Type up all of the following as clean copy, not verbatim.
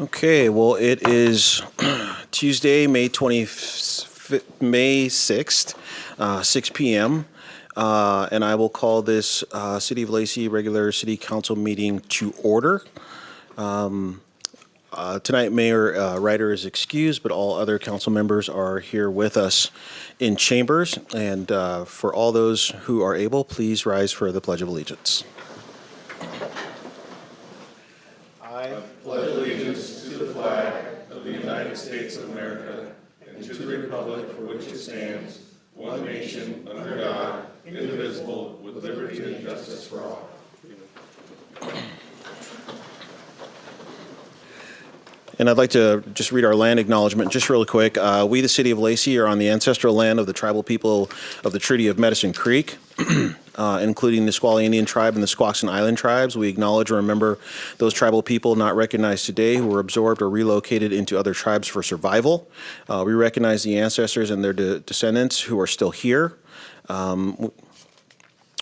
Okay, well, it is Tuesday, May 6th, 6 p.m., and I will call this City of Lacey regular City Council meeting to order. Tonight, Mayor Ryder is excused, but all other council members are here with us in chambers. And for all those who are able, please rise for the Pledge of Allegiance. I pledge allegiance to the flag of the United States of America and to the republic for which it stands, one nation, under God, indivisible, with liberty and justice for all. And I'd like to just read our land acknowledgement just really quick. We, the City of Lacey, are on the ancestral land of the tribal people of the Treaty of Medicine Creek, including the Nisqually Indian Tribe and the Squaxin Island tribes. We acknowledge and remember those tribal people not recognized today who were absorbed or relocated into other tribes for survival. We recognize the ancestors and their descendants who are still here.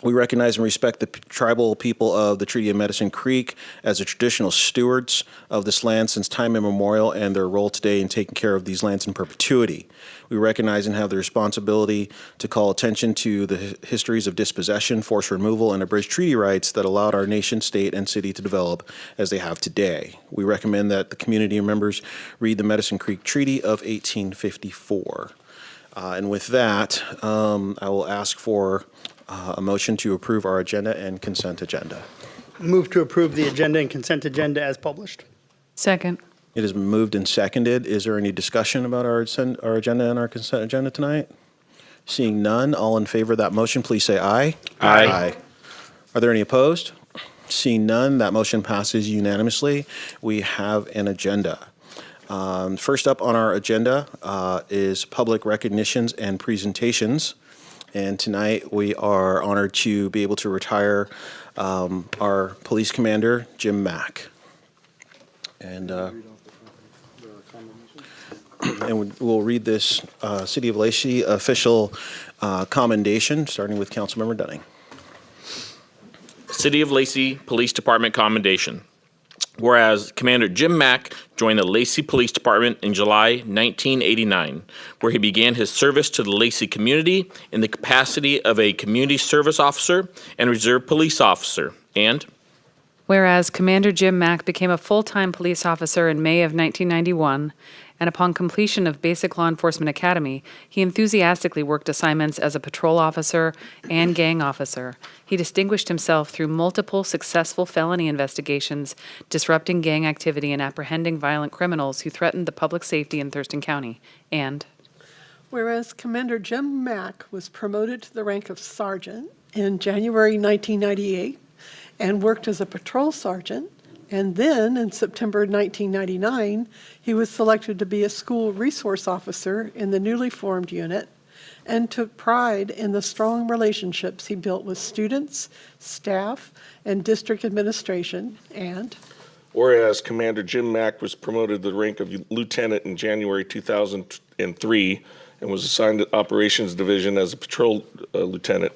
We recognize and respect the tribal people of the Treaty of Medicine Creek as the traditional stewards of this land since time immemorial and their role today in taking care of these lands in perpetuity. We recognize and have the responsibility to call attention to the histories of dispossession, forced removal, and abridged treaty rights that allowed our nation, state, and city to develop as they have today. We recommend that the community members read the Medicine Creek Treaty of 1854. And with that, I will ask for a motion to approve our agenda and consent agenda. Move to approve the agenda and consent agenda as published. Second. It has been moved and seconded. Is there any discussion about our agenda and our consent agenda tonight? Seeing none, all in favor of that motion, please say aye. Aye. Are there any opposed? Seeing none, that motion passes unanimously. We have an agenda. First up on our agenda is public recognitions and presentations. And tonight we are honored to be able to retire our police commander, Jim Mack. And we'll read this City of Lacey official commendation, starting with Councilmember Dunning. City of Lacey Police Department commendation. Whereas Commander Jim Mack joined the Lacey Police Department in July 1989, where he began his service to the Lacey community in the capacity of a community service officer and reserve police officer. And Whereas Commander Jim Mack became a full-time police officer in May of 1991, and upon completion of Basic Law Enforcement Academy, he enthusiastically worked assignments as a patrol officer and gang officer. He distinguished himself through multiple successful felony investigations, disrupting gang activity and apprehending violent criminals who threatened the public safety in Thurston County. And whereas Commander Jim Mack was promoted to the rank of sergeant in January 1998 and worked as a patrol sergeant, and then in September 1999, he was selected to be a school resource officer in the newly formed unit and took pride in the strong relationships he built with students, staff, and district administration. And whereas Commander Jim Mack was promoted to the rank of lieutenant in January 2003 and was assigned to Operations Division as a patrol lieutenant.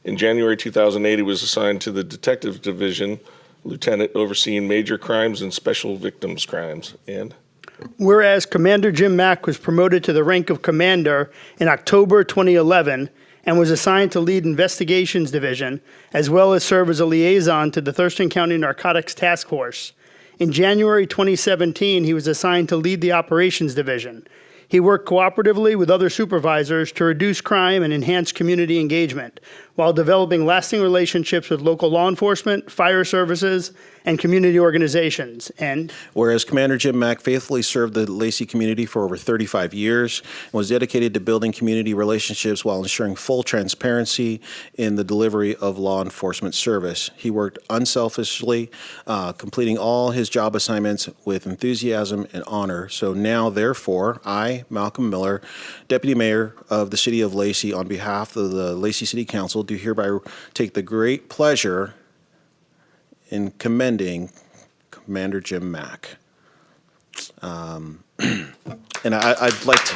In January 2008, he was assigned to the Detective Division lieutenant, overseeing major crimes and special victims crimes. And Whereas Commander Jim Mack was promoted to the rank of commander in October 2011 and was assigned to lead Investigations Division, as well as serve as a liaison to the Thurston County Narcotics Task Force. In January 2017, he was assigned to lead the Operations Division. He worked cooperatively with other supervisors to reduce crime and enhance community engagement, while developing lasting relationships with local law enforcement, fire services, and community organizations. And whereas Commander Jim Mack faithfully served the Lacey community for over 35 years and was dedicated to building community relationships while ensuring full transparency in the delivery of law enforcement service. He worked unselfishly, completing all his job assignments with enthusiasm and honor. So now, therefore, I, Malcolm Miller, Deputy Mayor of the City of Lacey, on behalf of the Lacey City Council, do hereby take the great pleasure in commending Commander Jim Mack. And I'd like to...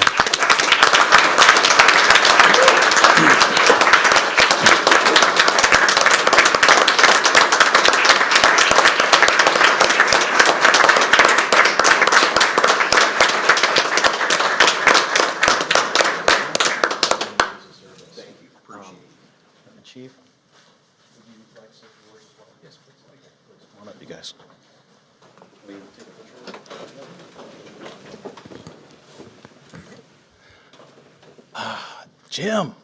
guys. Jim.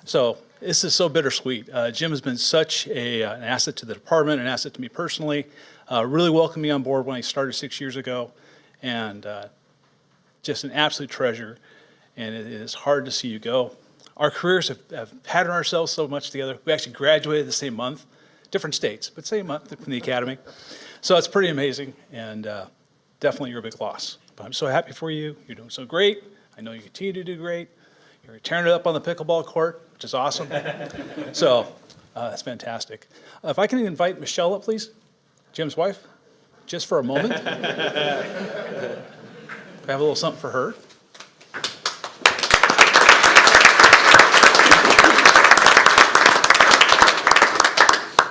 So this is so bittersweet. Jim has been such an asset to the department, an asset to me personally. Really welcomed me on board when I started 6 years ago, and just an absolute treasure. And it is hard to see you go. Our careers have patterned ourselves so much together. We actually graduated the same month, different states, but same month from the academy. So it's pretty amazing, and definitely you're a big loss. But I'm so happy for you. You're doing so great. I know you continue to do great. You're tearing it up on the pickleball court, which is awesome. So that's fantastic. If I can invite Michelle up, please, Jim's wife, just for a moment. I have a little something for her.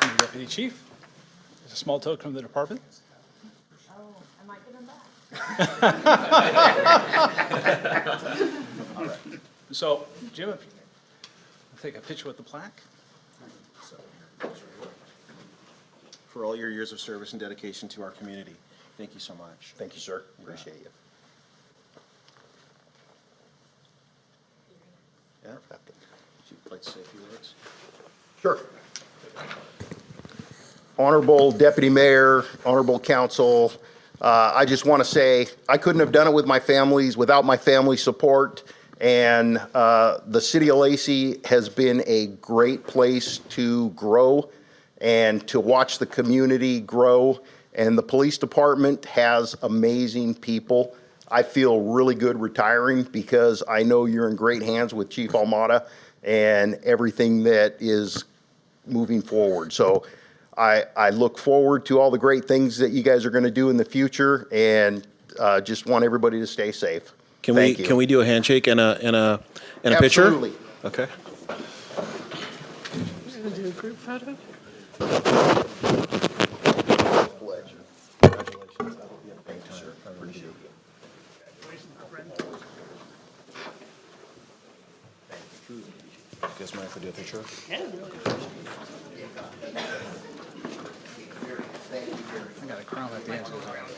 And Deputy Chief, it's a small token from the department. Oh, I might give him back. All right. So, Jim, if you can take a picture with the plaque. For all your years of service and dedication to our community. Thank you so much. Thank you, sir. Appreciate you. Yeah? Would you like to say a few words? Sure. Honorable Deputy Mayor, Honorable Council, I just want to say, I couldn't have done it without my family's support. And the city of Lacey has been a great place to grow and to watch the community grow. And the police department has amazing people. I feel really good retiring because I know you're in great hands with Chief Almada and everything that is moving forward. So I look forward to all the great things that you guys are going to do in the future, and just want everybody to stay safe. Thank you. Can we do a handshake and a picture? Absolutely. Okay. We're going to do a group photo. You guys mind if I do a picture? I got a crown that dances around.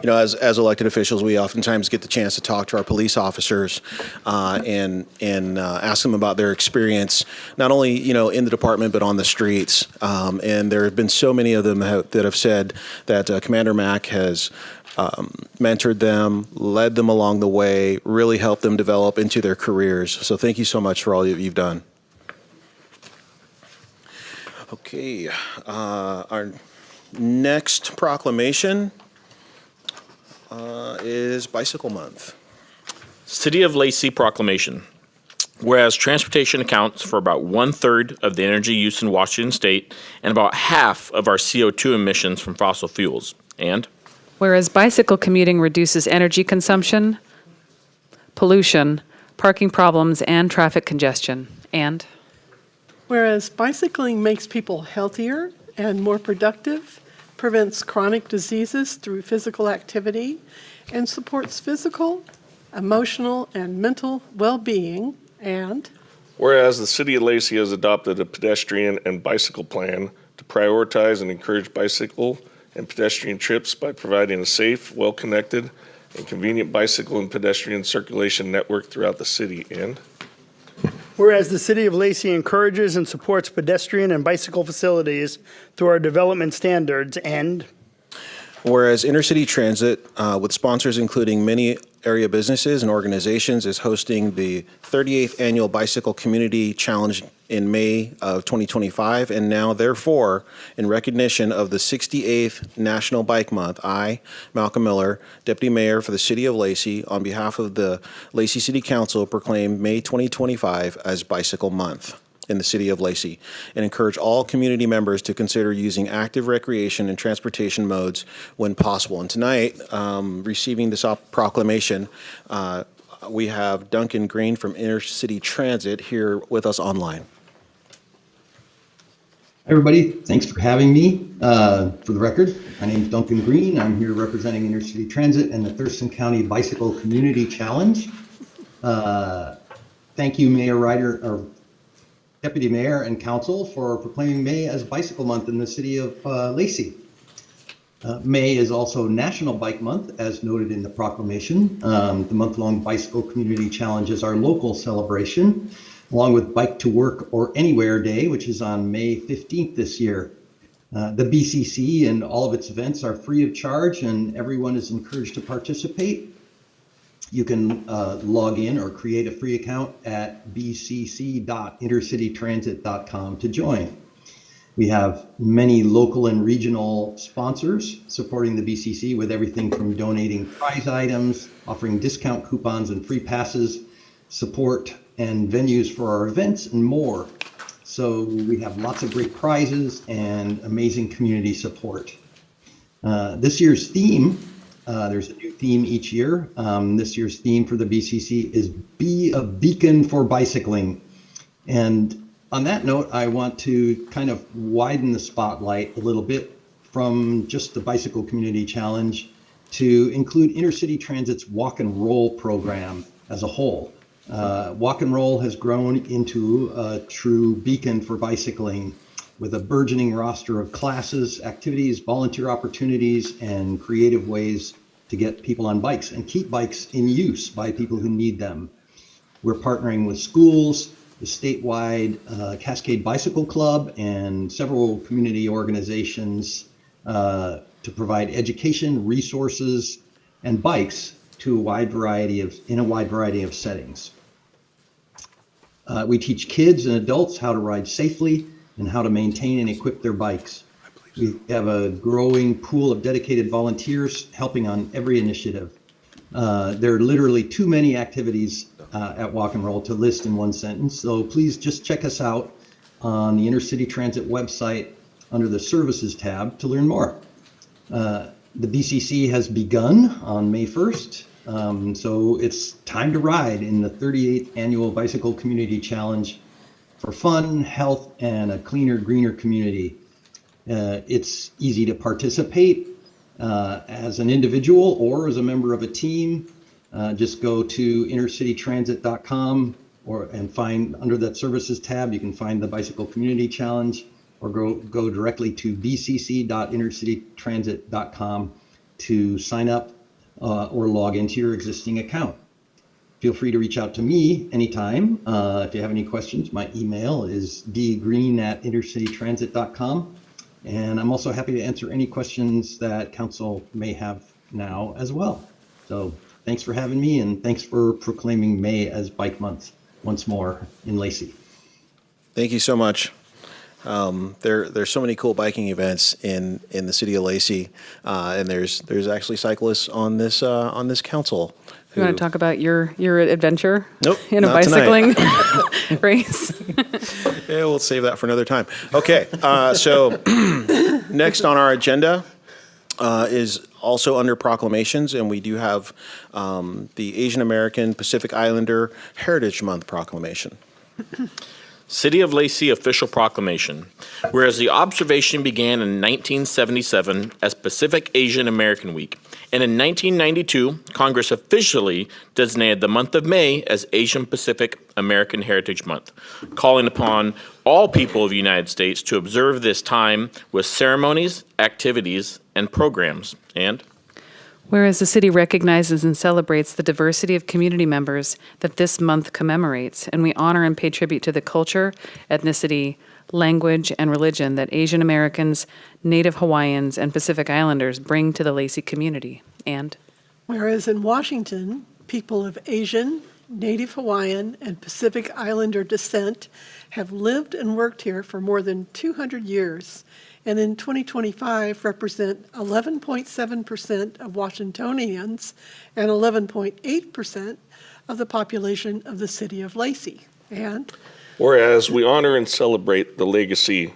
You know, as elected officials, we oftentimes get the chance to talk to our police officers and ask them about their experience, not only, you know, in the department, but on the streets. And there have been so many of them that have said that Commander Mack has mentored them, led them along the way, really helped them develop into their careers. So thank you so much for all you've done. Okay, our next proclamation is Bicycle Month. City of Lacey proclamation. Whereas transportation accounts for about 1/3 of the energy use in Washington state and about half of our CO2 emissions from fossil fuels. And Whereas bicycle commuting reduces energy consumption, pollution, parking problems, and traffic congestion. And Whereas bicycling makes people healthier and more productive, prevents chronic diseases through physical activity, and supports physical, emotional, and mental well-being. And Whereas the city of Lacey has adopted a pedestrian and bicycle plan to prioritize and encourage bicycle and pedestrian trips by providing a safe, well-connected, and convenient bicycle and pedestrian circulation network throughout the city. And Whereas the City of Lacey encourages and supports pedestrian and bicycle facilities through our development standards, and Whereas Intercity Transit, with sponsors including many area businesses and organizations, is hosting the 38th Annual Bicycle Community Challenge in May of 2025, and now, therefore, in recognition of the 68th National Bike Month, I, Malcolm Miller, Deputy Mayor for the City of Lacey, on behalf of the Lacey City Council, proclaim May 2025 as Bicycle Month in the City of Lacey, and encourage all community members to consider using active recreation and transportation modes when possible. And tonight, receiving this proclamation, we have Duncan Green from Intercity Transit here with us online. Hi, everybody. Thanks for having me. For the record, my name is Duncan Green. I'm here representing Intercity Transit and the Thurston County Bicycle Community Challenge. Thank you, Mayor Ryder, or Deputy Mayor and Council, for proclaiming May as Bicycle Month in the City of Lacey. May is also National Bike Month, as noted in the proclamation. The month-long Bicycle Community Challenge is our local celebration, along with Bike to Work or Anywhere Day, which is on May 15th this year. The BCC and all of its events are free of charge, and everyone is encouraged to participate. You can log in or create a free account at bcc.intercitytransit.com to join. We have many local and regional sponsors supporting the BCC with everything from donating prize items, offering discount coupons and free passes, support and venues for our events, and more. So we have lots of great prizes and amazing community support. This year's theme, there's a new theme each year. This year's theme for the BCC is Be a Beacon for Bicycling. And on that note, I want to kind of widen the spotlight a little bit from just the Bicycle Community Challenge to include Intercity Transit's Walk and Roll program as a whole. Walk and Roll has grown into a true beacon for bicycling, with a burgeoning roster of classes, activities, volunteer opportunities, and creative ways to get people on bikes and keep bikes in use by people who need them. We're partnering with schools, the statewide Cascade Bicycle Club, and several community organizations to provide education, resources, and bikes to in a wide variety of settings. We teach kids and adults how to ride safely and how to maintain and equip their bikes. We have a growing pool of dedicated volunteers helping on every initiative. There are literally too many activities at Walk and Roll to list in one sentence, so please just check us out on the Intercity Transit website under the Services tab to learn more. The BCC has begun on May 1st, so it's time to ride in the 38th Annual Bicycle Community Challenge for fun, health, and a cleaner, greener community. It's easy to participate as an individual or as a member of a team. Just go to intercitytransit.com and find under that services tab, you can find the Bicycle Community Challenge, or go directly to bcc.intercitytransit.com to sign up or log into your existing account. Feel free to reach out to me anytime. If you have any questions, my email is dgreen@intercitytransit.com. And I'm also happy to answer any questions that council may have now as well. So thanks for having me, and thanks for proclaiming May as Bike Month once more in Lacey. Thank you so much. There's so many cool biking events in the City of Lacey, and there's actually cyclists on this council. You want to talk about your adventure? Nope, in a not bicycling race? Yeah, we'll save that for another time. Okay, so next on our agenda is also under proclamations, and we do have the Asian American Pacific Islander Heritage Month proclamation. City of Lacey official proclamation. Whereas the observation began in 1977 as Pacific Asian American Week, and in 1992, Congress officially designated the month of May as Asian Pacific American Heritage Month, calling upon all people of the United States to observe this time with ceremonies, activities, and programs. And Whereas the city recognizes and celebrates the diversity of community members that this month commemorates, and we honor and pay tribute to the culture, ethnicity, language, and religion that Asian Americans, Native Hawaiians, and Pacific Islanders bring to the Lacey community. And Whereas in Washington, people of Asian, Native Hawaiian, and Pacific Islander descent have lived and worked here for more than 200 years, and in 2025 represent 11.7% of Washingtonians and 11.8% of the population of the city of Lacey. And Whereas we honor and celebrate the legacy,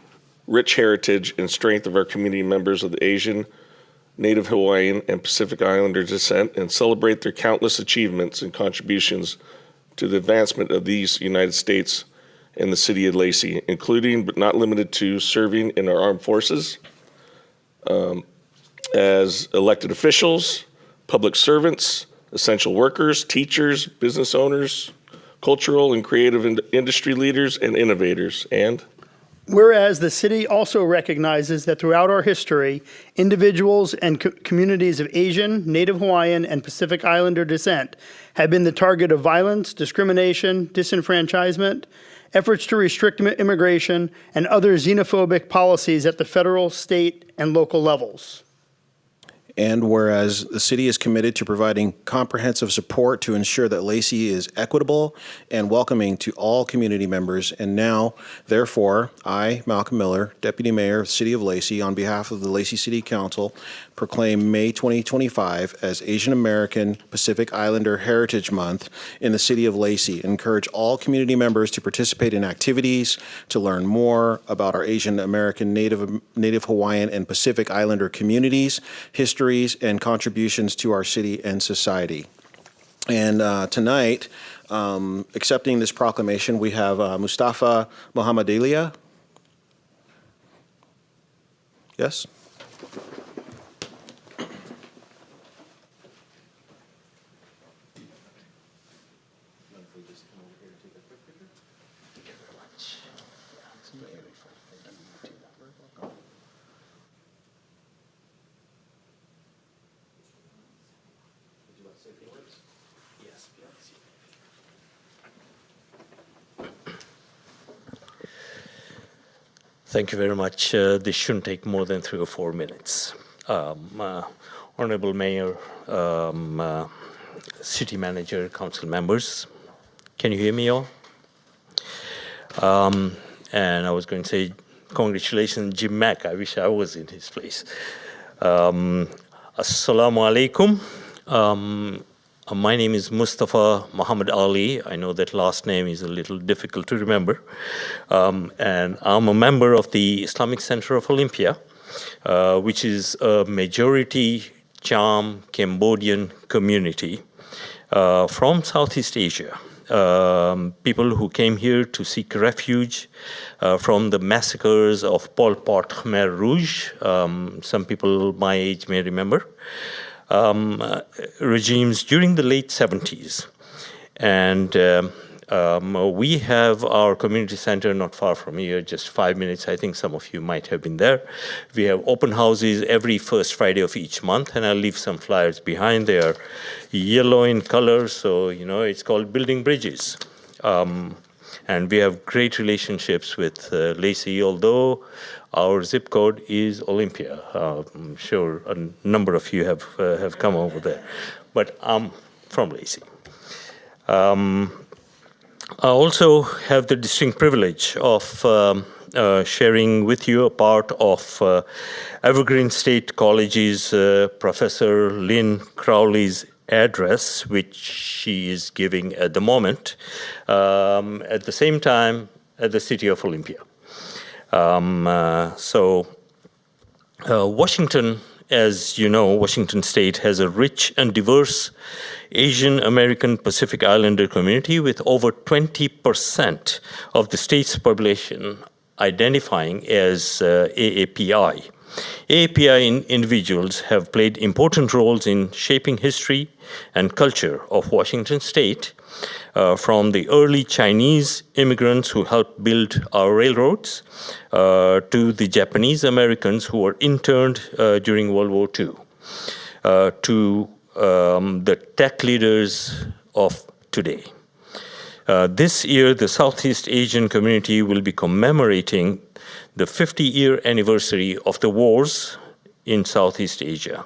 rich heritage, and strength of our community members of the Asian, Native Hawaiian, and Pacific Islander descent, and celebrate their countless achievements and contributions to the advancement of these United States and the city of Lacey, including but not limited to serving in our armed forces, as elected officials, public servants, essential workers, teachers, business owners, cultural and creative industry leaders, and innovators. And Whereas the city also recognizes that throughout our history, individuals and communities of Asian, Native Hawaiian, and Pacific Islander descent have been the target of violence, discrimination, disenfranchisement, efforts to restrict immigration, and other xenophobic policies at the federal, state, and local levels. And whereas the city is committed to providing comprehensive support to ensure that Lacey is equitable and welcoming to all community members. And now, therefore, I, Malcolm Miller, Deputy Mayor of the City of Lacey, on behalf of the Lacey City Council, proclaim May 2025 as Asian American Pacific Islander Heritage Month in the City of Lacey. Encourage all community members to participate in activities to learn more about our Asian American, Native Hawaiian, and Pacific Islander communities, histories, and contributions to our city and society. And tonight, accepting this proclamation, we have Mustafa Mohammedelia. Yes? Thank you very much. This shouldn't take more than 3 or 4 minutes. Honorable Mayor, City Manager, Council members, can you hear me all? And I was going to say, congratulations, Jim Mack. I wish I was in his place. Assalamu alaikum. My name is Mustafa Muhammad Ali. I know that last name is a little difficult to remember. And I'm a member of the Islamic Center of Olympia, which is a majority Cham Cambodian community from Southeast Asia. People who came here to seek refuge from the massacres of Pol Pot Khmer Rouge. Some people my age may remember. Regimes during the late 70s. And we have our community center not far from here, just 5 minutes. I think some of you might have been there. We have open houses every first Friday of each month, and I'll leave some flyers behind. They are yellow in color, so, you know, it's called Building Bridges. And we have great relationships with Lacey, although our zip code is Olympia. I'm sure a number of you have come over there, but I'm from Lacey. I also have the distinct privilege of sharing with you a part of Evergreen State College's Professor Lynn Crowley's address, which she is giving at the moment, at the same time at the city of Olympia. Washington, as you know, Washington State has a rich and diverse Asian American Pacific Islander community with over 20% of the state's population identifying as AAPI. AAPI individuals have played important roles in shaping history and culture of Washington State, from the early Chinese immigrants who helped build our railroads to the Japanese Americans who were interned during World War II. to the tech leaders of today. This year, the Southeast Asian community will be commemorating the 50-year anniversary of the wars in Southeast Asia.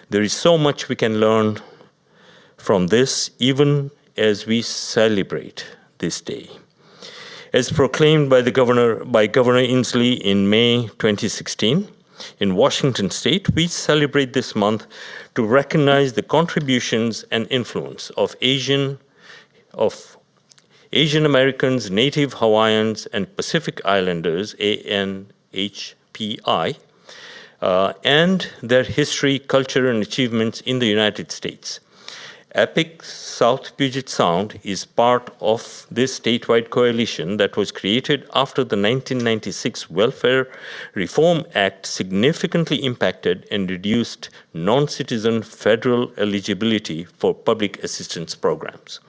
There is so much we can learn from this, even as we celebrate this day. As proclaimed by Governor Inslee in May 2016, in Washington State, we celebrate this month to recognize the contributions and influence of Asian Americans, Native Hawaiians, and Pacific Islanders, ANHPI, and their history, culture, and achievements in the United States. EPIC South Puget Sound is part of this statewide coalition that was created after the 1996 Welfare Reform Act significantly impacted and reduced non-citizen federal eligibility for public assistance programs.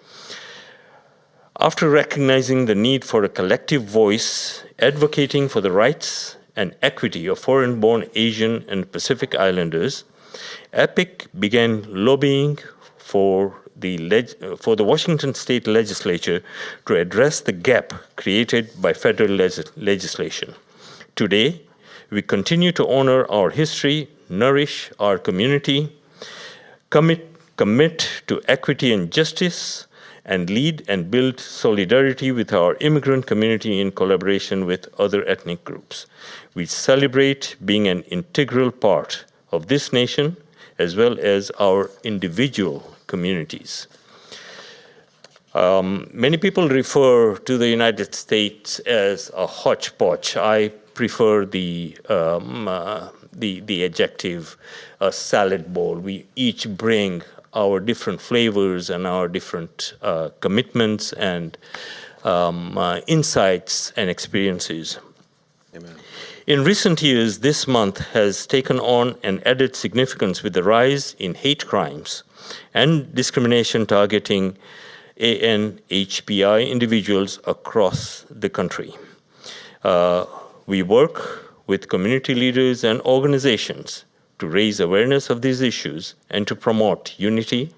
After recognizing the need for a collective voice advocating for the rights and equity of foreign-born Asian and Pacific Islanders, EPIC began lobbying for the Washington State Legislature to address the gap created by federal legislation. Today, we continue to honor our history, nourish our community, commit to equity and justice, and lead and build solidarity with our immigrant community in collaboration with other ethnic groups. We celebrate being an integral part of this nation as well as our individual communities. Many people refer to the United States as a hodgepodge. I prefer the adjective salad bowl. We each bring our different flavors and our different commitments and insights and experiences. Amen. In recent years, this month has taken on an added significance with the rise in hate crimes and discrimination targeting ANHPI individuals across the country. We work with community leaders and organizations to raise awareness of these issues and to promote unity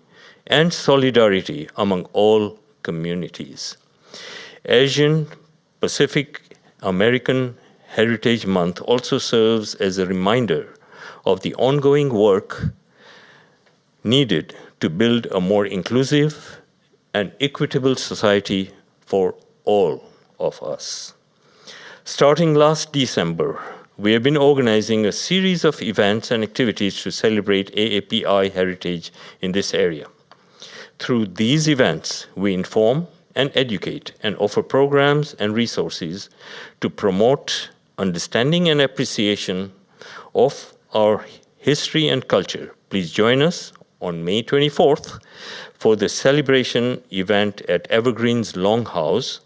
and solidarity among all communities. Asian Pacific American Heritage Month also serves as a reminder of the ongoing work needed to build a more inclusive and equitable society for all of us. Starting last December, we have been organizing a series of events and activities to celebrate AAPI heritage in this area. Through these events, we inform and educate and offer programs and resources to promote understanding and appreciation of our history and culture. Please join us on May 24th for the celebration event at Evergreen's Longhouse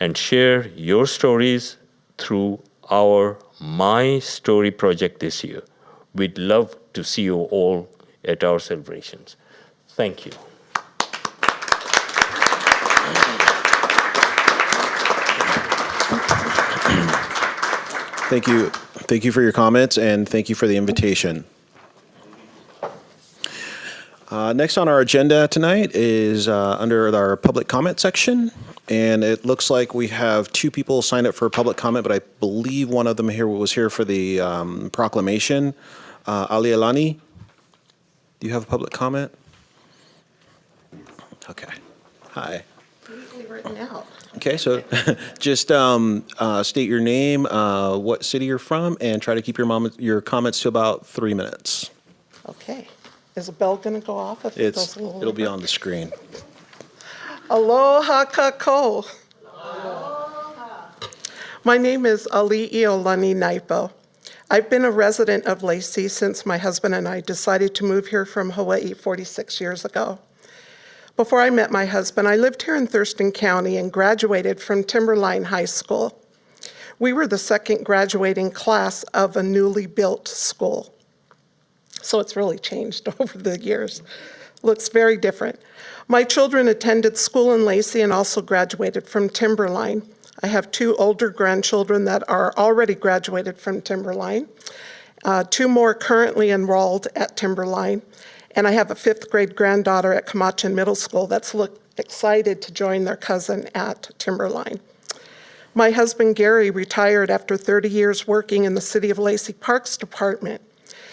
and share your stories through our My Story project this year. We'd love to see you all at our celebrations. Thank you. Thank you. Thank you for your comments, and thank you for the invitation. Next on our agenda tonight is under our public comment section, and it looks like we have two people signed up for public comment, but I believe one of them was here for the proclamation. Ali Alani, do you have a public comment? Okay. Hi. Easily written out. Okay, so just state your name, what city you're from, and try to keep your comments to about 3 minutes. Okay. Is a bell going to go off if it goes a little It'll be over? on the screen. Aloha kako. Aloha. My name is Ali Iolani Naipo. I've been a resident of Lacey since my husband and I decided to move here from Hawaii 46 years ago. Before I met my husband, I lived here in Thurston County and graduated from Timberline High School. We were the second graduating class of a newly built school. So it's really changed over the years. Looks very different. My children attended school in Lacey and also graduated from Timberline. I have two older grandchildren that are already graduated from Timberline. 2 more currently enrolled at Timberline, and I have a 5th grade granddaughter at Camachin Middle School that's excited to join their cousin at Timberline. My husband Gary retired after 30 years working in the City of Lacey Parks Department.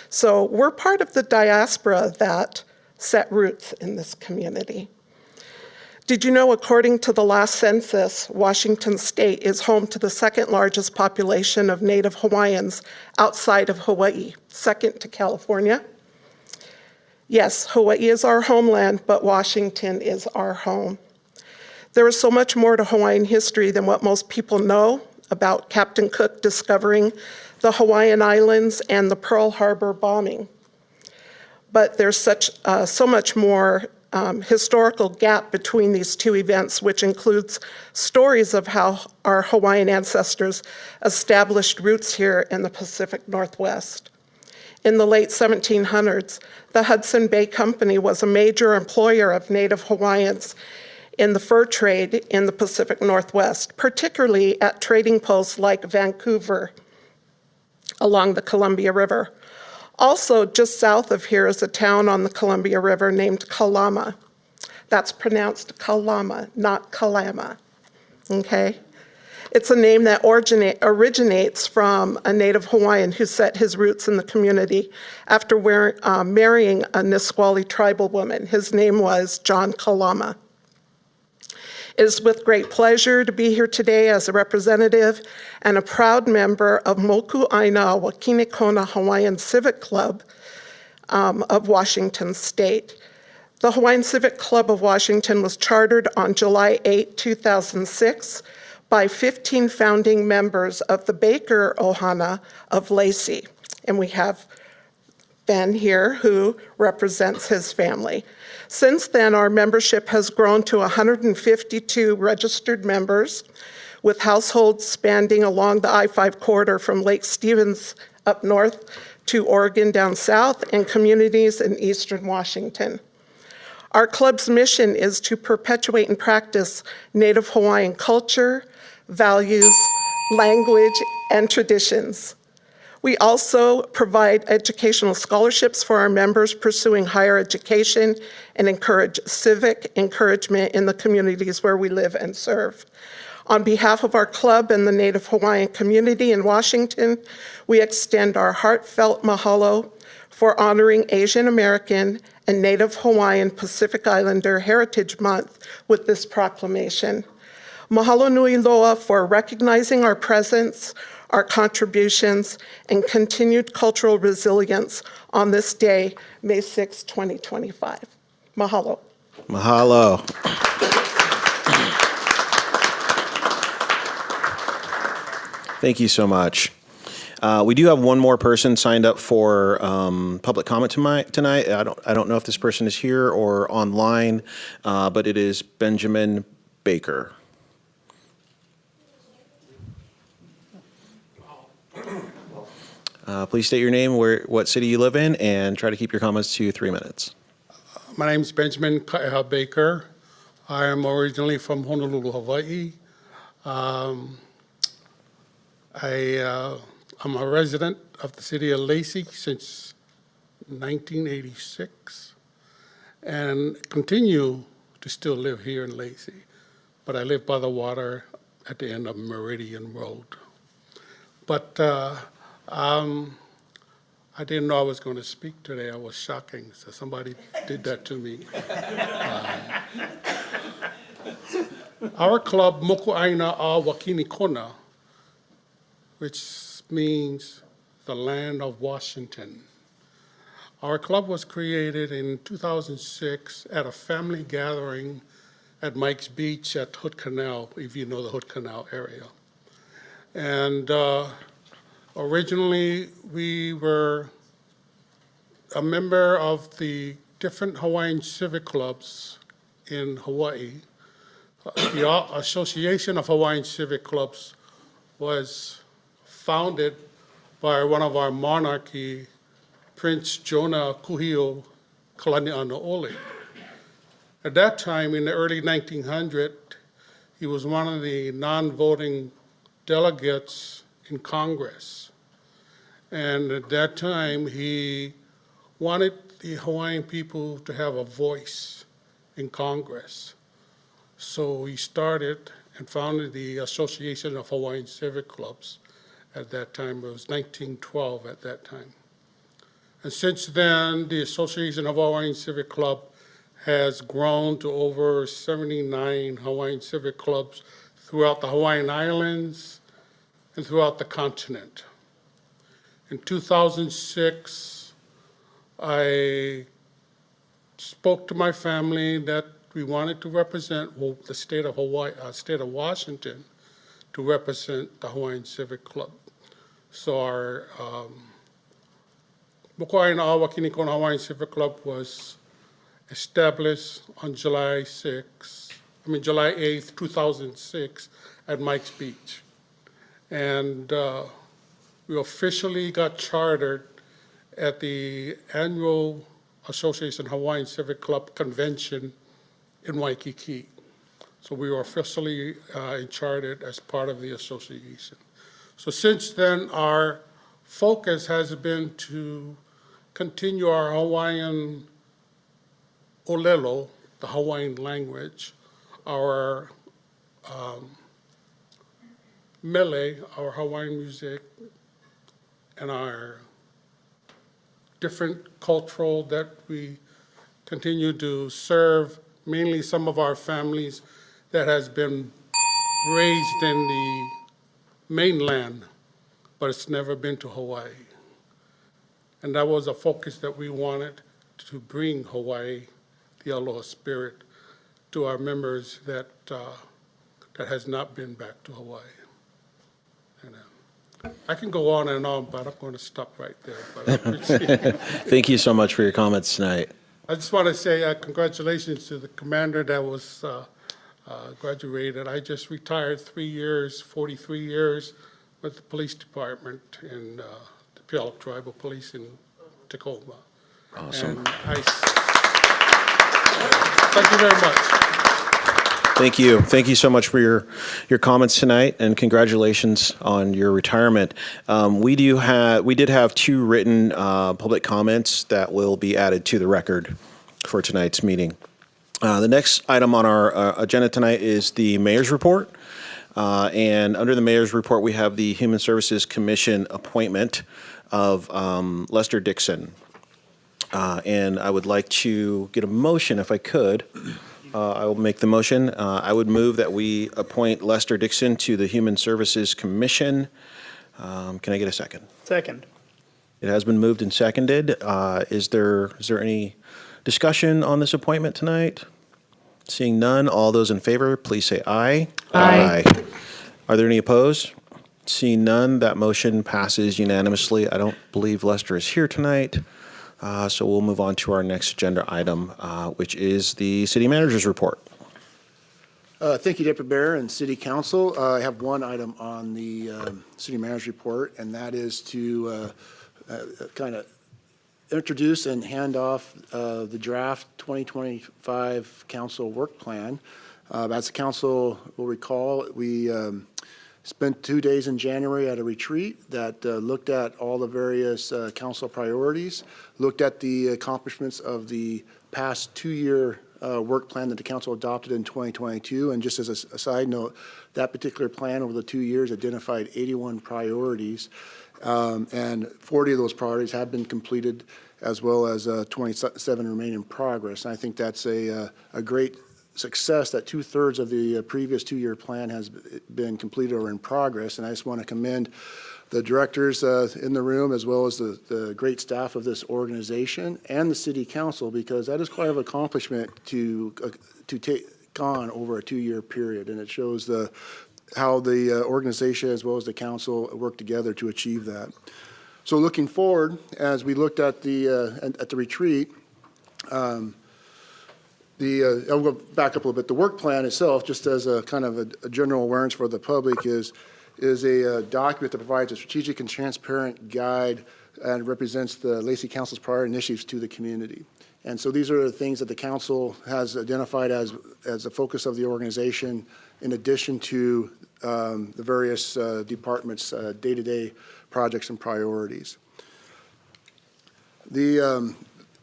So we're part of the diaspora that set roots in this community. Did you know, according to the last census, Washington State is home to the 2nd largest population of Native Hawaiians outside of Hawaii, 2nd to California? Yes, Hawaii is our homeland, but Washington is our home. There is so much more to Hawaiian history than what most people know about Captain Cook discovering the Hawaiian Islands and the Pearl Harbor bombing. But there's so much more historical gap between these 2 events, which includes stories of how our Hawaiian ancestors established roots here in the Pacific Northwest. In the late 1700s, the Hudson Bay Company was a major employer of Native Hawaiians in the fur trade in the Pacific Northwest, particularly at trading posts like Vancouver along the Columbia River. Also, just south of here is a town on the Columbia River named Kalama. That's pronounced Kalama, not Kalama, okay? It's a name that originates from a Native Hawaiian who set his roots in the community after marrying a Nisqually tribal woman. His name was John Kalama. It is with great pleasure to be here today as a representative and a proud member of Moku'aina Wakinikona Hawaiian Civic Club of Washington State. The Hawaiian Civic Club of Washington was chartered on July 8, 2006 by 15 founding members of the Baker Ohana of Lacey. And we have Ben here who represents his family. Since then, our membership has grown to 152 registered members, with households spanning along the I-5 corridor from Lake Stevens up north to Oregon down south, and communities in eastern Washington. Our club's mission is to perpetuate and practice Native Hawaiian culture, values, language, and traditions. We also provide educational scholarships for our members pursuing higher education and encourage civic encouragement in the communities where we live and serve. On behalf of our club and the Native Hawaiian community in Washington, we extend our heartfelt mahalo for honoring Asian American and Native Hawaiian Pacific Islander Heritage Month with this proclamation. Mahalo nui loa for recognizing our presence, our contributions, and continued cultural resilience on this day, May 6, 2025. Mahalo. Mahalo. Thank you so much. We do have one more person signed up for public comment tonight. I don't know if this person is here or online, but it is Benjamin Baker. Please state your name, what city you live in, and try to keep your comments to 3 minutes. My name is Benjamin Kaiha Baker. I am originally from Honolulu, Hawaii. I'm a resident of the city of Lacey since 1986 and continue to still live here in Lacey, but I live by the water at the end of Meridian Road. But I didn't know I was going to speak today. I was shocking, so somebody did that to me. Our club, Moku'aina a Wakinikona, which means the land of Washington. Our club was created in 2006 at a family gathering at Mike's Beach at Hood Canal, if you know the Hood Canal area. And originally, we were a member of the different Hawaiian civic clubs in Hawaii. The Association of Hawaiian Civic Clubs was founded by one of our monarchy, Prince Jonah Kuhio Kalani'anaole. At that time, in the early 1900s, he was one of the non-voting delegates in Congress. And at that time, he wanted the Hawaiian people to have a voice in Congress. So he started and founded the Association of Hawaiian Civic Clubs at that time. It was 1912 at that time. And since then, the Association of Hawaiian Civic Club has grown to over 79 Hawaiian Civic Clubs throughout the Hawaiian Islands and throughout the continent. In 2006, I spoke to my family that we wanted to represent the state of Hawaii, state of Washington, to represent the Hawaiian Civic Club. So our Mokuai Na'awa Kinikona Hawaiian Civic Club was established on July 8th, 2006 at Mike's Beach. And we officially got chartered at the annual Association Hawaiian Civic Club Convention in Waikiki. So we were officially chartered as part of the association. So since then, our focus has been to continue our Hawaiian olelo, the Hawaiian language, our mele, our Hawaiian music, and our different cultural that we continue to serve, mainly some of our families that has been raised in the mainland, but it's never been to Hawaii. And that was a focus that we wanted to bring Hawaii, the aloha spirit, to our members that has not been back to Hawaii. And, I can go on and on, but I'm going to stop right there. But I appreciate it. Thank you so much for your comments tonight. I just want to say congratulations to the commander that was graduated. I just retired 3 years, 43 years with the police department in the Puyallup Tribal Police in Tacoma. Awesome. And thank you very much. Thank you. Thank you so much for your comments tonight, and congratulations on your retirement. We did have 2 written public comments that will be added to the record for tonight's meeting. The next item on our agenda tonight is the mayor's report. And under the mayor's report, we have the Human Services Commission appointment of Lester Dixon. And I would like to get a motion, if I could. I will make the motion. I would move that we appoint Lester Dixon to the Human Services Commission. Can I get a second? Second. It has been moved and seconded. Is there any discussion on this appointment tonight? Seeing none, all those in favor, please say aye. Aye. Are there any opposed? Seeing none, that motion passes unanimously. I don't believe Lester is here tonight. So we'll move on to our next agenda item, which is the city manager's report. Thank you, Deputy Mayor and City Council. I have one item on the city manager's report, and that is to kind of introduce and hand off the draft 2025 council work plan. As the council will recall, we spent 2 days in January at a retreat that looked at all the various council priorities, looked at the accomplishments of the past 2-year work plan that the council adopted in 2022. And just as a side note, that particular plan over the 2 years identified 81 priorities, and 40 of those priorities have been completed, as well as 27 remain in progress. And I think that's a great success that 2/3 of the previous 2-year plan has been completed or in progress. And I just want to commend the directors in the room, as well as the great staff of this organization and the city council, because that is quite an accomplishment to take on over a 2-year period. And it shows how the organization as well as the council work together to achieve that. So looking forward, as we looked at the retreat, I'll go back up a little bit. The work plan itself, just as a kind of a general awareness for the public, is a document that provides a strategic and transparent guide and represents the Lacey Council's prior initiatives to the community. And so these are the things that the council has identified as a focus of the organization, in addition to the various departments' day-to-day projects and priorities.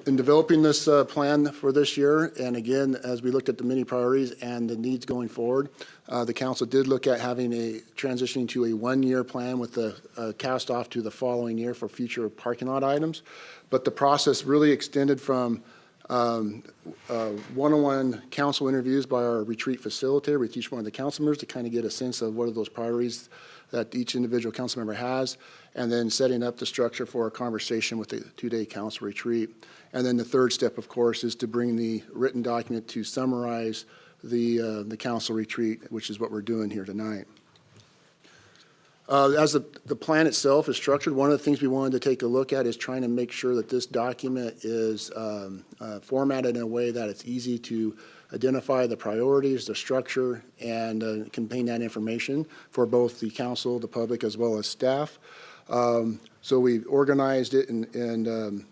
In developing this plan for this year, and again, as we looked at the many priorities and the needs going forward, the council did look at having transitioning to a one-year plan with the cast off to the following year for future parking lot items. But the process really extended from one-on-one council interviews by our retreat facilitator with each one of the council members to kind of get a sense of what are those priorities that each individual council member has, and then setting up the structure for a conversation with the two-day council retreat. And then the third step, of course, is to bring the written document to summarize the council retreat, which is what we're doing here tonight. As the plan itself is structured, one of the things we wanted to take a look at is trying to make sure that this document is formatted in a way that it's easy to identify the priorities, the structure, and contain that information for both the council, the public, as well as staff. So we organized it in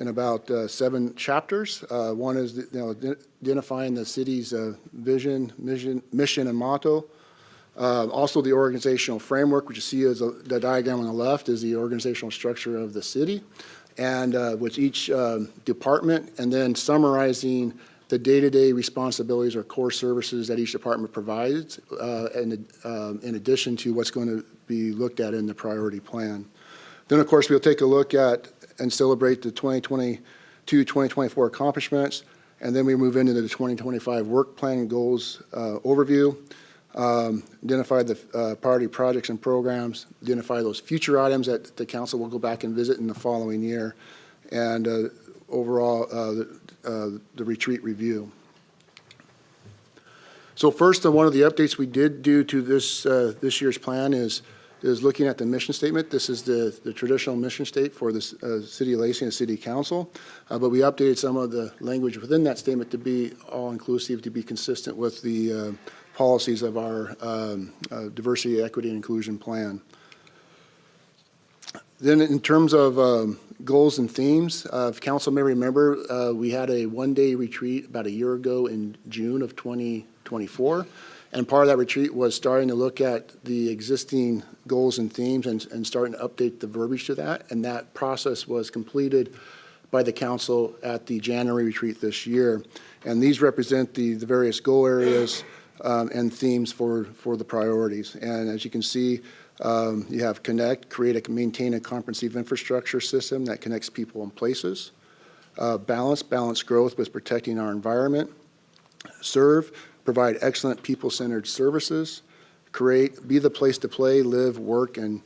about 7 chapters. One is identifying the city's vision, mission, and motto. Also the organizational framework, which you see as the diagram on the left, is the organizational structure of the city, and with each department, and then summarizing the day-to-day responsibilities or core services that each department provides, in addition to what's going to be looked at in the priority plan. Then, of course, we'll take a look at and celebrate the 2022-2024 accomplishments, and then we move into the 2025 work plan goals overview. Identify the priority projects and programs, identify those future items that the council will go back and visit in the following year, and overall the retreat review. So first, one of the updates we did do to this year's plan is looking at the mission statement. This is the traditional mission statement for the City of Lacey and City Council, but we updated some of the language within that statement to be all-inclusive, to be consistent with the policies of our diversity, equity, and inclusion plan. Then in terms of goals and themes, if council may remember, we had a one-day retreat about a year ago in June of 2024. And part of that retreat was starting to look at the existing goals and themes and starting to update the verbiage to that. And that process was completed by the council at the January retreat this year. And these represent the various goal areas and themes for the priorities. And as you can see, you have connect, create maintain a comprehensive infrastructure system that connects people and places. Balance growth with protecting our environment. Serve, provide excellent people-centered services. Create, be the place to play, live, work, and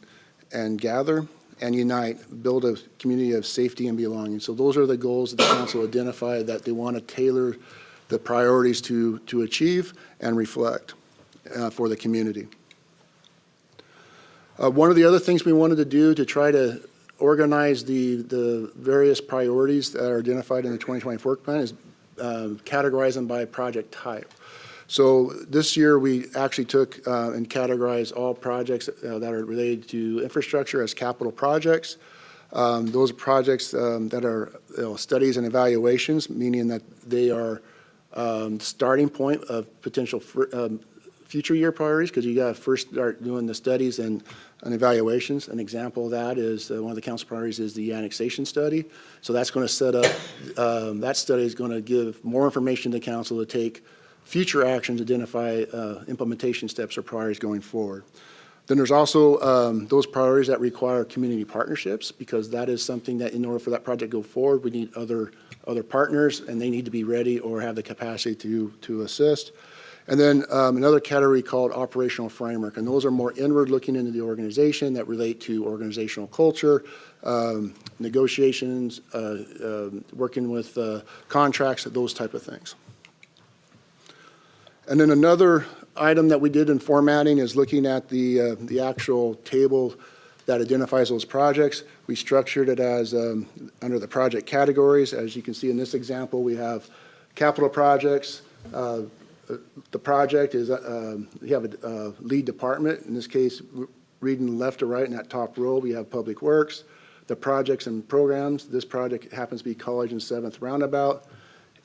gather. And unite, build a community of safety and belonging. So those are the goals that the council identified that they want to tailor the priorities to achieve and reflect for the community. One of the other things we wanted to do to try to organize the various priorities that are identified in the 2024 work plan is categorize them by project type. So this year we actually took and categorized all projects that are related to infrastructure as capital projects. Those projects that are studies and evaluations, meaning that they are starting point of potential future year priorities, because you got to first start doing the studies and evaluations. An example of that is one of the council priorities is the annexation study. So that's going to set up, that study is going to give more information to council to take future actions, identify implementation steps or priorities going forward. Then there's also those priorities that require community partnerships, because that is something that in order for that project to go forward, we need other partners, and they need to be ready or have the capacity to assist. And then another category called operational framework, and those are more inward looking into the organization that relate to organizational culture, negotiations, working with contracts, those type of things. And then another item that we did in formatting is looking at the actual table that identifies those projects. We structured it as under the project categories. As you can see in this example, we have capital projects. The project is, we have a lead department. In this case, reading left to right in that top row, we have public works. The projects and programs, this project happens to be College and 7th Roundabout.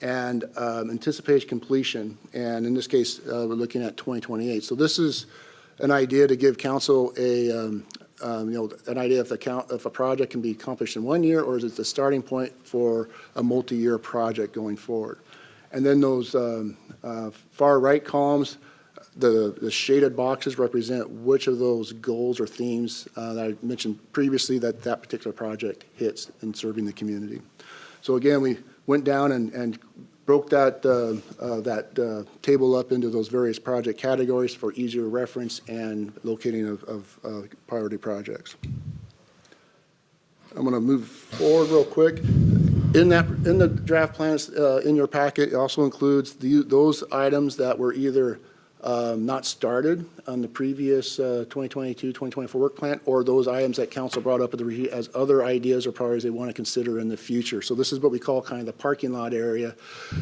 And anticipated completion, and in this case, we're looking at 2028. So this is an idea to give council a an idea if a project can be accomplished in 1 year, or is it the starting point for a multi-year project going forward? And then those far right columns, the shaded boxes represent which of those goals or themes that I mentioned previously that particular project hits in serving the community. So again, we went down and broke that table up into those various project categories for easier reference and locating of priority projects. I'm going to move forward real quick. In the draft plans in your packet, it also includes those items that were either not started on the previous 2022-2024 work plan, or those items that council brought up at the review as other ideas or priorities they want to consider in the future. So this is what we call kind of the parking lot area,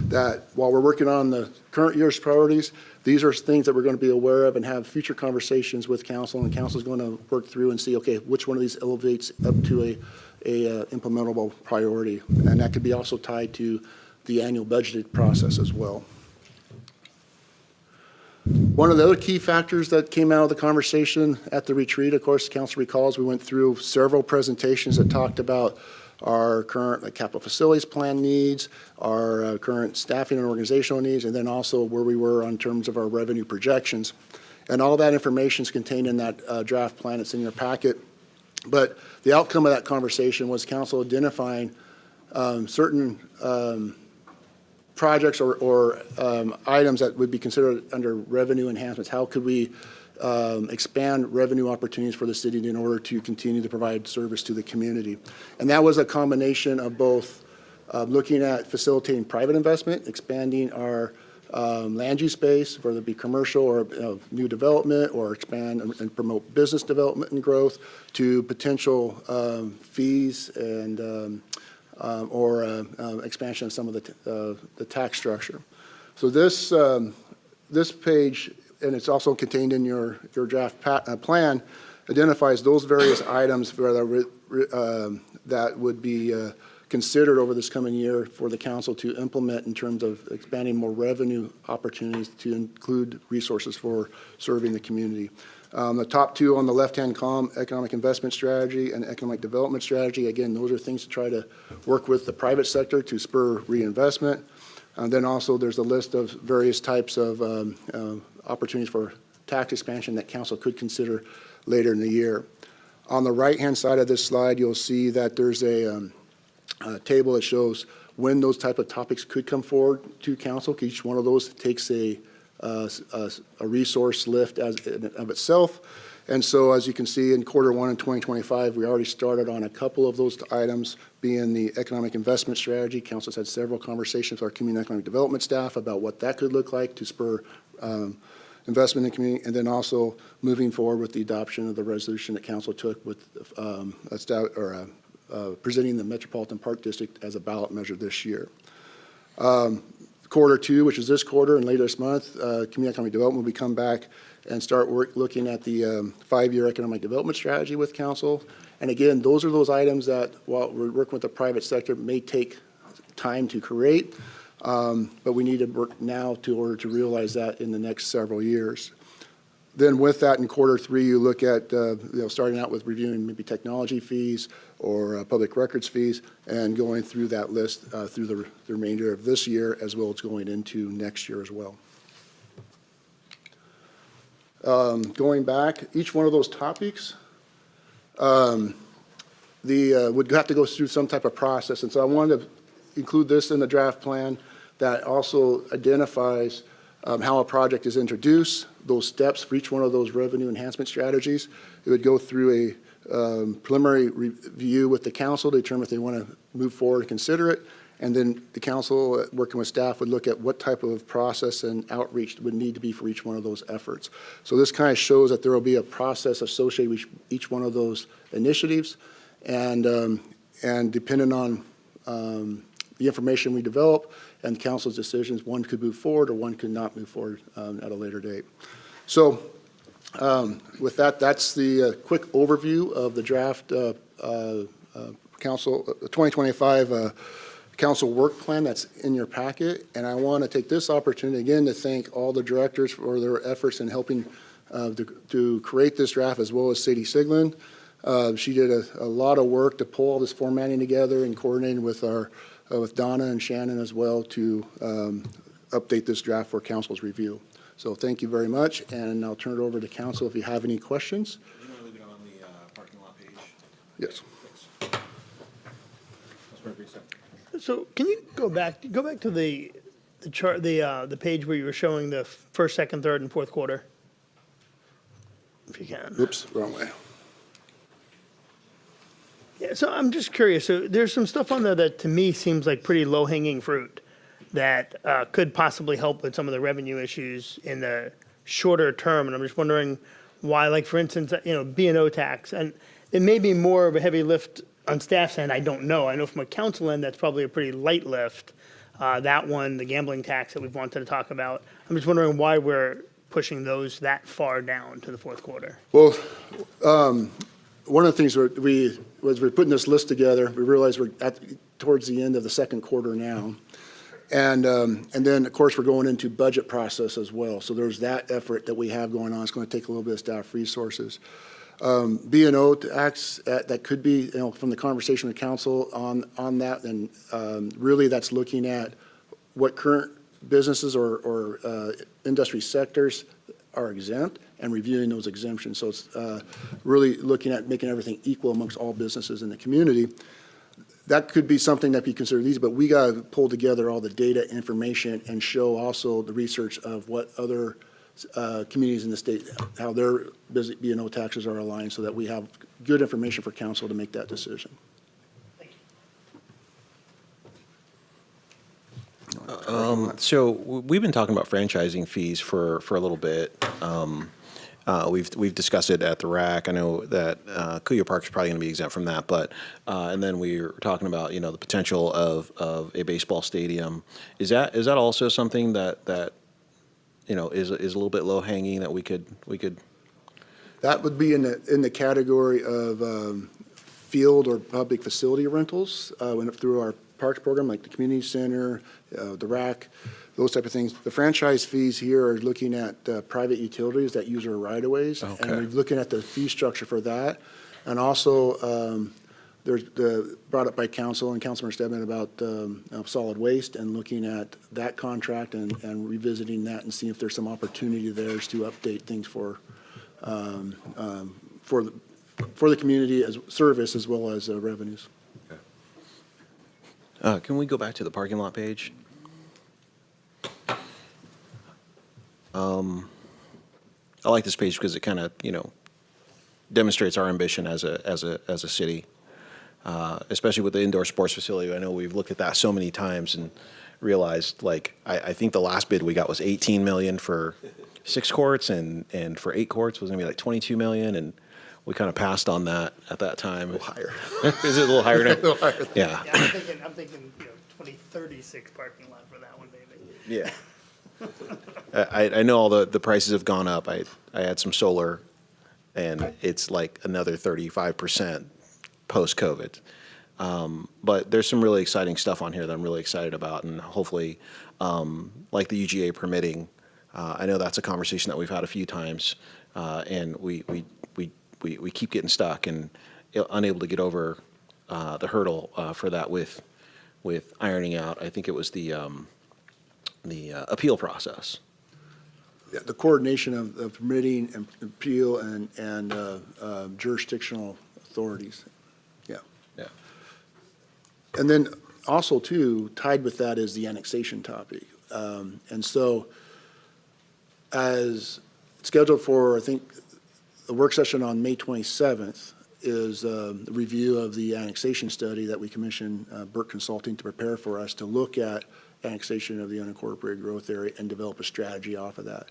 that while we're working on the current year's priorities, these are things that we're going to be aware of and have future conversations with council, and council is going to work through and see, okay, which one of these elevates up to a implementable priority. And that could be also tied to the annual budgeted process as well. One of the other key factors that came out of the conversation at the retreat, of course, council recalls, we went through several presentations that talked about our current capital facilities plan needs, our current staffing and organizational needs, and then also where we were on terms of our revenue projections. And all that information is contained in that draft plan. It's in your packet. But the outcome of that conversation was council identifying certain projects or items that would be considered under revenue enhancements. How could we expand revenue opportunities for the city in order to continue to provide service to the community? And that was a combination of both looking at facilitating private investment, expanding our land use space, whether it be commercial or new development, or expand and promote business development and growth, to potential fees and or expansion of some of the tax structure. So this page, and it's also contained in your draft plan, identifies those various items that would be considered over this coming year for the council to implement in terms of expanding more revenue opportunities to include resources for serving the community. The top two on the left-hand column, economic investment strategy and economic development strategy, again, those are things to try to work with the private sector to spur reinvestment. And then also there's a list of various types of opportunities for tax expansion that council could consider later in the year. On the right-hand side of this slide, you'll see that there's a table that shows when those type of topics could come forward to council. Each one of those takes a resource lift of itself. And so as you can see in Q1 in 2025, we already started on a couple of those items, being the economic investment strategy. Council's had several conversations with our community economic development staff about what that could look like to spur investment in the community, and then also moving forward with the adoption of the resolution that council took with presenting the Metropolitan Park District as a ballot measure this year. Q2, which is this quarter, and later this month, Community Economic Development will come back and start looking at the 5-year economic development strategy with council. And again, those are those items that, while we're working with the private sector, may take time to create, but we need to work now in order to realize that in the next several years. Then with that, in Q3, you look at starting out with reviewing maybe technology fees or public records fees, and going through that list through the remainder of this year, as well as going into next year as well. Going back, each one of those topics would have to go through some type of process, and so I wanted to include this in the draft plan that also identifies how a project is introduced, those steps for each one of those revenue enhancement strategies. It would go through a preliminary review with the council to determine if they want to move forward and consider it, and then the council, working with staff, would look at what type of process and outreach would need to be for each one of those efforts. So this kind of shows that there will be a process associated with each one of those initiatives, and depending on the information we develop and council's decisions, one could move forward or one could not move forward at a later date. So with that, that's the quick overview of the draft council 2025 council work plan that's in your packet. And I want to take this opportunity again to thank all the directors for their efforts in helping to create this draft, as well as Sadie Siglin, She did a lot of work to pull all this formatting together and coordinating with with Donna and Shannon as well to update this draft for council's review. So thank you very much, and I'll turn it over to council if you have any questions. Do you want to leave it on the parking lot page? Yes. So can you go back to the chart, the page where you were showing the first, second, third, and fourth quarter? If you can. Oops, wrong way. Yeah, so I'm just curious. So there's some stuff on there that to me seems like pretty low-hanging fruit that could possibly help with some of the revenue issues in the shorter term. And I'm just wondering why, like, for instance, B&O tax. And it may be more of a heavy lift on staff's end. I don't know. I know from a council end, that's probably a pretty light lift. That one, the gambling tax that we've wanted to talk about. I'm just wondering why we're pushing those that far down to the fourth quarter. Well, one of the things we're putting this list together, we realize we're towards the end of the second quarter now. And then, of course, we're going into budget process as well. So there's that effort that we have going on. It's going to take a little bit of staff resources. B&O tax, that could be, from the conversation with council on that, and really that's looking at what current businesses or industry sectors are exempt and reviewing those exemptions. So it's really looking at making everything equal amongst all businesses in the community. That could be something that be considered easy, but we got to pull together all the data, information, and show also the research of what other communities in the state, how their B&O taxes are aligned, so that we have good information for council to make that decision. So we've been talking about franchising fees for a little bit. We've discussed it at the RAC. I know that Kuya Park's probably going to be exempt from that, but and then we were talking about the potential of a baseball stadium. Is that also something that is a little bit low hanging that we could? That would be in the category of field or public facility rentals through our parks program, like the community center, the RAC, those type of things. The franchise fees here are looking at private utilities that use our right-of-ways. Okay. And we're looking at the fee structure for that. And also, there's brought up by council and Councilmember Stedman about solid waste and looking at that contract and revisiting that and seeing if there's some opportunity there to update things for the community as service as well as revenues. Can we go back to the parking lot page? I like this page because it kind of, demonstrates our ambition as a city, especially with the indoor sports facility. I know we've looked at that so many times and realized, I think the last bid we got was 18 million for 6 courts, and for 8 courts was going to be like 22 million, and we kind of passed on that at that time. A little higher. Is it a little higher now? A little higher. Yeah. I'm thinking 2036 parking lot for that one, maybe. Yeah. I know all the prices have gone up. I had some solar, and it's like another 35% post-COVID. But there's some really exciting stuff on here that I'm really excited about, and hopefully, like the UGA permitting, I know that's a conversation that we've had a few times, and we keep getting stuck and unable to get over the hurdle for that with ironing out. I think it was the appeal process. Yeah, the coordination of permitting and appeal and jurisdictional authorities. Yeah. Yeah. And then also too, tied with that is the annexation topic. And so as scheduled for, I think, the work session on May 27th is the review of the annexation study that we commissioned Burke Consulting to prepare for us to look at annexation of the unincorporated growth area and develop a strategy off of that.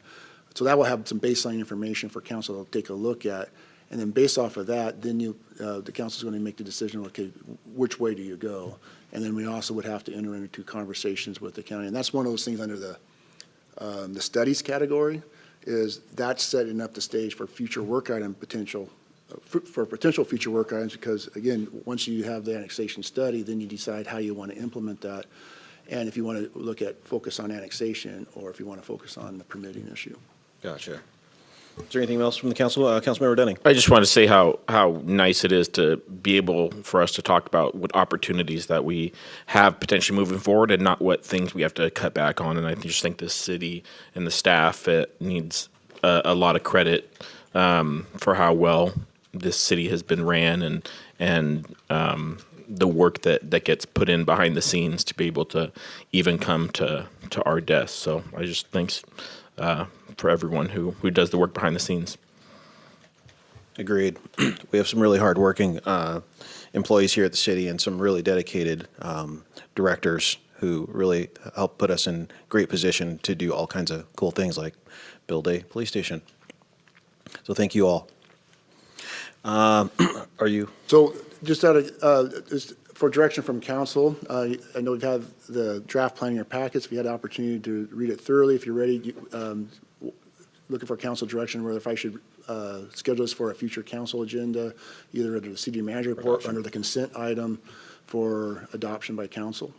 So that will have some baseline information for council to take a look at. And then based off of that, then the council's going to make the decision, okay, which way do you go? And then we also would have to enter into conversations with the county. And that's one of those things under the studies category, is that's setting up the stage for future work item potential, for potential future work items, because again, once you have the annexation study, then you decide how you want to implement that. And if you want to look at focus on annexation, or if you want to focus on the permitting issue. Gotcha. Is there anything else from the council? Councilmember Dunning. I just want to say how nice it is to be able for us to talk about what opportunities that we have potentially moving forward and not what things we have to cut back on. And I just think the city and the staff needs a lot of credit for how well this city has been ran and the work that gets put in behind the scenes to be able to even come to our desk. So I just thanks for everyone who does the work behind the scenes. Agreed. We have some really hardworking employees here at the city and some really dedicated directors who really help put us in great position to do all kinds of cool things like build a police station. So thank you all. Are you? So just out of, just for direction from council, I know we've had the draft plan in your packets. If you had the opportunity to read it thoroughly, if you're ready, looking for council direction, whether if I should schedule this for a future council agenda, either under the city manager report or under the consent item for adoption by council.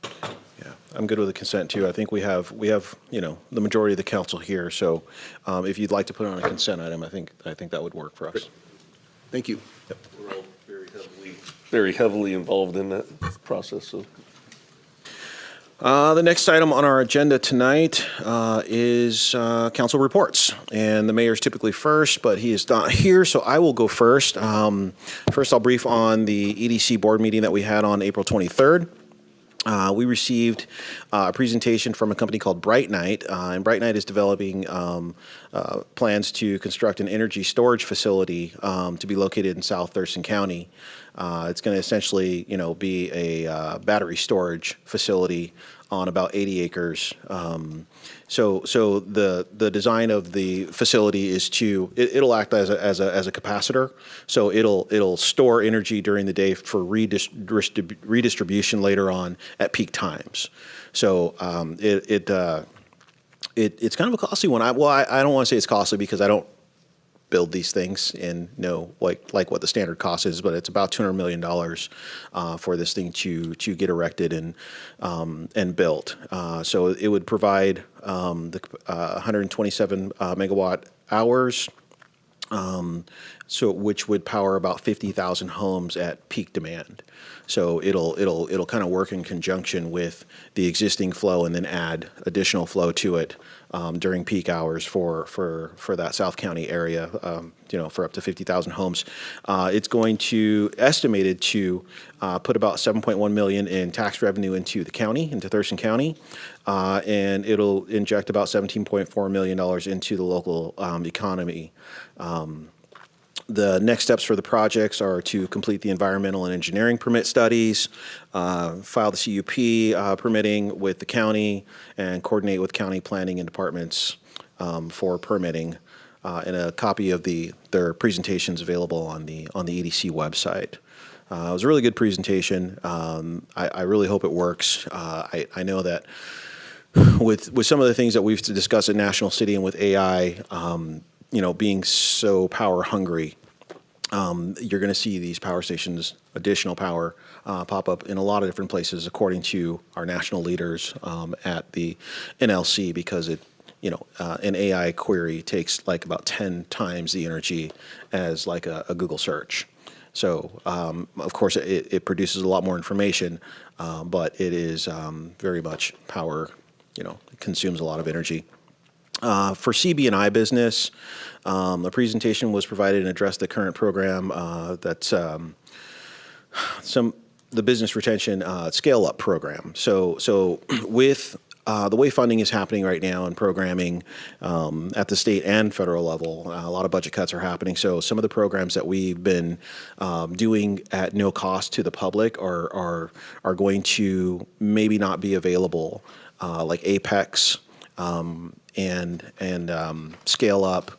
Yeah, I'm good with the consent too. I think we have the majority of the council here. So if you'd like to put it on a consent item, I think that would work for us. Great. Thank you. Yep. We're all very heavily involved in that process. So. The next item on our agenda tonight is council reports. And the mayor's typically first, but he is not here, so I will go first. First, I'll brief on the EDC board meeting that we had on April 23rd. We received a presentation from a company called Bright Night, and Bright Night is developing plans to construct an energy storage facility to be located in South Thurston County. It's going to essentially, be a battery storage facility on about 80 acres. So the design of the facility is it'll act as a capacitor. So it'll store energy during the day for redistribution later on at peak times. So it's kind of a costly one. I don't want to say it's costly because I don't build these things and know like what the standard cost is, but it's about $200 million for this thing to get erected and built. So it would provide the 127 megawatt hours, which would power about 50,000 homes at peak demand. So it'll kind of work in conjunction with the existing flow and then add additional flow to it during peak hours for that South County area, for up to 50,000 homes. It's going to estimated to put about $7.1 million in tax revenue into the county, into Thurston County, and it'll inject about $17.4 million into the local economy. The next steps for the projects are to complete the environmental and engineering permit studies, file the CUP permitting with the county, and coordinate with county planning and departments for permitting. And a copy of their presentations available on the EDC website. It was a really good presentation. I really hope it works. I know that with some of the things that we've discussed at National City and with AI, being so power hungry, you're going to see these power stations, additional power, pop up in a lot of different places, according to our national leaders at the NLC, because an AI query takes like about 10 times the energy as like a Google search. So, of course, it produces a lot more information, but it is very much power, it consumes a lot of energy. For CB&I business, the presentation was provided and addressed the current program that's the business retention scale-up program. So with the way funding is happening right now in programming at the state and federal level, a lot of budget cuts are happening. So some of the programs that we've been doing at no cost to the public are going to maybe not be available, like Apex and Scale Up.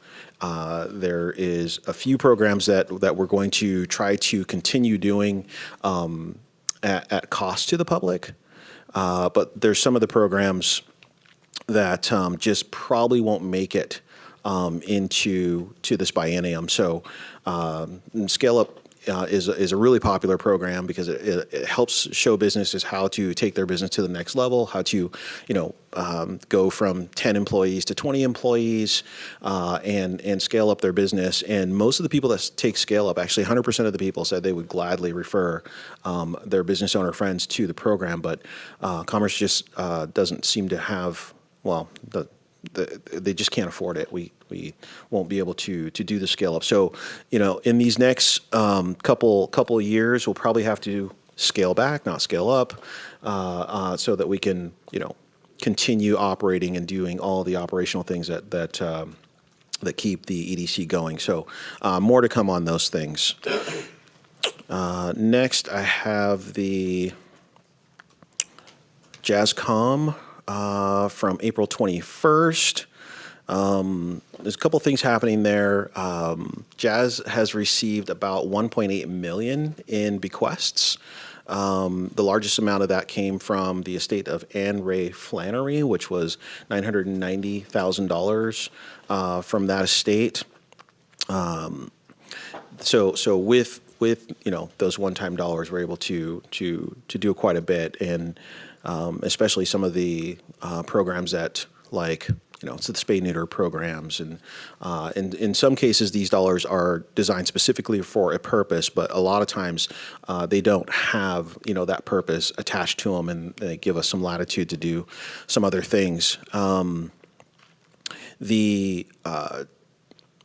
There is a few programs that we're going to try to continue doing at cost to the public. But there's some of the programs that just probably won't make it into this biennium. So Scale Up is a really popular program because it helps show businesses how to take their business to the next level, how to, go from 10 employees to 20 employees, and scale up their business. And most of the people that take scale up, actually 100% of the people said they would gladly refer their business owner friends to the program. But Commerce just doesn't seem to have, well, they just can't afford it. We won't be able to do the scale up. So, in these next couple of years, we'll probably have to scale back, not scale up, so that we can, continue operating and doing all the operational things that keep the EDC going. So, more to come on those things. Next, I have the JazzCom from April 21st. There's a couple things happening there. Jazz has received about 1.8 million in bequests. The largest amount of that came from the estate of Anne Ray Flannery, which was $990,000 from that estate. So with those one-time dollars, we're able to do quite a bit, and especially some of the programs that it's the spay neuter programs, and in some cases these dollars are designed specifically for a purpose, but a lot of times they don't have that purpose attached to them, and they give us some latitude to do some other things. The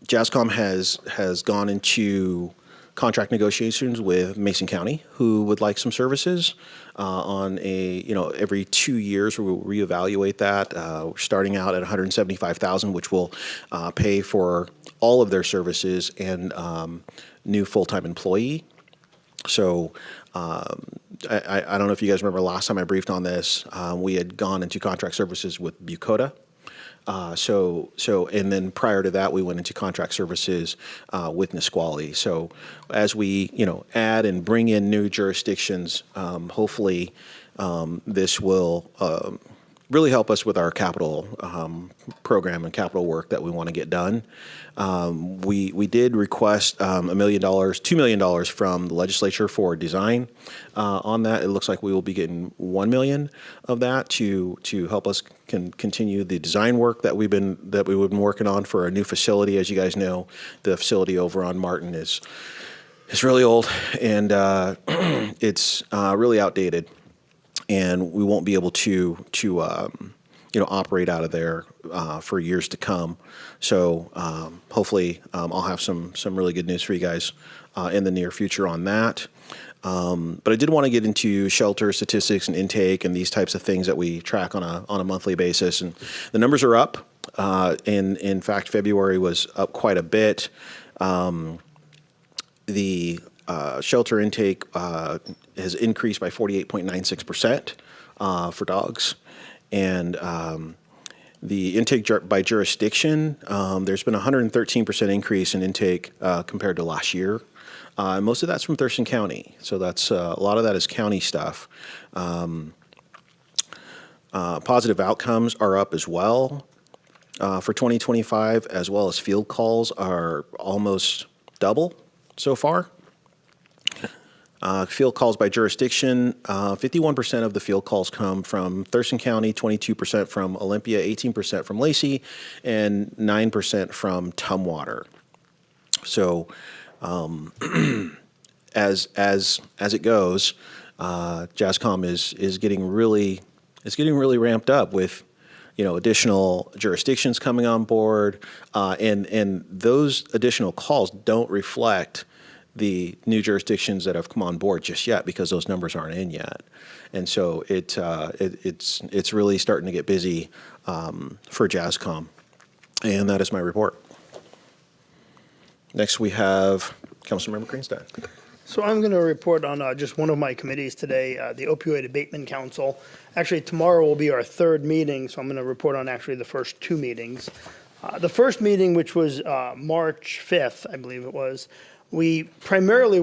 JazzCom has gone into contract negotiations with Mason County, who would like some services on every 2 years. We'll reevaluate that. We're starting out at $175,000, which will pay for all of their services and new full-time employee. So I don't know if you guys remember last time I briefed on this. We had gone into contract services with Bucota. And then prior to that, we went into contract services with Nisqually. So as we, add and bring in new jurisdictions, hopefully this will really help us with our capital program and capital work that we want to get done. We did request $1 million, $2 million from the legislature for design on that. It looks like we will be getting $1 million of that to help us continue the design work that we've been working on for a new facility. As you guys know, the facility over on Martin is really old, and it's really outdated, and we won't be able to operate out of there for years to come. So hopefully I'll have some really good news for you guys in the near future on that. But I did want to get into shelter statistics and intake and these types of things that we track on a monthly basis, and the numbers are up. In fact, February was up quite a bit. The shelter intake has increased by 48.96% for dogs. And the intake by jurisdiction, there's been a 113% increase in intake compared to last year. Most of that's from Thurston County, so that's a lot of that is county stuff. Positive outcomes are up as well for 2025, as well as field calls are almost double so far. Field calls by jurisdiction, 51% of the field calls come from Thurston County, 22% from Olympia, 18% from Lacey, and 9% from Tumwater. So as it goes, JazzCom is getting really ramped up with additional jurisdictions coming on board, and those additional calls don't reflect the new jurisdictions that have come on board just yet, because those numbers aren't in yet. And so it's really starting to get busy for JazzCom. And that is my report. Next we have Councilmember Greenstein. So I'm going to report on just one of my committees today, the Opioid Abatement Council. Actually, tomorrow will be our third meeting, so I'm going to report on actually the first two meetings. The first meeting, which was March 5th, I believe it was, we primarily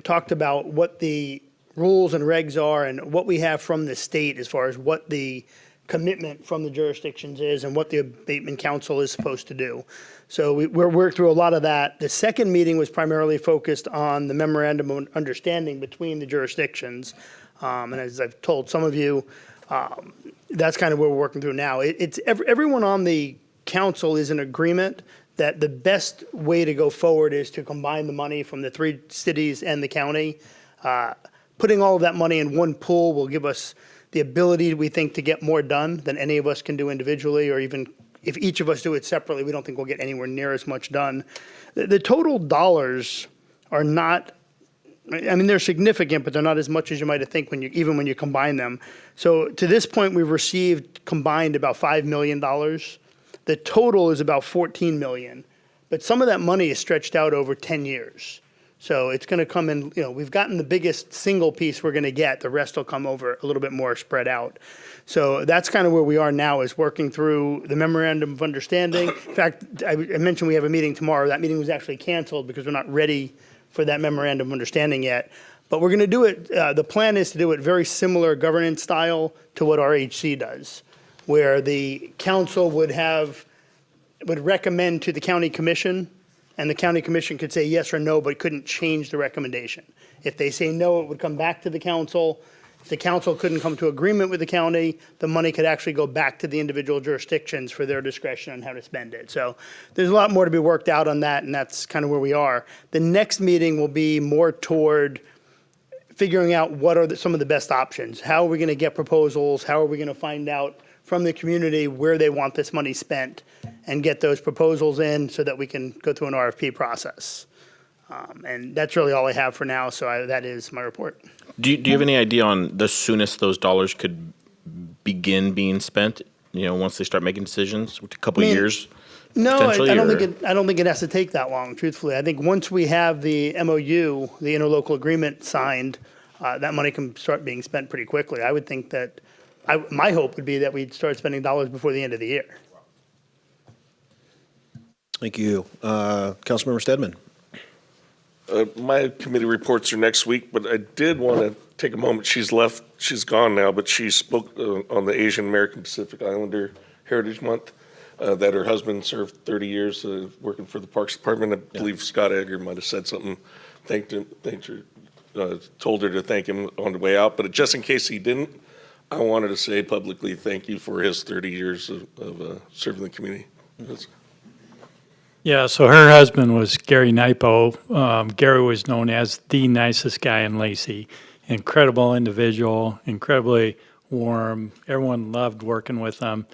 talked about what the rules and regs are and what we have from the state as far as what the commitment from the jurisdictions is and what the abatement council is supposed to do. So we're worked through a lot of that. The second meeting was primarily focused on the memorandum of understanding between the jurisdictions. And as I've told some of you, that's kind of what we're working through now. Everyone on the council is in agreement that the best way to go forward is to combine the money from the 3 cities and the county. Putting all of that money in one pool will give us the ability, we think, to get more done than any of us can do individually, or even if each of us do it separately, we don't think we'll get anywhere near as much done. The total dollars are not, I mean, they're significant, but they're not as much as you might think even when you combine them. So to this point, we've received combined about $5 million. The total is about $14 million, but some of that money is stretched out over 10 years. So it's going to come in, we've gotten the biggest single piece we're going to get. The rest will come over a little bit more spread out. So that's kind of where we are now, is working through the memorandum of understanding. In fact, I mentioned we have a meeting tomorrow. That meeting was actually canceled because we're not ready for that memorandum of understanding yet. But we're going to do it, the plan is to do it very similar governance style to what RHC does, where the council would recommend to the county commission, and the county commission could say yes or no, but couldn't change the recommendation. If they say no, it would come back to the council. If the council couldn't come to agreement with the county, the money could actually go back to the individual jurisdictions for their discretion on how to spend it. So there's a lot more to be worked out on that, and that's kind of where we are. The next meeting will be more toward figuring out what are some of the best options. How are we going to get proposals? How are we going to find out from the community where they want this money spent and get those proposals in so that we can go through an RFP process. And that's really all I have for now, so that is my report. Do you have any idea on the soonest those dollars could begin being spent? Once they start making decisions, a couple of years? No, I potentially, don't think it has to take that long, truthfully. I think once we have the MOU, the interlocal agreement signed, that money can start being spent pretty quickly. I would think that, my hope would be that we'd start spending dollars before the end of the year. Thank you. Councilmember Stedman. My committee reports are next week, but I did want to take a moment. She's left, she's gone now, but she spoke on the Asian American Pacific Islander Heritage Month, that her husband served 30 years working for the Parks Department. I believe Scott Egger might have said something, thanked her, told her to thank him on the way out. But just in case he didn't, I wanted to say publicly thank you for his 30 years of serving the community. Yeah, so her husband was Gary Naipo. Gary was known as the nicest guy in Lacey. Incredible individual, incredibly warm. Everyone loved working with him.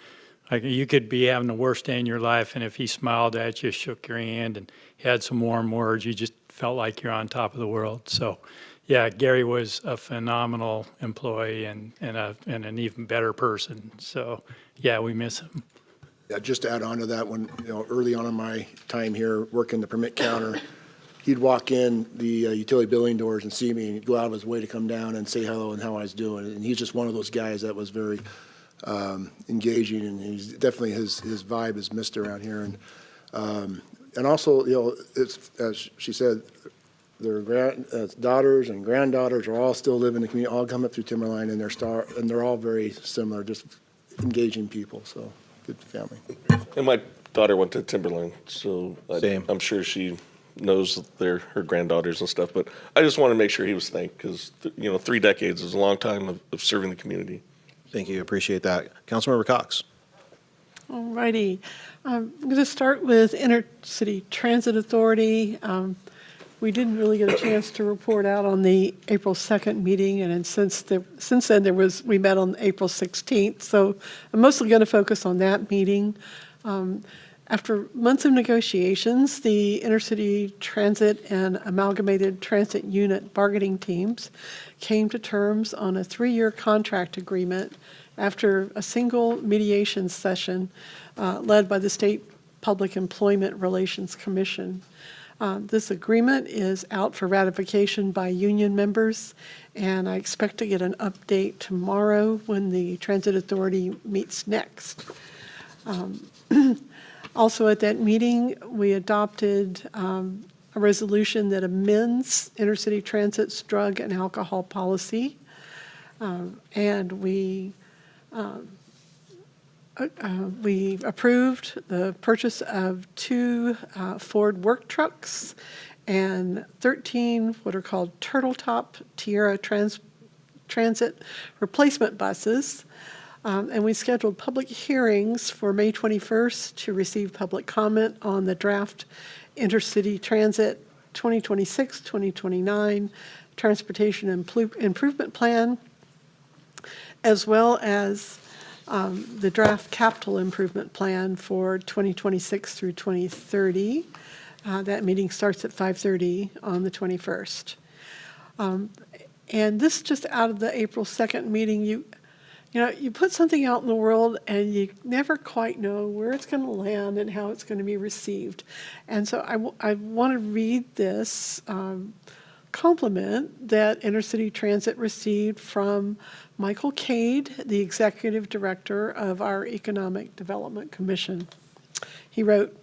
Like, you could be having the worst day in your life, and if he smiled at you, shook your hand, and had some warm words, you just felt like you're on top of the world. So, yeah, Gary was a phenomenal employee and an even better person. So, yeah, we miss him. Yeah, just to add on to that, when, early on in my time here working the permit counter, he'd walk in the utility billing doors and see me, and he'd go out of his way to come down and say hello and how I was doing. And he's just one of those guys that was very engaging, and he's definitely, his vibe is missed around here. And also, it's, as she said, their daughters and granddaughters are all still living in the community, all come up through Timberline, and they're all very similar, just engaging people. So. Good family. And my daughter went to Timberline, so I'm sure she knows her granddaughters and stuff. But I just want to make sure he was thanked because, 3 decades is a long time of serving the community. Thank you. Appreciate that. Councilmember Cox. All righty. I'm going to start with Intercity Transit Authority. We didn't really get a chance to report out on the April 2nd meeting, and since then we met on April 16th, so I'm mostly going to focus on that meeting. After months of negotiations, the Intercity Transit and Amalgamated Transit Unit bargaining teams came to terms on a 3-year contract agreement after a single mediation session led by the State Public Employment Relations Commission. This agreement is out for ratification by union members, and I expect to get an update tomorrow when the Transit Authority meets next. Also at that meeting, we adopted a resolution that amends Intercity Transit's drug and alcohol policy, and we We approved the purchase of 2 Ford work trucks and 13 what are called Turtle Top Tierra Transit replacement buses. And we scheduled public hearings for May 21st to receive public comment on the draft Intercity Transit 2026-2029 Transportation Improvement Plan, as well as the draft Capital Improvement Plan for 2026 through 2030. That meeting starts at 5:30 on the 21st. And this just out of the April 2nd meeting, you put something out in the world and you never quite know where it's going to land and how it's going to be received. And so I want to read this compliment that Intercity Transit received from Michael Cade, the Executive Director of our Economic Development Commission. He wrote,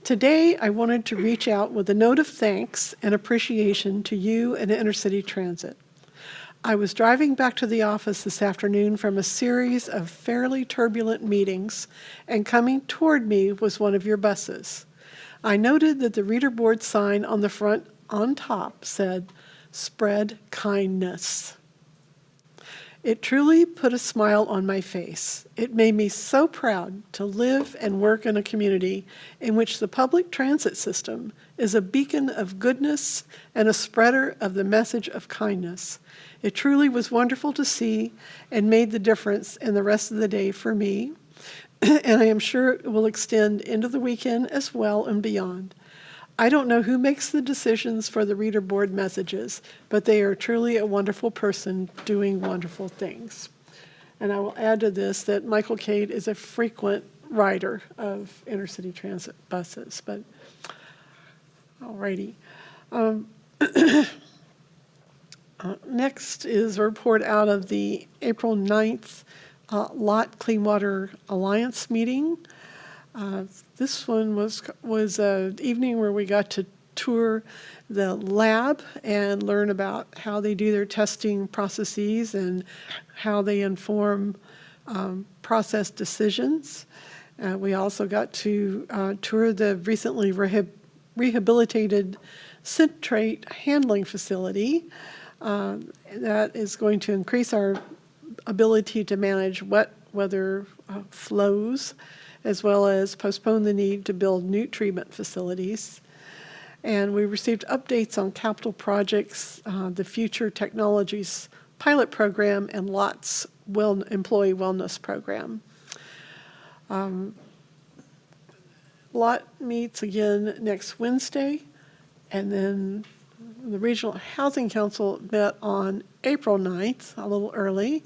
"Today, I wanted to reach out with a note of thanks and appreciation to you and Intercity Transit. I was driving back to the office this afternoon from a series of fairly turbulent meetings, and coming toward me was one of your buses. I noted that the reader board sign on the front on top said, 'Spread kindness.' It truly put a smile on my face. It made me so proud to live and work in a community in which the public transit system is a beacon of goodness and a spreader of the message of kindness. It truly was wonderful to see and made the difference in the rest of the day for me, and I am sure it will extend into the weekend as well and beyond. I don't know who makes the decisions for the reader board messages, but they are truly a wonderful person doing wonderful things." And I will add to this that Michael Cade is a frequent rider of Intercity Transit buses. But alrighty. Next is a report out of the April 9th Lot Clean Water Alliance meeting. This one was an evening where we got to tour the lab and learn about how they do their testing processes and how they inform process decisions. We also got to tour the recently rehabilitated citrate handling facility that is going to increase our ability to manage wet weather flows, as well as postpone the need to build new treatment facilities. And we received updates on capital projects, the Future Technologies pilot program, and LOT's employee wellness program. LOT meets again next Wednesday, and then the Regional Housing Council met on April 9th, a little early.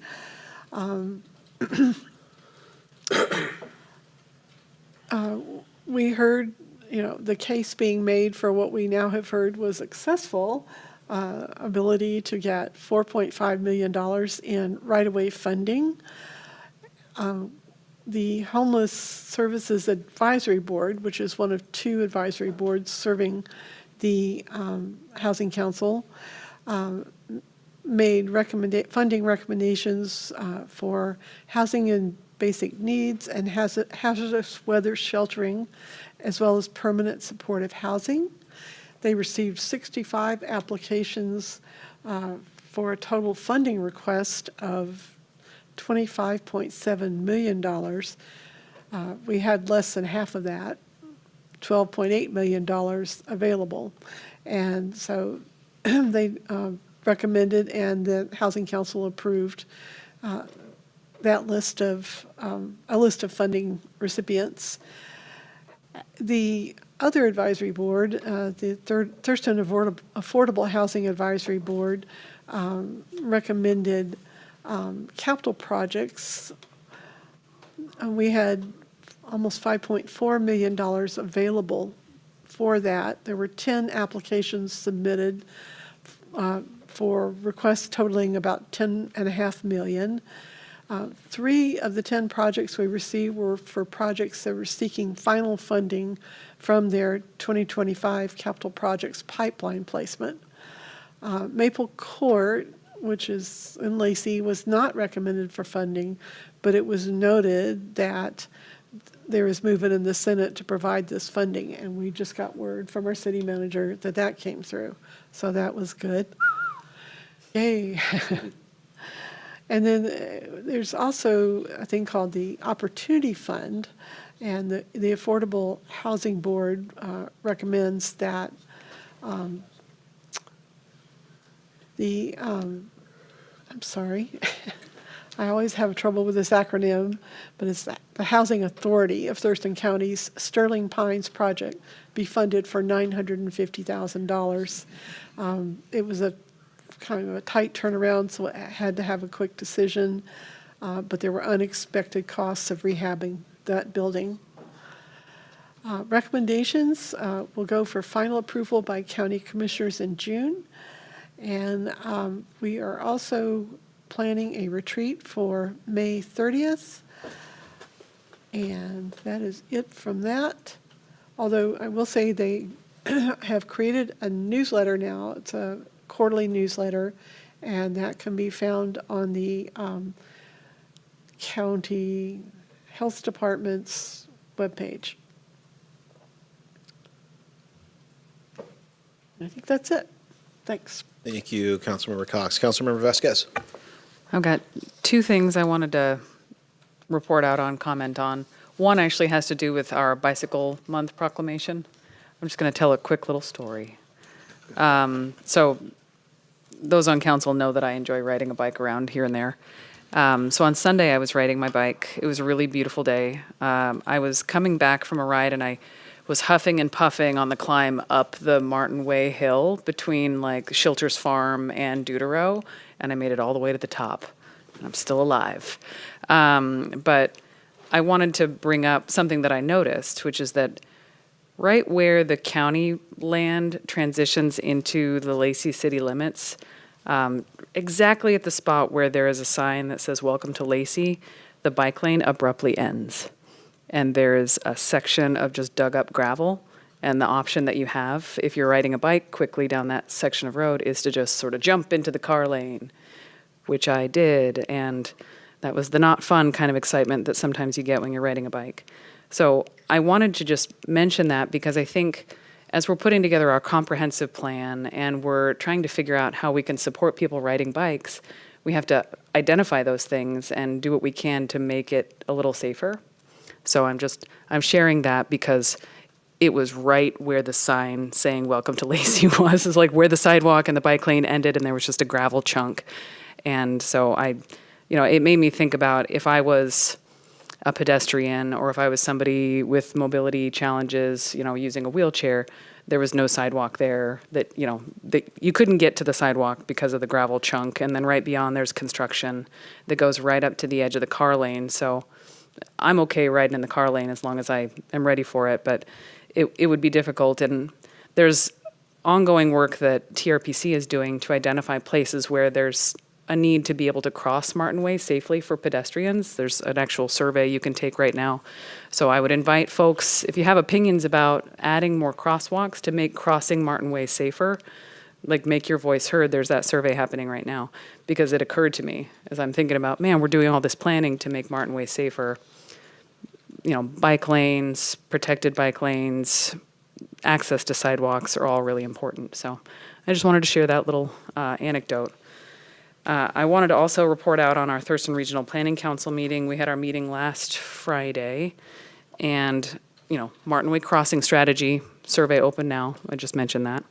We heard, the case being made for what we now have heard was successful ability to get $4.5 million in right-of-way funding. The Homeless Services Advisory Board, which is one of 2 advisory boards serving the Housing Council, made funding recommendations for housing and basic needs and hazardous weather sheltering, as well as permanent supportive housing. They received 65 applications for a total funding request of $25.7 million. We had less than half of that, $12.8 million available. And so they recommended, and the Housing Council approved that list of a list of funding recipients. The other advisory board, the Thurston Affordable Housing Advisory Board, recommended capital projects. We had almost $5.4 million available for that. There were 10 applications submitted for requests totaling about $10.5 million. 3 of the 10 projects we received were for projects that were seeking final funding from their 2025 capital projects pipeline placement. Maple Court which is in Lacey, was not recommended for funding, but it was noted that there is movement in the Senate to provide this funding, and we just got word from our city manager that that came through. So that was good. Yay. And then there's also a thing called the Opportunity Fund, and the Affordable Housing Board recommends that I'm sorry, I always have trouble with this acronym, but it's the Housing Authority of Thurston County's Sterling Pines project be funded for $950,000. It was a kind of a tight turnaround, so it had to have a quick decision, but there were unexpected costs of rehabbing that building. Recommendations will go for final approval by county commissioners in June. And we are also planning a retreat for May 30th. And that is it from that. Although I will say they have created a newsletter now. It's a quarterly newsletter, and that can be found on the county health department's webpage. I think that's it. Thanks. Thank you, Councilmember Cox. Councilmember Vasquez. I've got two things I wanted to report out on, comment on. One actually has to do with our Bicycle Month proclamation. I'm just going to tell a quick little story. So those on council know that I enjoy riding a bike around here and there. So on Sunday, I was riding my bike. It was a really beautiful day. I was coming back from a ride, and I was huffing and puffing on the climb up the Martin Way Hill between like Shilter's Farm and Deutero, and I made it all the way to the top. And I'm still alive. But I wanted to bring up something that I noticed, which is that right where the county land transitions into the Lacey city limits, exactly at the spot where there is a sign that says "Welcome to Lacey," the bike lane abruptly ends. And there's a section of just dug up gravel. And the option that you have, if you're riding a bike quickly down that section of road, is to just sort of jump into the car lane, which I did. And that was the not fun kind of excitement that sometimes you get when you're riding a bike. So I wanted to just mention that because I think as we're putting together our comprehensive plan and we're trying to figure out how we can support people riding bikes, we have to identify those things and do what we can to make it a little safer. So I'm sharing that because it was right where the sign saying "Welcome to Lacey" was. It's like where the sidewalk and the bike lane ended, and there was just a gravel chunk. And so it made me think about if I was a pedestrian or if I was somebody with mobility challenges, using a wheelchair, there was no sidewalk there that you couldn't get to the sidewalk because of the gravel chunk. And then right beyond there's construction that goes right up to the edge of the car lane. So I'm okay riding in the car lane as long as I am ready for it, but it would be difficult. And there's ongoing work that TRPC is doing to identify places where there's a need to be able to cross Martin Way safely for pedestrians. There's an actual survey you can take right now. So I would invite folks, if you have opinions about adding more crosswalks to make crossing Martin Way safer, like make your voice heard. There's that survey happening right now because it occurred to me as I'm thinking about, man, we're doing all this planning to make Martin Way safer. Bike lanes, protected bike lanes, access to sidewalks are all really important. So I just wanted to share that little anecdote. I wanted to also report out on our Thurston Regional Planning Council meeting. We had our meeting last Friday, and, Martin Way Crossing Strategy survey open now. I just mentioned that.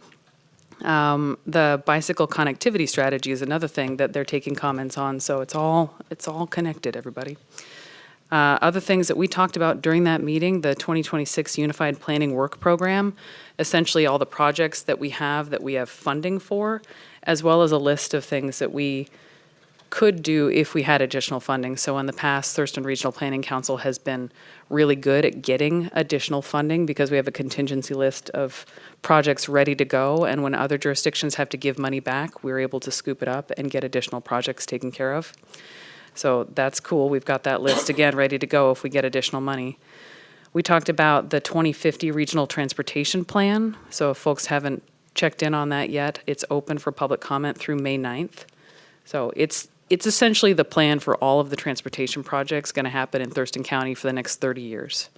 The bicycle connectivity strategy is another thing that they're taking comments on, so it's all connected, everybody. Other things that we talked about during that meeting, the 2026 Unified Planning Work Program, essentially all the projects that we have funding for, as well as a list of things that we could do if we had additional funding. So in the past, Thurston Regional Planning Council has been really good at getting additional funding because we have a contingency list of projects ready to go. And when other jurisdictions have to give money back, we're able to scoop it up and get additional projects taken care of. So that's cool. We've got that list, again, ready to go if we get additional money. We talked about the 2050 Regional Transportation Plan. So if folks haven't checked in on that yet, it's open for public comment through May 9th. So it's essentially the plan for all of the transportation projects going to happen in Thurston County for the next 30 years.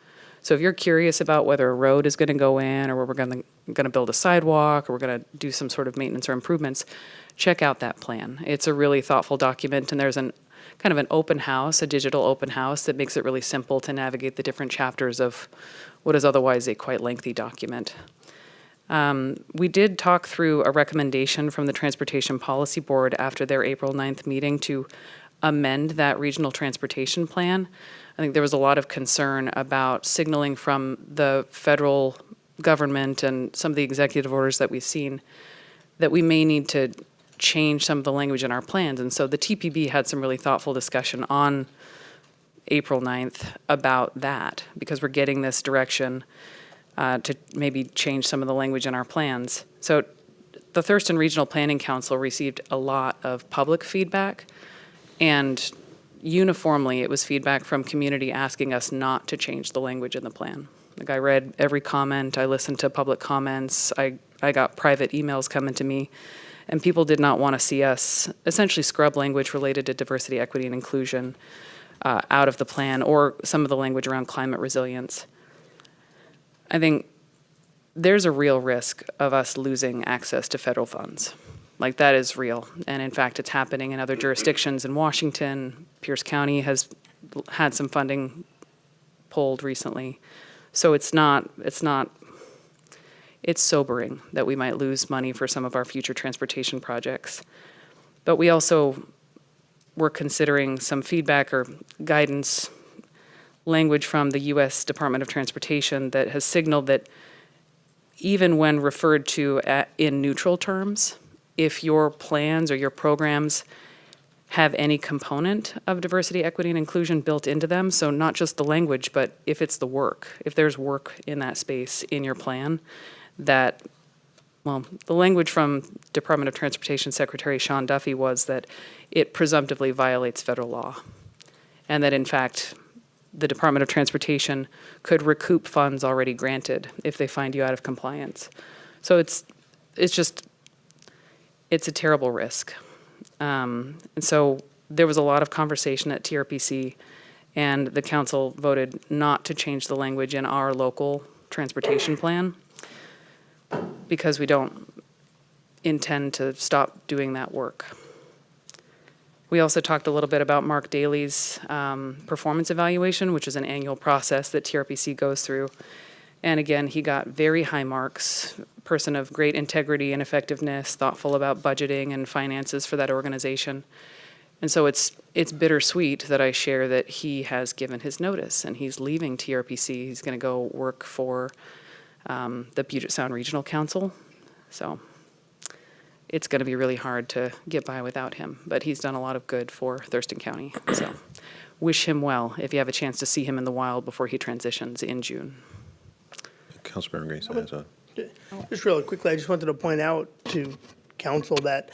So if you're curious about whether a road is going to go in, or we're going to build a sidewalk, or we're going to do some sort of maintenance or improvements, check out that plan. It's a really thoughtful document, and there's kind of an open house, a digital open house that makes it really simple to navigate the different chapters of what is otherwise a quite lengthy document. We did talk through a recommendation from the Transportation Policy Board after their April 9th meeting to amend that regional transportation plan. I think there was a lot of concern about signaling from the federal government and some of the executive orders that we've seen that we may need to change some of the language in our plans. And so the TPB had some really thoughtful discussion on April 9th about that, because we're getting this direction to maybe change some of the language in our plans. So the Thurston Regional Planning Council received a lot of public feedback, and uniformly it was feedback from community asking us not to change the language in the plan. Like, I read every comment, I listened to public comments, I got private emails coming to me, and people did not want to see us essentially scrub language related to diversity, equity, and inclusion out of the plan, or some of the language around climate resilience. I think there's a real risk of us losing access to federal funds. Like, that is real. And in fact, it's happening in other jurisdictions. In Washington, Pierce County has had some funding pulled recently. So it's sobering that we might lose money for some of our future transportation projects. But we also were considering some feedback or guidance language from the U.S. Department of Transportation that has signaled that even when referred to in neutral terms, if your plans or your programs have any component of diversity, equity, and inclusion built into them, so not just the language, but if it's the work, if there's work in that space in your plan, that, well, the language from Department of Transportation Secretary Sean Duffy was that it presumptively violates federal law, and that in fact, the Department of Transportation could recoup funds already granted if they find you out of compliance. So it's a terrible risk. And so there was a lot of conversation at TRPC, and the council voted not to change the language in our local transportation plan because we don't intend to stop doing that work. We also talked a little bit about Mark Daly's performance evaluation, which is an annual process that TRPC goes through. And again, he got very high marks, person of great integrity and effectiveness, thoughtful about budgeting and finances for that organization. And so it's bittersweet that I share that he has given his notice and he's leaving TRPC. He's going to go work for the Puget Sound Regional Council. So it's going to be really hard to get by without him, but he's done a lot of good for Thurston County. So wish him well if you have a chance to see him in the wild before he transitions in June. Councilmember Grace has a... Just really quickly, I just wanted to point out to council that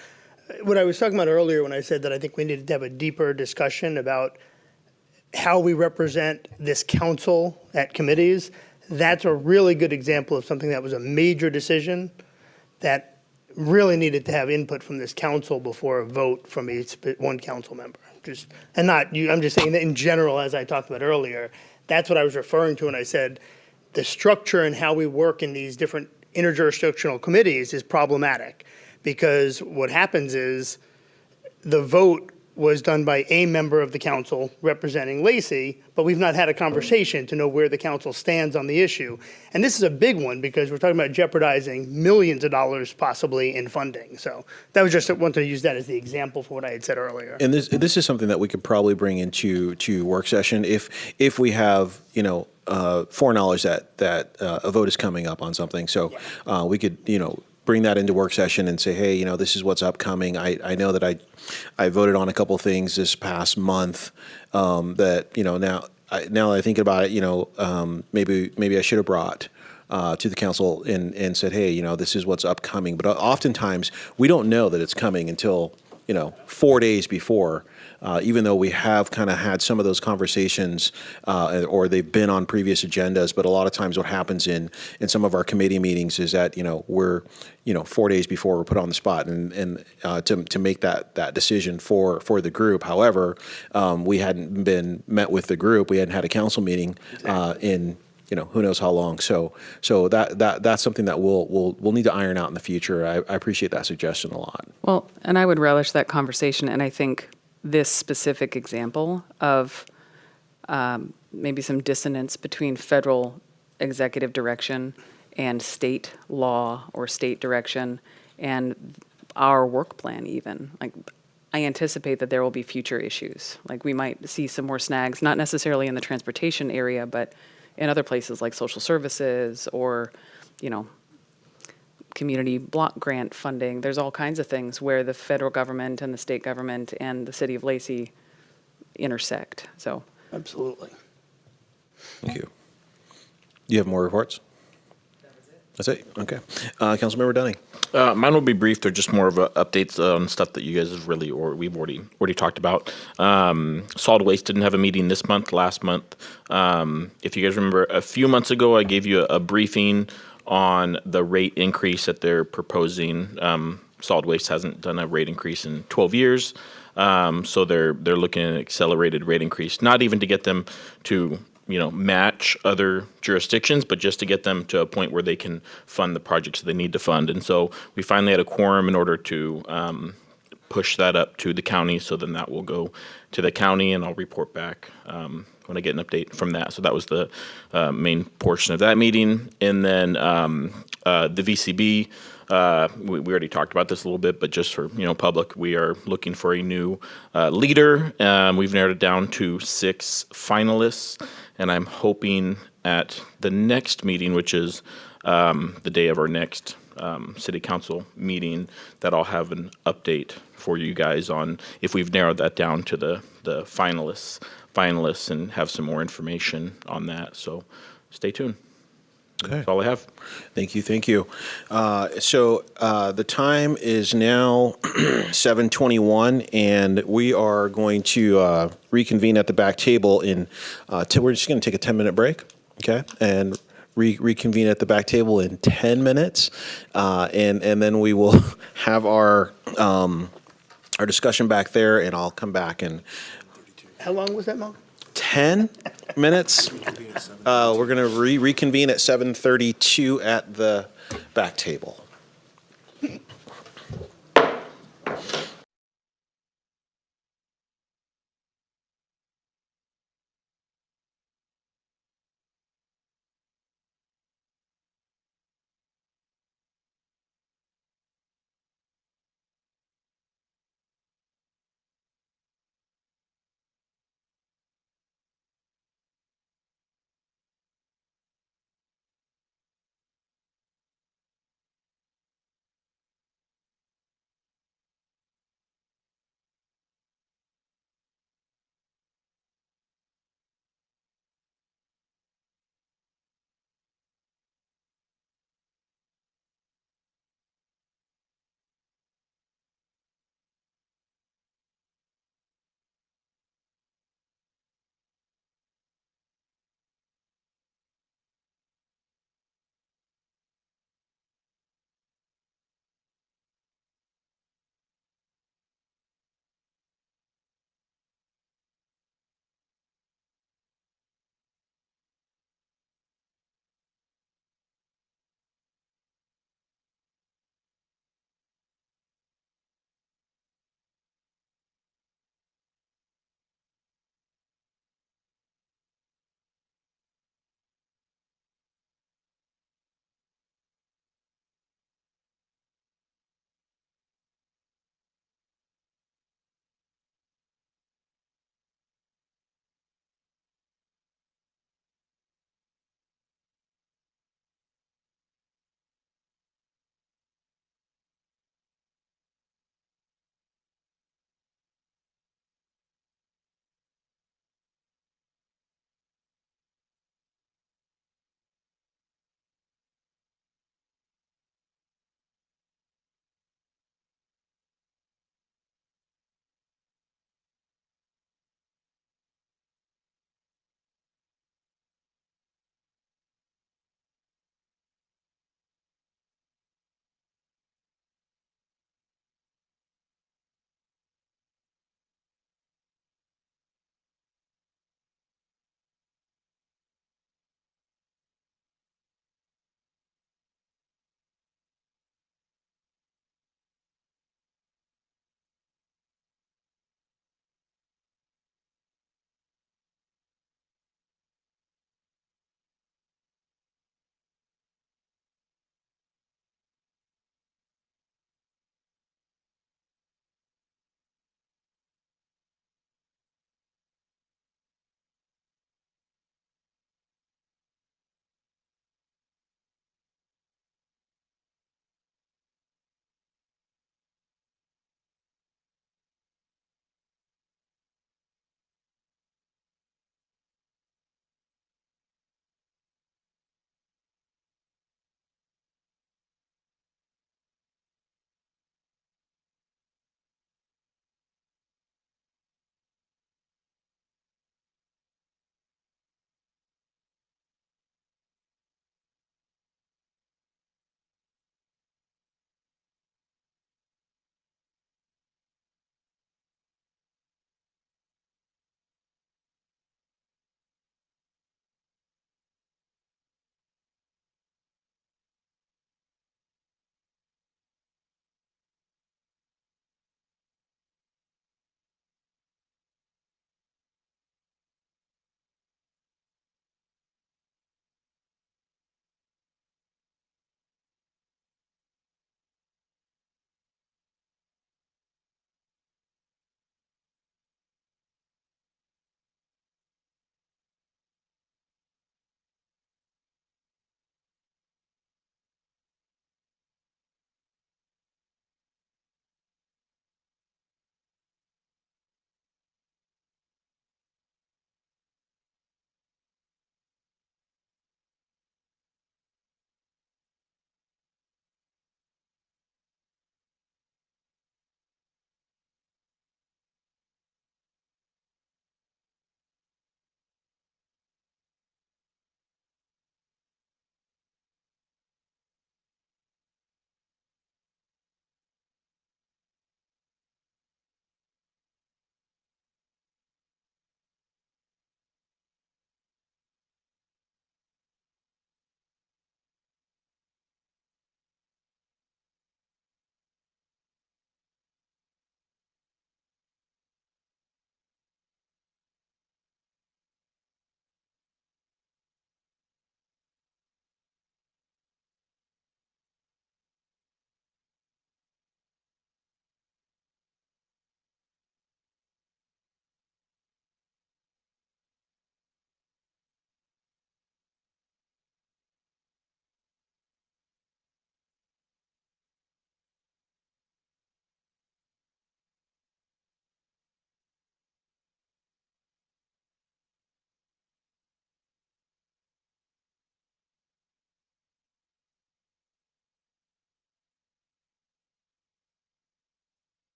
what I was talking about earlier when I said that I think we needed to have a deeper discussion about how we represent this council at committees. That's a really good example of something that was a major decision that really needed to have input from this council before a vote from one council member. I'm just saying that in general, as I talked about earlier, that's what I was referring to when I said the structure and how we work in these different interjurisdictional committees is problematic, because what happens is the vote was done by a member of the council representing Lacey, but we've not had a conversation to know where the council stands on the issue. And this is a big one because we're talking about jeopardizing millions of dollars possibly in funding. So that was just, I wanted to use that as the example for what I had said earlier. And this is something that we could probably bring into work session if we have, foreknowledge that a vote is coming up on something. So we could, bring that into work session and say, hey, this is what's upcoming. I know that I voted on a couple of things this past month that, now that I think about it, maybe I should have brought to the council and said, hey, this is what's upcoming. But oftentimes we don't know that it's coming until, 4 days before even though we have kind of had some of those conversations, or they've been on previous agendas, but a lot of times what happens in some of our committee meetings is that, we're, 4 days before we're put on the spot and to make that decision for the group. However, we hadn't been met with the group. We hadn't had a council meeting in who knows how long. So that's something that we'll need to iron out in the future. I appreciate that suggestion a lot. Well, and I would relish that conversation, and I think this specific example of maybe some dissonance between federal executive direction and state law or state direction and our work plan even. Like, I anticipate that there will be future issues. Like, we might see some more snags, not necessarily in the transportation area, but in other places like social services or, community block grant funding. There's all kinds of things where the federal government and the state government and the city of Lacey intersect. So, Absolutely. Thank you. Do you have more reports? That's it? Okay. Councilmember Dunning. Mine will be brief. They're just more of updates on stuff that you guys have we've already talked about. Solid Waste didn't have a meeting this month, last month. If you guys remember, a few months ago, I gave you a briefing on the rate increase that they're proposing. Solid Waste hasn't done a rate increase in 12 years. So they're looking at an accelerated rate increase, not even to get them to match other jurisdictions, but just to get them to a point where they can fund the projects they need to fund. And so we finally had a quorum in order to push that up to the county. So then that will go to the county, and I'll report back when I get an update from that. So that was the main portion of that meeting. And then the VCB, we already talked about this a little bit, but just for public, we are looking for a new leader. We've narrowed it down to 6 finalists, and I'm hoping at the next meeting, which is the day of our next city council meeting, that I'll have an update for you guys on if we've narrowed that down to the finalists and have some more information on that. So stay tuned. Okay. That's all I have. Thank you. So the time is now 7:21, and we are going to reconvene at the back table we're just going to take a 10-minute break, okay? And reconvene at the back table in 10 minutes, and then we will have our discussion back there, and I'll come back and. How long was that, Mo? 10 minutes. We're going to reconvene at 7:32 at the back table.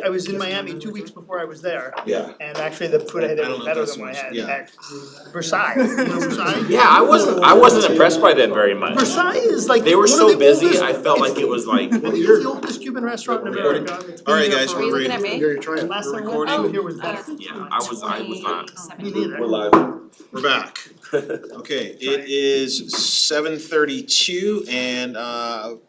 I was in Miami 2 weeks before I was there. Yeah. And actually the food I had there was better than what I had at Versailles. You know Versailles? Yeah, I wasn't impressed by them very much. Versailles is like They were one of so the busy, oldest- I felt like it was like, I think it's the oldest Cuban restaurant in America. It's been All right, here guys, for- Are you looking at me? Gary, try it. Last We're time I went recording. here was better. yeah, I was not. Me neither. We're live. We're back. Okay, it is 7:32, and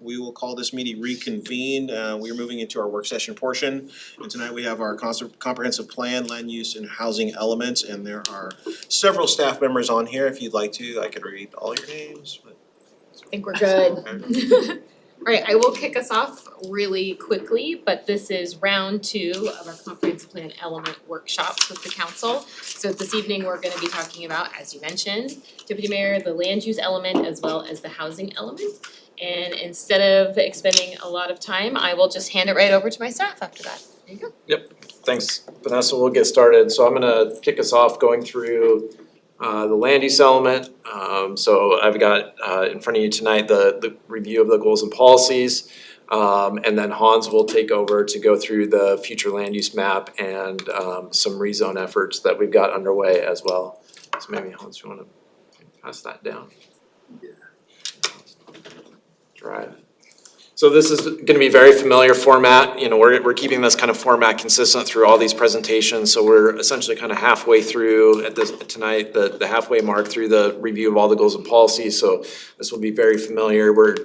we will call this meeting reconvened. We are moving into our work session portion, and tonight we have our comprehensive plan, land use, and housing elements, and there are several staff members on here. If you'd like to, I could read all your names. But... I think we're good. All right, I will kick us off really quickly, but this is round 2 of our comprehensive plan element workshops with the council. So this evening, we're gonna be talking about, as you mentioned, Deputy Mayor, the land use element as well as the housing element. And instead of expending a lot of time, I will just hand it right over to my staff after that. There you go. Thanks, Vanessa. We'll get started. So I'm gonna kick us off going through the land use element. So I've got in front of you tonight the review of the goals and policies. And then Hans will take over to go through the future land use map and some rezone efforts that we've got underway as well. So maybe Hans, you wanna pass that down? Drive. So this is gonna be very familiar format, you know, we're keeping this kind of format consistent through all these presentations, so we're essentially kind of halfway through at this, tonight, the halfway mark through the review of all the goals and policies, so this will be very familiar. We're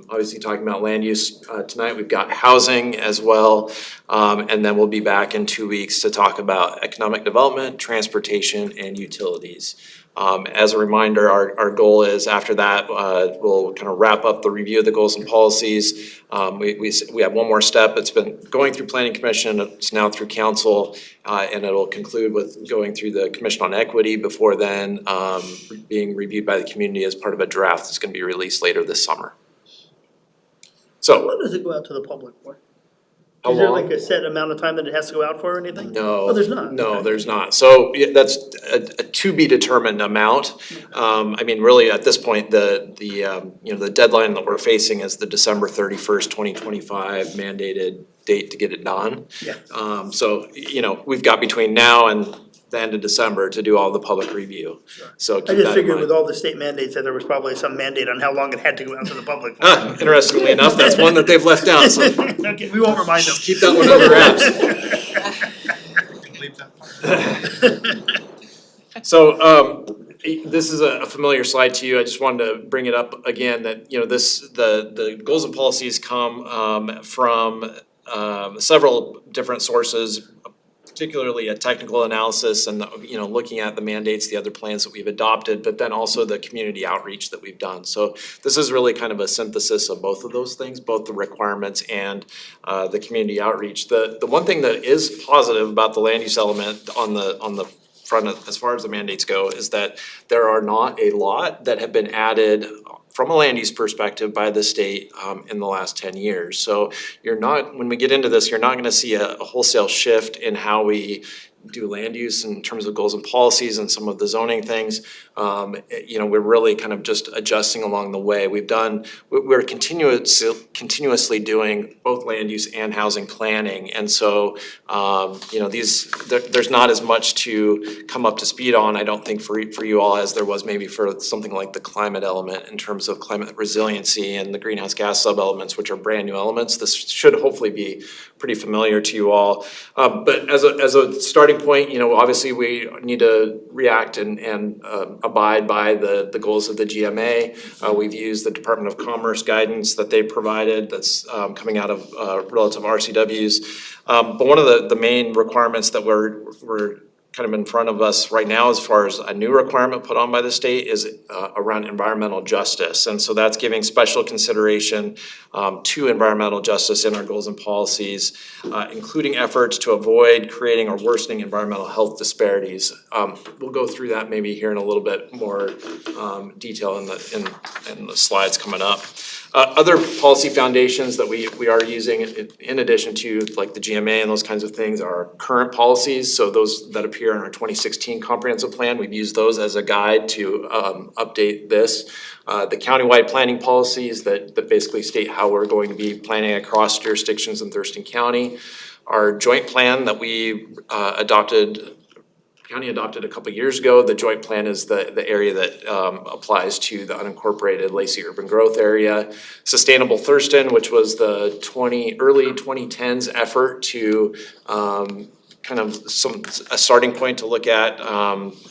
obviously talking about land use tonight, we've got housing as well, and then we'll be back in 2 weeks to talk about economic development, transportation, and utilities. As a reminder, our goal is after that, we'll kind of wrap up the review of the goals and policies. We have one more step. It's been going through planning commission, it's now through council, and it'll conclude with going through the commission on equity before then being reviewed by the community as part of a draft that's gonna be released later this summer. So. When does it go out to the public for? How Is there long? like a set amount of time that it has to go out for or anything? No. Oh, there's not? No, Okay. there's not. So that's a to be determined amount. I mean, really at this point, the deadline that we're facing is the December 31st, 2025 mandated date to get it done. Yeah. So, we've got between now and the end of December to do all the public review. So I keep just that in figured mind. with all the state mandates that there was probably some mandate on how long it had to go out to the public. Interestingly enough, that's one that they've left out, so Okay, we won't remind them. keep that one under wraps. So, this is a familiar slide to you. I just wanted to bring it up again that, the goals and policies come from several different sources, particularly a technical analysis and, looking at the mandates, the other plans that we've adopted, but then also the community outreach that we've done. So this is really kind of a synthesis of both of those things, both the requirements and the community outreach. The one thing that is positive about the land use element on the front of, as far as the mandates go, is that there are not a lot that have been added from a land use perspective by the state in the last 10 years. So when we get into this, you're not gonna see a wholesale shift in how we do land use in terms of goals and policies and some of the zoning things. We're really kind of just adjusting along the way. We're continuously doing both land use and housing planning. And so, there's not as much to come up to speed on, I don't think, for you all as there was maybe for something like the climate element in terms of climate resiliency and the greenhouse gas sub-elements, which are brand new elements. This should hopefully be pretty familiar to you all. But as a starting point, obviously we need to react and abide by the goals of the GMA. We've used the Department of Commerce guidance that they provided that's coming out of relative RCWs. But one of the main requirements that we're kind of in front of us right now as far as a new requirement put on by the state is around environmental justice. And so that's giving special consideration to environmental justice in our goals and policies, including efforts to avoid creating or worsening environmental health disparities. We'll go through that maybe here in a little bit more detail in the slides coming up. Other policy foundations that we are using in addition to like the GMA and those kinds of things are current policies. So those that appear in our 2016 comprehensive plan, we've used those as a guide to update this. The countywide planning policies that basically state how we're going to be planning across jurisdictions in Thurston County. our joint plan that we county adopted a couple years ago. The joint plan is the area that applies to the unincorporated Lacey urban growth area. Sustainable Thurston, which was the early 2010s effort to kind of a starting point to look at,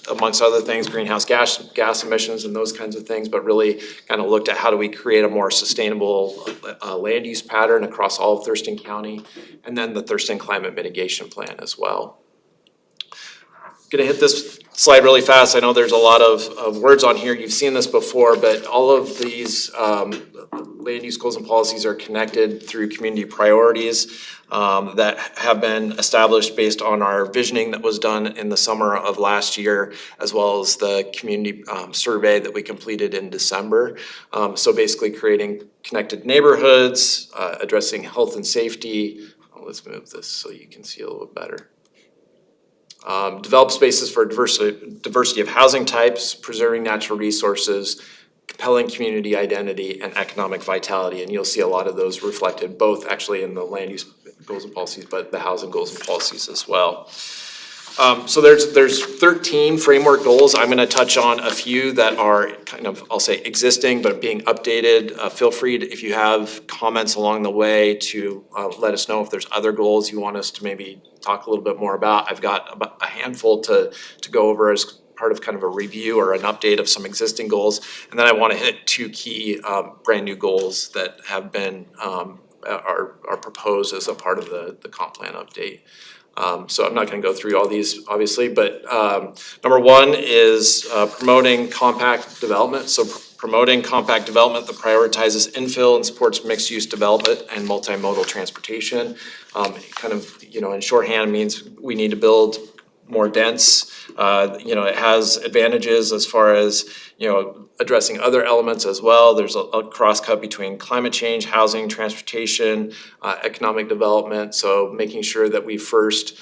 amongst other things, greenhouse gas emissions and those kinds of things, but really kind of looked at how do we create a more sustainable land use pattern across all of Thurston County, and then the Thurston Climate Mitigation Plan as well. Gonna hit this slide really fast. I know there's a lot of words on here. You've seen this before, but all of these land use goals and policies are connected through community priorities that have been established based on our visioning that was done in the summer of last year, as well as the community survey that we completed in December. So basically creating connected neighborhoods, addressing health and safety. Let's move this so you can see a little bit better. Develop spaces for diversity of housing types, preserving natural resources, compelling community identity, and economic vitality. And you'll see a lot of those reflected both actually in the land use goals and policies, but the housing goals and policies as well. So there's 13 framework goals. I'm going to touch on a few that are kind of, I'll say, existing, but being updated. Feel free to, if you have comments along the way, to let us know if there's other goals you want us to maybe talk a little bit more about. I've got about a handful to go over as part of kind of a review or an update of some existing goals. And then I want to hit two key brand new goals that have been are proposed as a part of the comp plan update. So I'm not going to go through all these, obviously, but number one is promoting compact development. So promoting compact development that prioritizes infill and supports mixed-use development and multimodal transportation. Kind of, in shorthand means we need to build more dense. It has advantages as far as, addressing other elements as well. There's a cross-cut between climate change, housing, transportation, economic development. So making sure that we first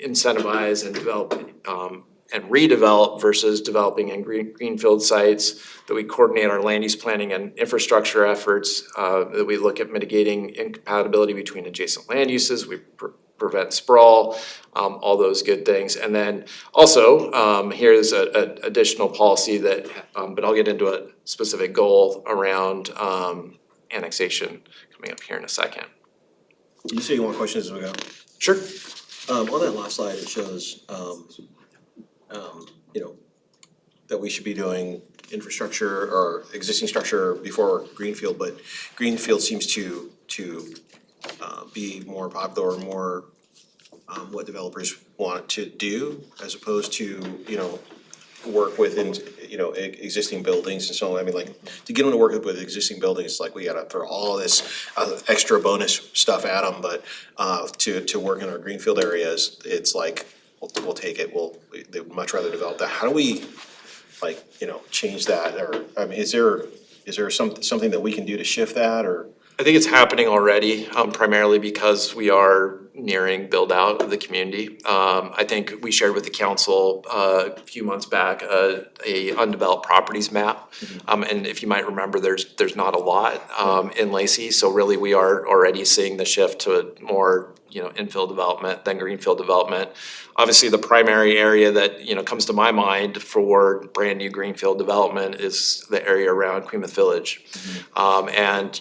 incentivize and develop and redevelop versus developing in greenfield sites, that we coordinate our land use planning and infrastructure efforts, that we look at mitigating incompatibility between adjacent land uses, we prevent sprawl, all those good things. And then also, here's an additional policy that, but I'll get into a specific goal around annexation coming up here in a second. You say you want questions as we go? Sure. On that last slide, it shows, that we should be doing infrastructure or existing structure before greenfield, but greenfield seems to be more popular or more what developers want to do, as opposed to, work within, existing buildings and so on. I mean, like, to get them to work with existing buildings, like, we gotta throw all this extra bonus stuff at them, but to work in our greenfield areas, it's like, we'll take it, they'd much rather develop that. How do we, change that? Or, I mean, is there something that we can do to shift that, or? I think it's happening already, primarily because we are nearing build out of the community. I think we shared with the council a few months back a undeveloped properties map. And if you might remember, there's not a lot in Lacey. So really we are already seeing the shift to a more infill development than greenfield development. Obviously, the primary area that comes to my mind for brand new greenfield development is the area around Queemouth Village. And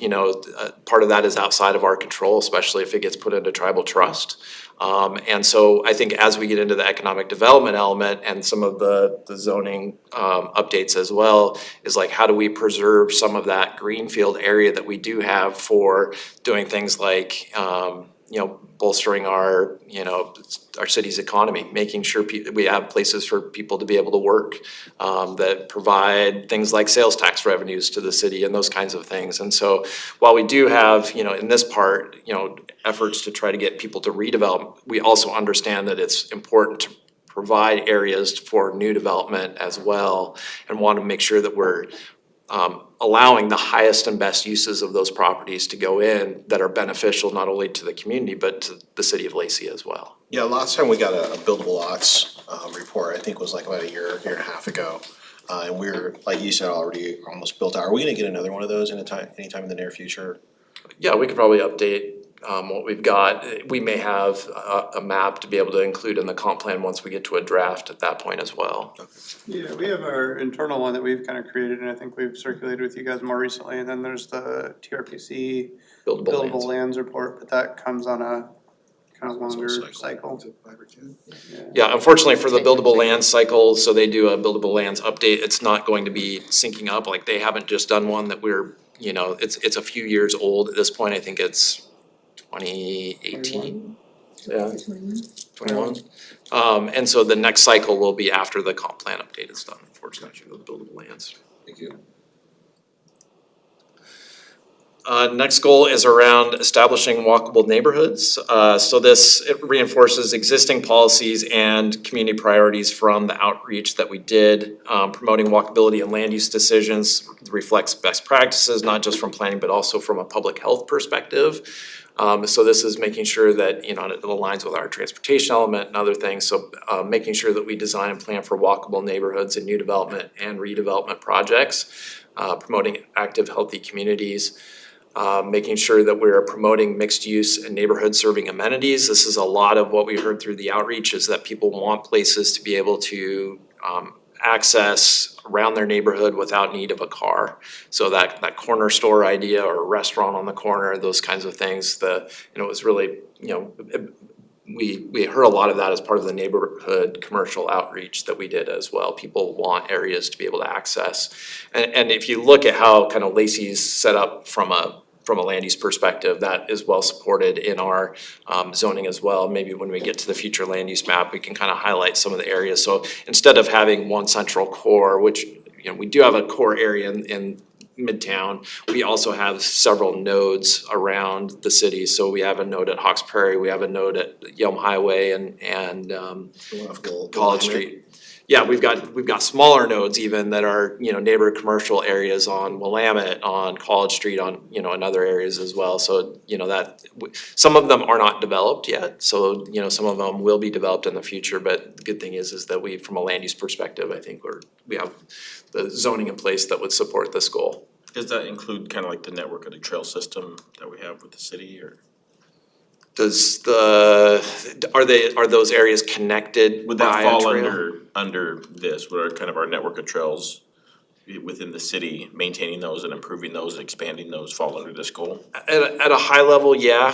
part of that is outside of our control, especially if it gets put into tribal trust. And so I think as we get into the economic development element and some of the zoning updates as well, is like, how do we preserve some of that greenfield area that we do have for doing things like bolstering our city's economy, making sure we have places for people to be able to work, that provide things like sales tax revenues to the city and those kinds of things. And so while we do have, in this part, efforts to try to get people to redevelop, we also understand that it's important to provide areas for new development as well, and want to make sure that we're allowing the highest and best uses of those properties to go in that are beneficial not only to the community, but to the city of Lacey as well. Yeah, last time we got a buildable lots report, I think it was like about a year and a half ago. And we're, like you said, already almost built out. Are we gonna get another one of those anytime in the near future? Yeah, we could probably update what we've got. We may have a map to be able to include in the comp plan once we get to a draft at that point as well. Yeah, we have our internal one that we've kind of created, and I think we've circulated with you guys more recently, and then there's the TRPC buildable lands report, but that comes on a kind of longer cycle. Yeah, unfortunately for the buildable land cycle, so they do a buildable lands update, it's not going to be syncing up, like they haven't just done one that we're, you know, it's a few years old at this point, I think it's 2018. Yeah, 21. And so the next cycle will be after the comp plan update is done, unfortunately, for the buildable lands. Thank you. Next goal is around establishing walkable neighborhoods. So this, it reinforces existing policies and community priorities from the outreach that we did. Promoting walkability in land use decisions reflects best practices, not just from planning, but also from a public health perspective. So this is making sure that, you know, it aligns with our transportation element and other things. So making sure that we design and plan for walkable neighborhoods in new development and redevelopment projects, promoting active, healthy communities. Making sure that we're promoting mixed use and neighborhood serving amenities. This is a lot of what we heard through the outreach, is that people want places to be able to access around their neighborhood without need of a car. So that corner store idea or a restaurant on the corner, those kinds of things, it was really, you know, we heard a lot of that as part of the neighborhood commercial outreach that we did as well. People want areas to be able to access. And if you look at how kind of Lacey's set up from a land use perspective, that is well supported in our zoning as well. Maybe when we get to the future land use map, we can kind of highlight some of the areas. So instead of having one central core, which, you know, we do have a core area in Midtown, we also have several nodes around the city. So we have a node at Hawks Prairie, we have a node at Yelm Highway and College Street. Yeah, we've got smaller nodes even that are, you know, neighborhood commercial areas on Willamette, on College Street, on, you know, in other areas as well. So, you know, that some of them are not developed yet. So, you know, some of them will be developed in the future. But the good thing is that we, from a land use perspective, I think we have the zoning in place that would support this goal. Does that include kind of like the network of the trail system that we have with the city, or? Are those areas connected Would that by fall a trail? under this? What are kind of our network of trails within the city, maintaining those and improving those and expanding those fall under this goal? At a high level, yeah.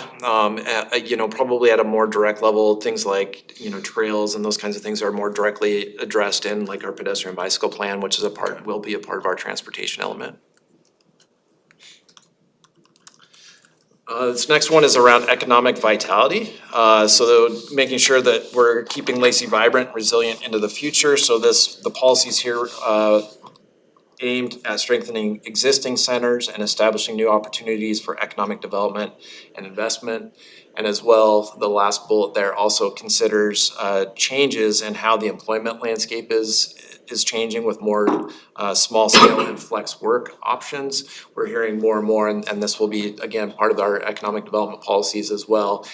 You know, probably at a more direct level, things like, you know, trails and those kinds of things are more directly addressed in like our pedestrian bicycle plan, which is will be a part of our transportation element. This next one is around economic vitality. So making sure that we're keeping Lacey vibrant, resilient into the future. So the policies here aimed at strengthening existing centers and establishing new opportunities for economic development and investment. And as well, the last bullet there also considers changes in how the employment landscape is changing with more small scale and flex work options. We're hearing more and more, and this will be, again, part of our economic development policies as well,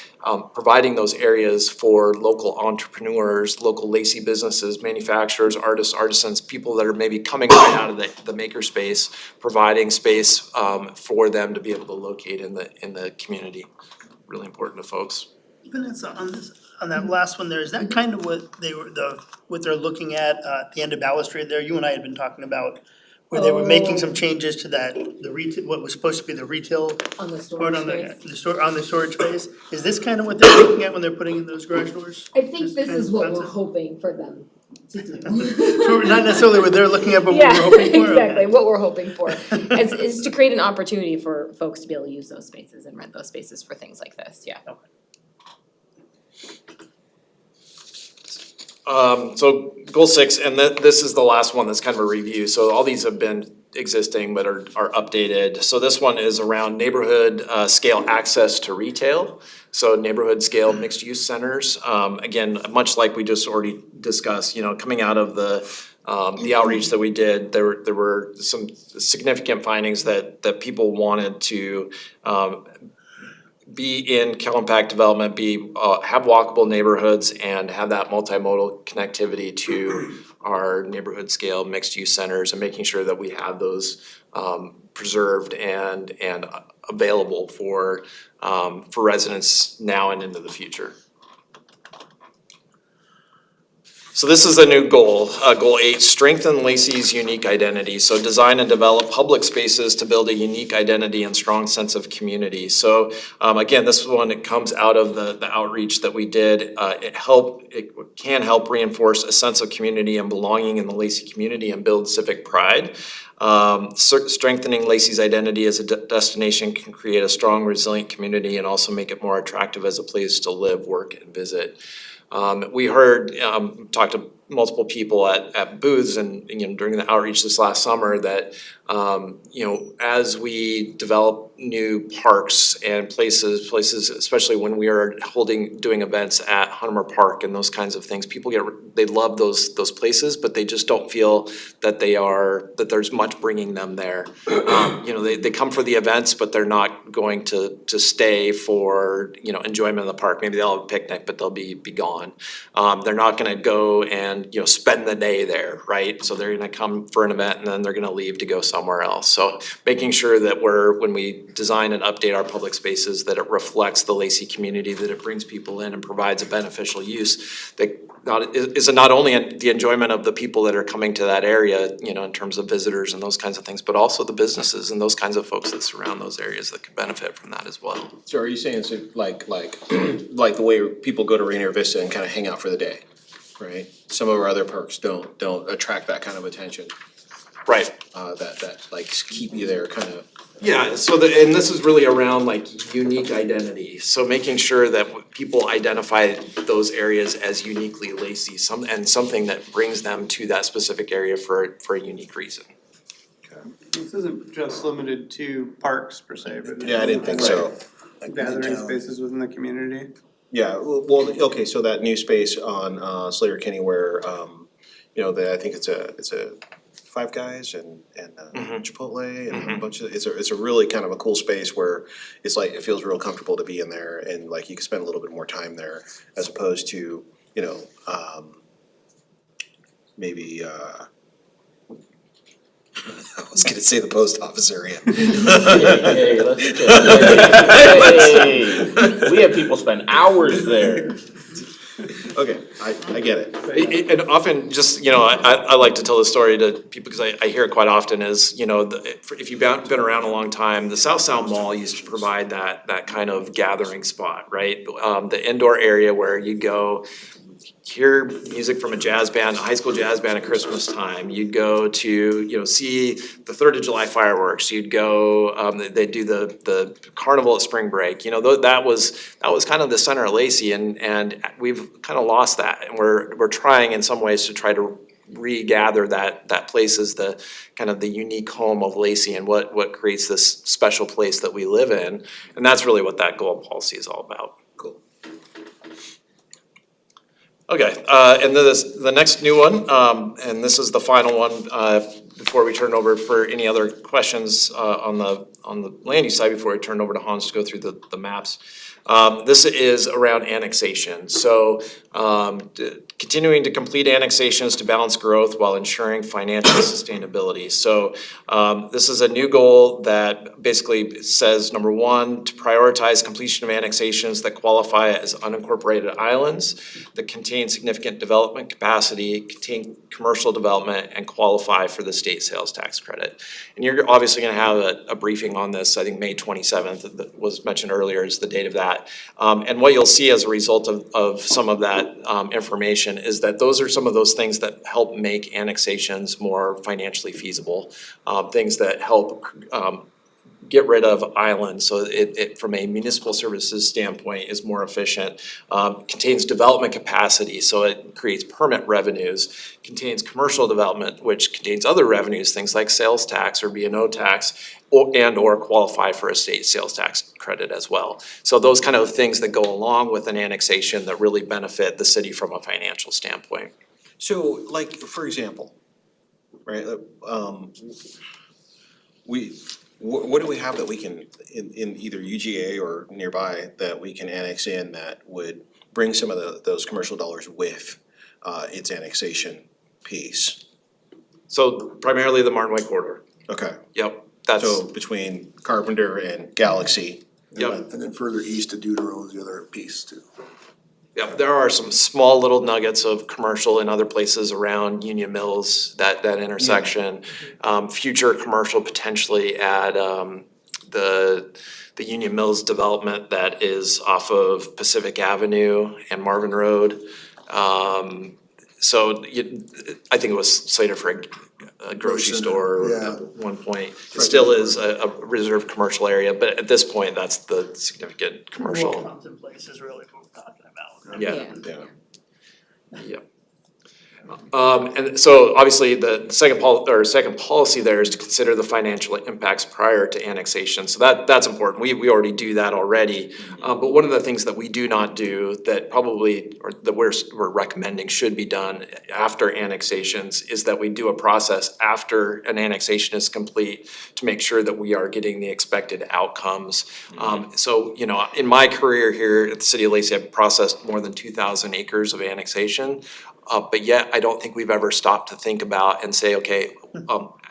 providing those areas for local entrepreneurs, local Lacey businesses, manufacturers, artists, artisans, people that are maybe coming right out of the maker space, providing space for them to be able to locate in the community. Really important to folks. Vanessa, on that last one there, is that kind of what what they're looking at the end of Balustrade there? You and I had been talking about where they were making some changes to the retail, what was supposed to be the retail On the part storage on the storage space. Is this kind of what they're looking at when they're putting in those garage doors? I think this is what we're hoping for them to do. So not necessarily what they're looking at, but what we're hoping for? Exactly, Okay. what we're hoping for is to create an opportunity for folks to be able to use those spaces and rent those spaces for things like this, yeah. So goal 6, and this is the last one that's kind of a review. So all these have been existing but are updated. So this one is around neighborhood scale access to retail. So neighborhood scale mixed use centers. Again, much like we just already discussed, you know, coming out of the outreach that we did, there were some significant findings that people wanted to be in compact development, have walkable neighborhoods, and have that multimodal connectivity to our neighborhood scale mixed use centers, and making sure that we have those preserved and available for residents now and into the future. So this is a new goal, Goal 8, strengthen Lacey's unique identity. So design and develop public spaces to build a unique identity and strong sense of community. So again, this one, it comes out of the outreach that we did. It can help reinforce a sense of community and belonging in the Lacey community and build civic pride. Strengthening Lacey's identity as a destination can create a strong, resilient community and also make it more attractive as a place to live, work, and visit. We heard, talked to multiple people at booths and during the outreach this last summer that, as we develop new parks and places, especially when we are doing events at Hunter Park and those kinds of things, people they love those places, but they just don't feel that that there's much bringing them there. They come for the events, but they're not going to stay for, enjoyment in the park. Maybe they'll have a picnic, but they'll be gone. They're not gonna go and, spend the day there, right? So they're gonna come for an event and then they're gonna leave to go somewhere else. So making sure that when we design and update our public spaces, that it reflects the Lacey community, that it brings people in and provides a beneficial use that is not only the enjoyment of the people that are coming to that area, in terms of visitors and those kinds of things, but also the businesses and those kinds of folks that surround those areas that could benefit from that as well. So are you saying it's like the way people go to Rainier Vista and kind of hang out for the day, right? Some of our other parks don't attract that kind of attention. Right. That like keep you there kind of. Yeah, so and this is really around like unique identity. So making sure that people identify those areas as uniquely Lacey, something that brings them to that specific area for a unique reason. This isn't just limited to parks per se, but. Yeah, I didn't think so. Gathering spaces within the community. Yeah, well, okay, so that new space on Slater Kinney where, I think it's a Five Guys and Chipotle and a bunch of, it's a really kind of a cool space where it's like, it feels real comfortable to be in there and like you can spend a little bit more time there as opposed to, maybe, I was gonna say the post office area. Hey, we have people spend hours there. Okay, I get it. And often just, I like to tell the story to people because I hear it quite often is, if you've been around a long time, the South Sound Mall used to provide that kind of gathering spot, right? The indoor area where you go hear music from a jazz band, a high school jazz band at Christmas time. You'd go to, see the 3rd of July fireworks. You'd go, they do the carnival at spring break. That was kind of the center of Lacey and we've kind of lost that. And we're trying in some ways to try to regather that place as the kind of the unique home of Lacey and what creates this special place that we live in. And that's really what that goal and policy is all about. Okay, and then the next new one, and this is the final one, before we turn over for any other questions on the land use side, before I turn over to Hans to go through the maps. This is around annexation. So continuing to complete annexations to balance growth while ensuring financial sustainability. So this is a new goal that basically says, number one, to prioritize completion of annexations that qualify as unincorporated islands, that contain significant development capacity, contain commercial development, and qualify for the state sales tax credit. And you're obviously gonna have a briefing on this, I think May 27th, that was mentioned earlier is the date of that. And what you'll see as a result of some of that information is that those are some of those things that help make annexations more financially feasible, things that help get rid of islands, so it from a municipal services standpoint is more efficient. Contains development capacity, so it creates permit revenues. Contains commercial development, which contains other revenues, things like sales tax or B&O tax, or qualify for a state sales tax credit as well. So those kind of things that go along with an annexation that really benefit the city from a financial standpoint. So like, for example, right, what do we have that we can, in either UGA or nearby, that we can annex in that would bring some of those commercial dollars with its annexation piece? So primarily the Martin White corridor. Okay. Yep. That's, So between Carpenter and Galaxy. yep. And then further east to Deutero is the other piece too. Yeah, there are some small little nuggets of commercial in other places around Union Mills, that intersection. Future commercial potentially at the Union Mills development that is off of Pacific Avenue and Marvin Road. So I think it was slated for a grocery store at one point. It still is a reserved commercial area, but at this point, that's the significant commercial. Compton Place is really what we're talking about. Yeah. Yeah. And so obviously the second policy there is to consider the financial impacts prior to annexation. So that's important. We already do that already. But one of the things that we do not do that probably, or that we're recommending should be done after annexations is that we do a process after an annexation is complete to make sure that we are getting the expected outcomes. So, you know, in my career here at the City of Lacey, I've processed more than 2,000 acres of annexation. But yet, I don't think we've ever stopped to think about and say, okay,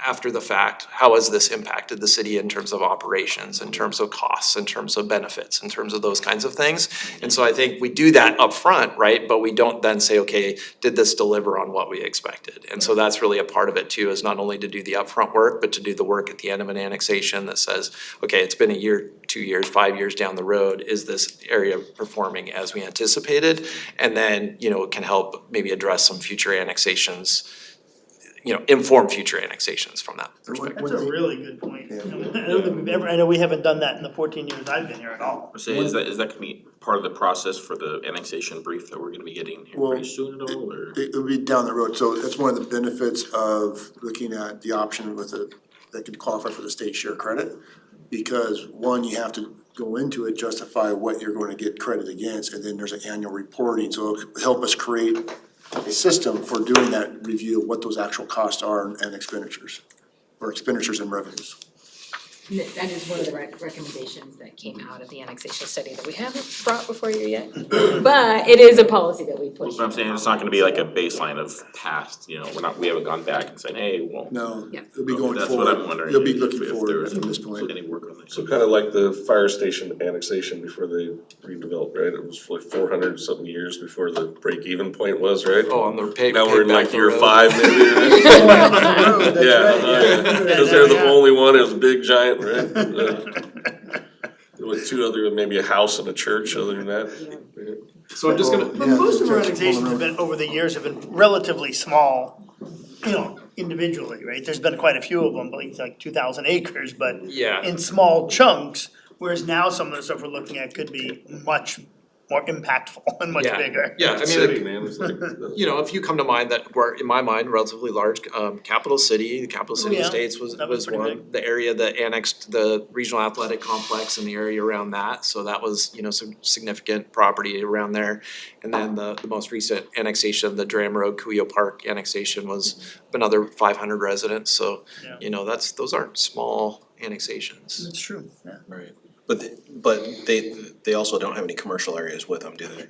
after the fact, how has this impacted the city in terms of operations, in terms of costs, in terms of benefits, in terms of those kinds of things? And so I think we do that upfront, right? But we don't then say, okay, did this deliver on what we expected? And so that's really a part of it too, is not only to do the upfront work, but to do the work at the end of an annexation that says, okay, it's been a year, 2 years, 5 years down the road, is this area performing as we anticipated? And then, you know, it can help maybe address some future annexations, you know, inform future annexations from that perspective. That's a really good point. I don't think we've ever, I know we haven't done that in the 14 years I've been here at all. Say, is that gonna be part of the process for the annexation brief that we're gonna be getting here pretty soon at all, or? It would be down the road, so that's one of the benefits of looking at the option with that could qualify for the state share credit. Because one, you have to go into it, justify what you're going to get credit against, and then there's an annual reporting, so it'll help us create a system for doing that review of what those actual costs are and expenditures, or expenditures and revenues. That is one of the recommendations that came out of the annexation study that we haven't brought before you yet. But it is a policy that we push. That's what I'm saying, it's not gonna be like a baseline of past, you know, we haven't gone back and said, hey, well. No, Yeah. it'll be going That's forward. what I'm wondering. You'll be if looking there forward was from this point. any work on that. So kind of like the fire station annexation before they redeveloped, right? It was like 400 something years before the break-even point was, right? Oh, on the pay. Now we're in like year road. 5 maybe, right? Yeah, because they're the only one, it was big giant, right? With 2 other, maybe a house and a church, other than that. So I'm just gonna, But most of our annexations have been, over the years, have been relatively small, you know, individually, right? There's been quite a few of them, like 2,000 acres, but yeah. in small chunks, whereas now some of the stuff we're looking at could be much more impactful and much Yeah. bigger. Yeah, I mean, City, man, it's like, you know, if you come to mind that were, in my mind, relatively large, capital city, the capital city yeah. estates was That was pretty one. The area that annexed the regional athletic complex and the area around that, so that was, you know, some significant property around there. And then the most recent annexation, the Dram Road, Cuyo Park annexation was another 500 residents, so, Yeah. you know, those aren't small annexations. That's true, yeah. Right. But they also don't have any commercial areas with them, do they?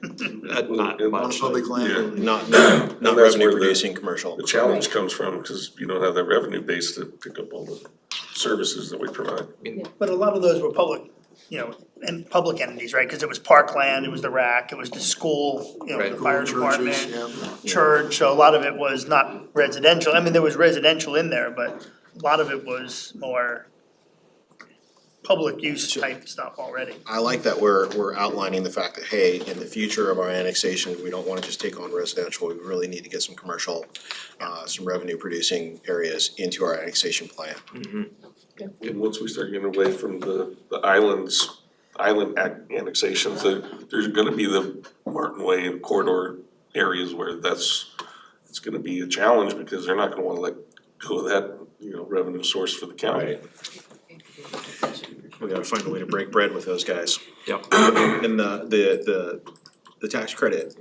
Not On much. public land. Not that's revenue where the- producing commercial. the challenge comes from, because you don't have that revenue base to pick up all the services that we provide. But a lot of those were public, you know, and public entities, right? Cause it was parkland, it was the RAC, it was the school, you know, Right. the fire department, Churches, yeah. church, so a lot of it was not residential. I mean, there was residential in there, but a lot of it was more public use type stuff already. I like that we're outlining the fact that, hey, in the future of our annexation, we don't wanna just take on residential, we really need to get some commercial, some revenue producing areas into our annexation plan. And once we start getting away from the island annexations, there's gonna be the Martin Way and corridor areas where it's gonna be a challenge, because they're not gonna wanna let go of that, you know, revenue source for the county. We gotta find a way to break bread with those guys. Yep. And the tax credit,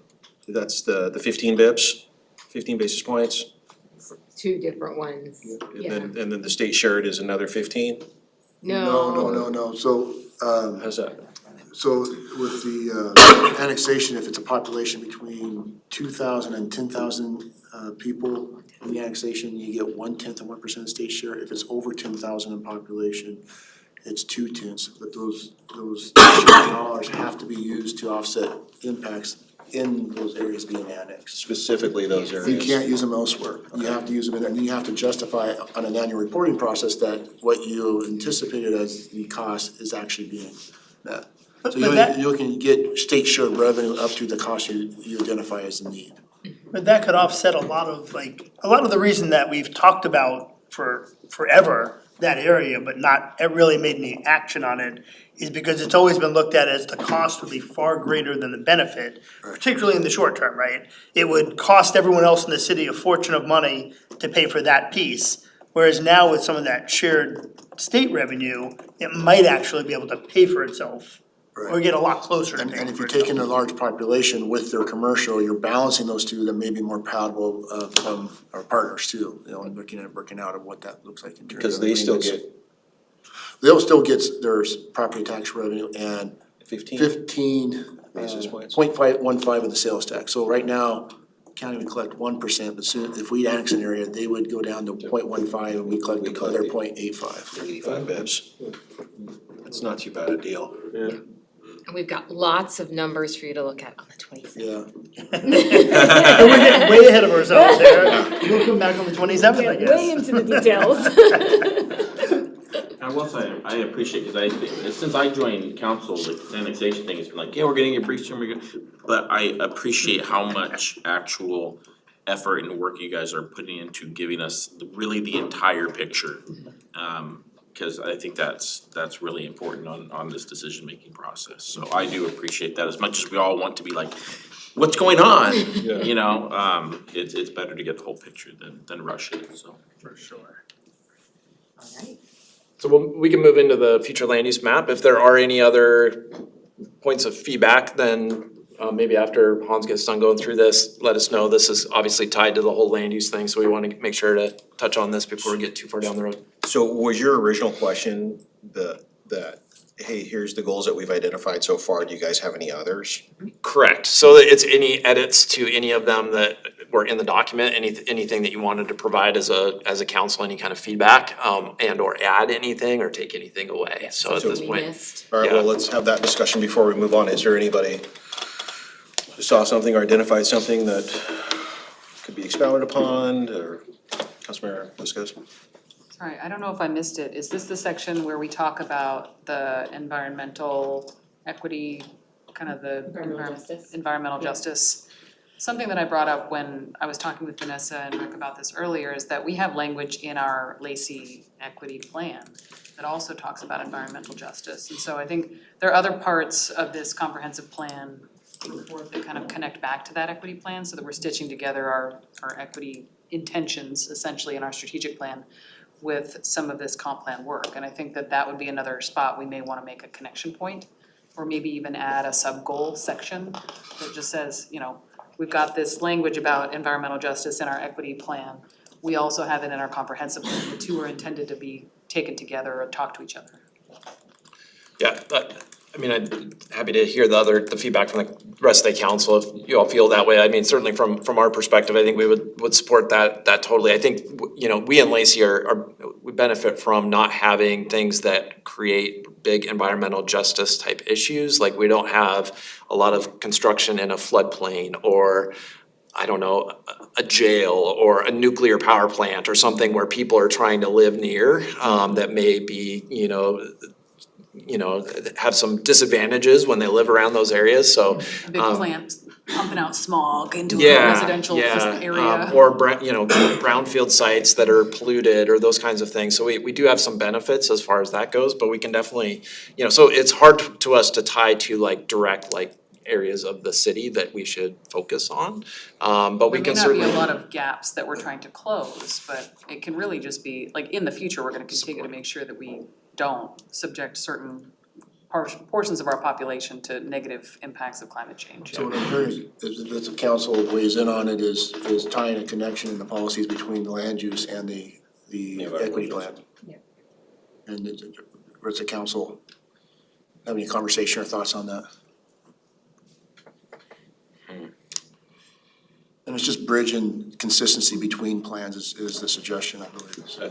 that's the 15 bips, 15 basis points, 2 different ones, yeah. and then the state shared is another 15? No. So, How's that? so with the annexation, if it's a population between 2,000 and 10,000 people, In the annexation, you get 1/10 of 1% state share. If it's over 10,000 in population, it's 2/10. But those dollars have to be used to offset impacts in those areas being annexed. Specifically those areas. You can't use them elsewhere. You have to use them in there, and you have to justify on an annual reporting process that what you anticipated as the cost is actually being met. So you can get state share revenue up to the cost you identify as the need. But that could offset a lot of the reason that we've talked about for forever, that area, but not really made any action on it, is because it's always been looked at as the cost would be far greater than the benefit, particularly in the short term, right? It would cost everyone else in the city a fortune of money to pay for that piece, whereas now with some of that shared state revenue, it might actually be able to pay for itself. Or get a lot closer to paying for itself. And if you're taking a large population with their commercial, you're balancing those two that may be more palatable from our partners too, and working out of what that looks like in terms of. Because they still get. They'll still get their property tax revenue and 15 basis points. 0.515 of the sales tax. So right now, county would collect 1%, but soon, if we annex an area, they would go down to 0.15 and we collect the other 0.85. 85 bips. That's not too bad a deal. Yeah. And we've got lots of numbers for you to look at on the 27th. Yeah. And we're getting way ahead of ourselves there. We'll come back on the 27th, I guess. Way into the details. I will say, I appreciate, because since I joined council, the annexation thing has been like, yeah, we're getting your briefs soon, but I appreciate how much actual effort and work you guys are putting into giving us really the entire picture. Because I think that's really important on this decision-making process. So I do appreciate that, as much as we all want to be like, what's going on? Yeah. You know, it's better to get the whole picture than rush it, so. For sure. Alright. So we can move into the future land use map. If there are any other points of feedback, then maybe after Hans gets done going through this, let us know. This is obviously tied to the whole land use thing, so we want to make sure to touch on this before we get too far down the road. So was your original question that, hey, here's the goals that we've identified so far, do you guys have any others? Correct. So that it's any edits to any of them that were in the document, anything that you wanted to provide as a council, any kind of feedback, and or add anything or take anything away. So at this point. All right, well, let's have that discussion before we move on. Is there anybody who saw something or identified something that could be expounded upon, or Councilmember Viscos? Sorry, I don't know if I missed it. Is this the section where we talk about the environmental equity, kind of the environmental justice? Something that I brought up when I was talking with Vanessa and Rick about this earlier is that we have language in our Lacey equity plan that also talks about environmental justice. And so I think there are other parts of this comprehensive plan report that kind of connect back to that equity plan, so that we're stitching together our equity intentions essentially in our strategic plan with some of this comp plan work. And I think that would be another spot we may wanna make a connection point, or maybe even add a sub-goal section that just says, we've got this language about environmental justice in our equity plan. We also have it in our comprehensive plan. The two are intended to be taken together or talk to each other. Yeah, I'm happy to hear the feedback from the rest of the council if you all feel that way. I mean, certainly from our perspective, I think we would support that totally. I think, we in Lacey we benefit from not having things that create big environmental justice type issues. Like, we don't have a lot of construction in a floodplain, or I don't know, a jail or a nuclear power plant or something where people are trying to live near, that may be, have some disadvantages when they live around those areas, so. A big plant pumping out smog into a residential area. Or brownfield sites that are polluted or those kinds of things. So we do have some benefits as far as that goes, but we can definitely, so it's hard to us to tie to direct areas of the city that we should focus on. But we can certainly. There may not be a lot of gaps that we're trying to close, but it can really just be, in the future, we're gonna continue to make sure that we don't subject certain portions of our population to negative impacts of climate change. So what I'm hearing is the council weighs in on it is tying a connection in the policies between the land use and the equity plan. Yeah. And does the council have any conversation or thoughts on that? And it's just bridging consistency between plans is the suggestion, I believe. I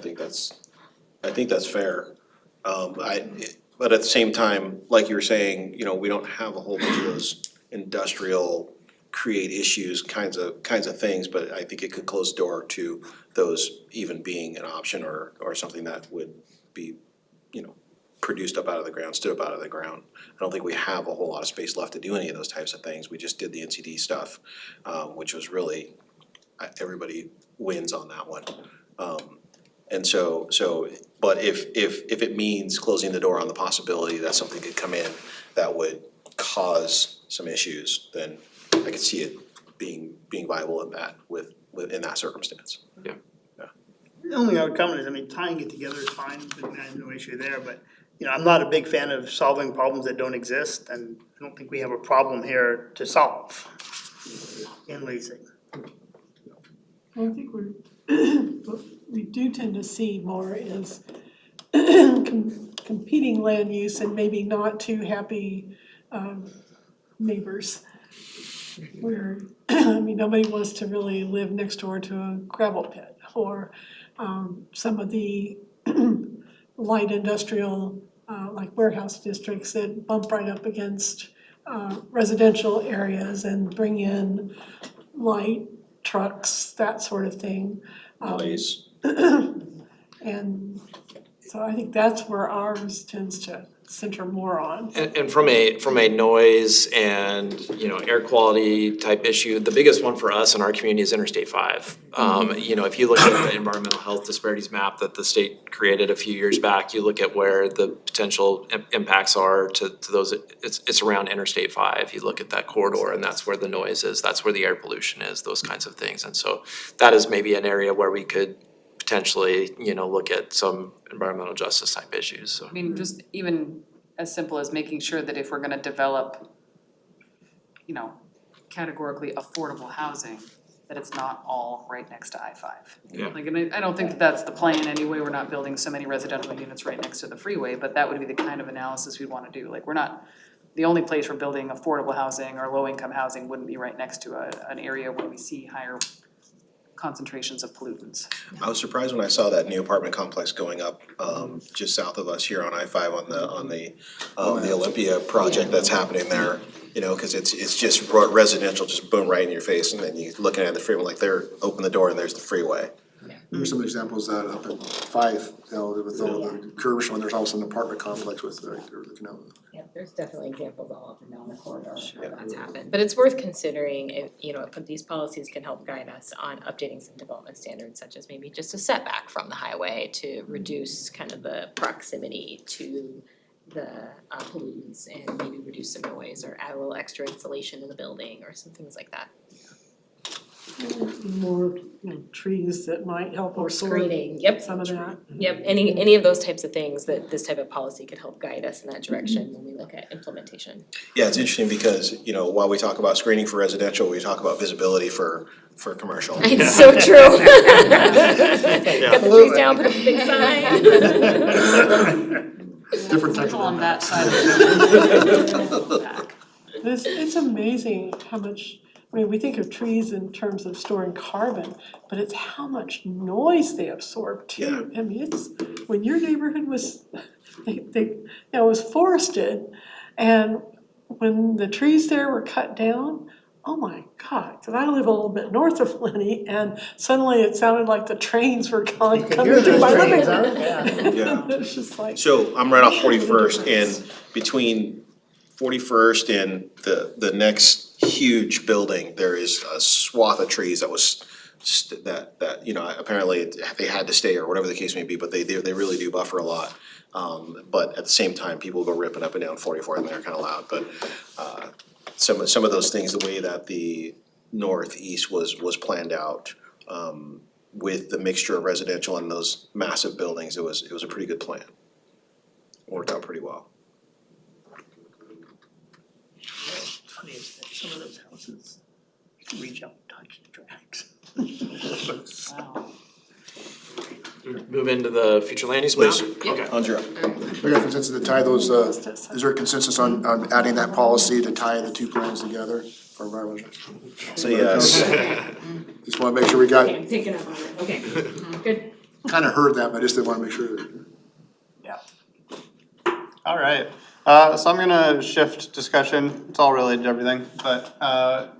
think that's fair. But at the same time, like you were saying, you know, we don't have a whole bunch of those industrial create issues kinds of things, but I think it could close the door to those even being an option or something that would be, you know, produced up out of the ground, stood up out of the ground. I don't think we have a whole lot of space left to do any of those types of things. We just did the NCD stuff, which was really, everybody wins on that one. And so, but if it means closing the door on the possibility that something could come in that would cause some issues, then I could see it being viable in that within that circumstance. Yeah. The only other comment is, I mean, tying it together is fine, I have no issue there, but, you know, I'm not a big fan of solving problems that don't exist, and I don't think we have a problem here to solve in Lacey. I think what we do tend to see more is competing land use and maybe not too happy neighbors. Where, I mean, nobody wants to really live next door to a gravel pit, or some of the light industrial, like warehouse districts that bump right up against residential areas and bring in light trucks, that sort of thing. Noise. And so I think that's where ours tends to center more on. And from a noise and, you know, air quality type issue, the biggest one for us in our community is Interstate 5. You know, if you look at the environmental health disparities map that the state created a few years back, you look at where the potential impacts are to those, it's around Interstate 5. You look at that corridor, and that's where the noise is, that's where the air pollution is, those kinds of things. And so that is maybe an area where we could potentially, you know, look at some environmental justice type issues, so. I mean, just even as simple as making sure that if we're gonna develop, you know, categorically affordable housing, that it's not all right next to I-5. Yeah. Like, and I don't think that that's the plan anyway, we're not building so many residential units right next to the freeway, but that would be the kind of analysis we'd wanna do. Like, we're not, the only place we're building affordable housing or low-income housing wouldn't be right next to an area where we see higher concentrations of pollutants. I was surprised when I saw that new apartment complex going up just south of us here on I-5 on the Olympia project that's happening there. You know, because it's just residential, just boom right in your face, and then you're looking at the freeway like they're open the door and there's the freeway. There's some examples up in 5, you know, with all the commercial, and there's also an apartment complex with, they're looking out. Yeah, there's definitely examples all up and down the corridor where that's happened. But it's worth considering if, you know, if these policies can help guide us on updating some development standards, such as maybe just a setback from the highway to reduce kind of the proximity to the pollutants and maybe reduce some noise or add a little extra insulation in the building or some things like that. More, you know, trees that might help Or absorb screening, yep. some of that. Yep, any of those types of things that this type of policy could help guide us in that direction when we look at implementation. Yeah, it's interesting because, you know, while we talk about screening for residential, we talk about visibility for commercial. It's so true. Cut the trees down, put up a big sign. Different type of On that side of the It's amazing how much, I mean, we think of trees in terms of storing carbon, but it's how much noise they absorb too. I mean, it's, when your neighborhood was, you know, was forested, and when the trees there were cut down, oh my God, because I live a little bit north of Lenny, and suddenly it sounded like the trains were coming through my living room. Yeah. It's just like. So I'm right off 41st, and between 41st and the next huge building, there is a swath of trees that was that you know, apparently they had to stay or whatever the case may be, but they really do buffer a lot. But at the same time, people go ripping up and down 44th, and they're kind of loud. But some of those things, the way that the northeast was planned out, with the mixture of residential and those massive buildings, it was a pretty good plan. Worked out pretty well. It's funny is that some of those houses, you can reach out and touch the tracks. Wow. Move into the future land use map? Please. Okay. Andrea. We got consensus to tie those, is there a consensus on adding that policy to tie the two plans together? for environmental. So yes. Just want to make sure we got, Okay, I'm picking up on it, okay, good. kind of heard that, but I just didn't want to make sure that. All right, so I'm gonna shift discussion, it's all related to everything, but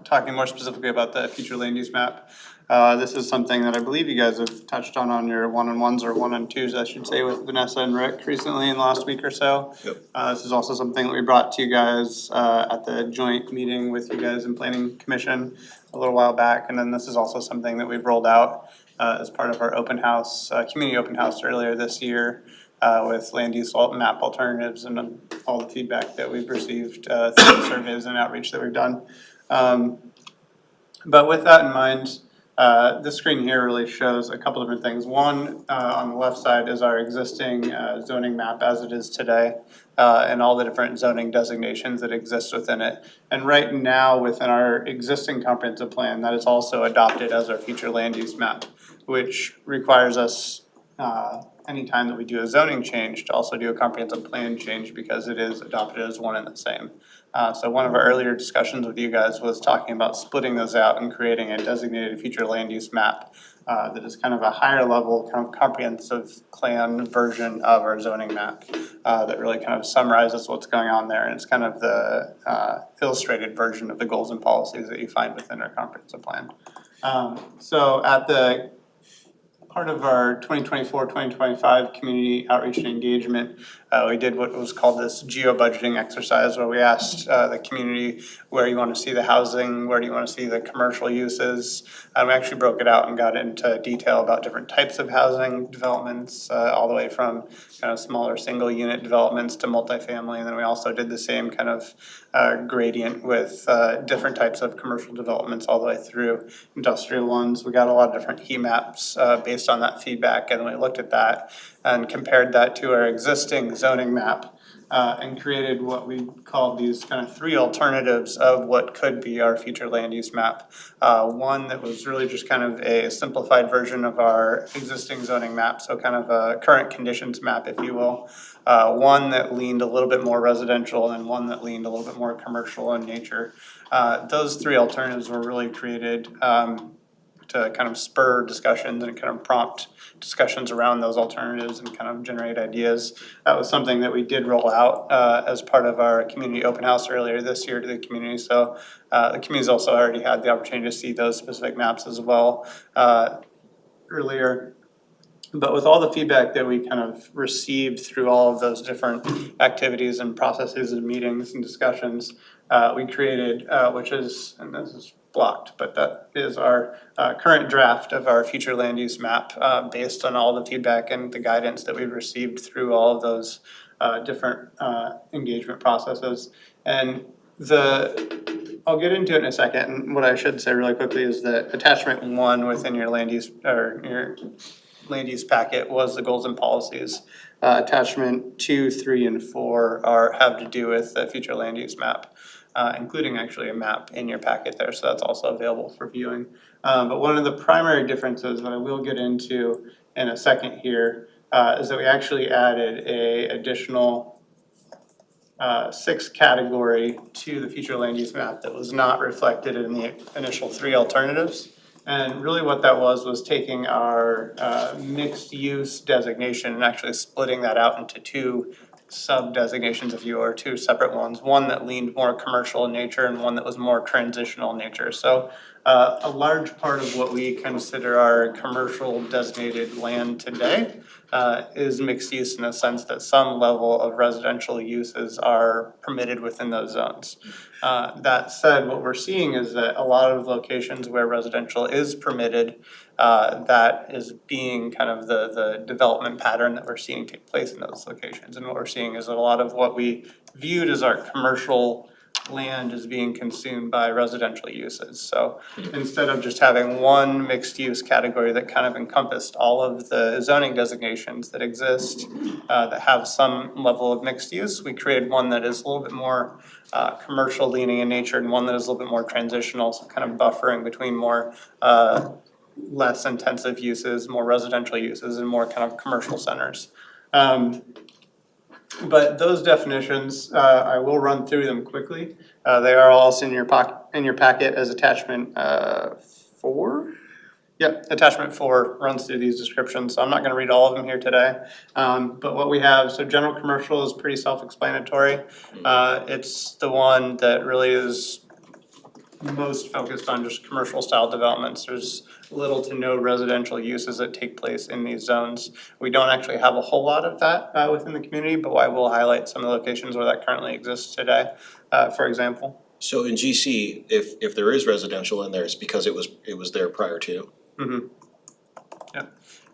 talking more specifically about the future land use map. This is something that I believe you guys have touched on your one-on-ones or one-on-twos, I should say, with Vanessa and Rick recently in the last week or so. Yep. This is also something that we brought to you guys at the joint meeting with you guys in Planning Commission a little while back, and then this is also something that we've rolled out as part of our open house, community open house earlier this year. With land use map alternatives and all the feedback that we've received through the surveys and outreach that we've done. But with that in mind, this screen here really shows a couple different things. One, on the left side is our existing zoning map as it is today, and all the different zoning designations that exist within it. And right now, within our existing comprehensive plan, that is also adopted as our future land use map, which requires us anytime that we do a zoning change to also do a comprehensive plan change because it is adopted as one and the same. So one of our earlier discussions with you guys was talking about splitting those out and creating a designated future land use map that is kind of a higher level, kind of comprehensive plan version of our zoning map that really kind of summarizes what's going on there. And it's kind of the illustrated version of the goals and policies that you find within our comprehensive plan. So at the part of our 2024-2025 community outreach and engagement, we did what was called this geo-budgeting exercise where we asked the community where you want to see the housing, where do you want to see the commercial uses. We actually broke it out and got into detail about different types of housing developments, all the way from kind of smaller single unit developments to multifamily. And then we also did the same kind of gradient with different types of commercial developments all the way through industrial ones. We got a lot of different heat maps based on that feedback, and we looked at that and compared that to our existing zoning map and created what we called these kind of three alternatives of what could be our future land use map. One that was really just kind of a simplified version of our existing zoning map, so kind of a current conditions map, if you will. One that leaned a little bit more residential and one that leaned a little bit more commercial in nature. Those three alternatives were really created to kind of spur discussions and kind of prompt discussions around those alternatives and kind of generate ideas. That was something that we did roll out as part of our community open house earlier this year to the community. So the community's also already had the opportunity to see those specific maps as well earlier. But with all the feedback that we kind of received through all of those different activities and processes and meetings and discussions, we created, which is, and this is blocked, but that is our current draft of our future land use map based on all the feedback and the guidance that we've received through all of those different engagement processes. And I'll get into it in a second. And what I should say really quickly is that attachment 1 within your land use or your land use packet was the goals and policies. Attachment 2, 3, and 4 have to do with the future land use map, including actually a map in your packet there, so that's also available for viewing. But one of the primary differences that I will get into in a second here is that we actually added a additional 6th category to the future land use map that was not reflected in the initial 3 alternatives. And really what that was taking our mixed use designation and actually splitting that out into 2 sub designations, if you will, or 2 separate ones. One that leaned more commercial in nature and one that was more transitional in nature. So a large part of what we consider our commercial designated land today is mixed use in the sense that some level of residential uses are permitted within those zones. That said, what we're seeing is that a lot of locations where residential is permitted, that is being kind of the development pattern that we're seeing take place in those locations. And what we're seeing is that a lot of what we viewed as our commercial land is being consumed by residential uses. So instead of just having one mixed use category that kind of encompassed all of the zoning designations that exist that have some level of mixed use, we created one that is a little bit more commercial leaning in nature and one that is a little bit more transitional, so kind of buffering between more less intensive uses, more residential uses, and more kind of commercial centers. But those definitions, I will run through them quickly. They are also in your packet as attachment 4. Yep, attachment 4 runs through these descriptions, so I'm not gonna read all of them here today. But what we have, so general commercial is pretty self-explanatory. It's the one that really is most focused on just commercial style developments. There's little to no residential uses that take place in these zones. We don't actually have a whole lot of that within the community, but I will highlight some of the locations where that currently exists today, for example. So in GC, if there is residential in there, it's because it was there prior to. Mm-hmm. Yeah,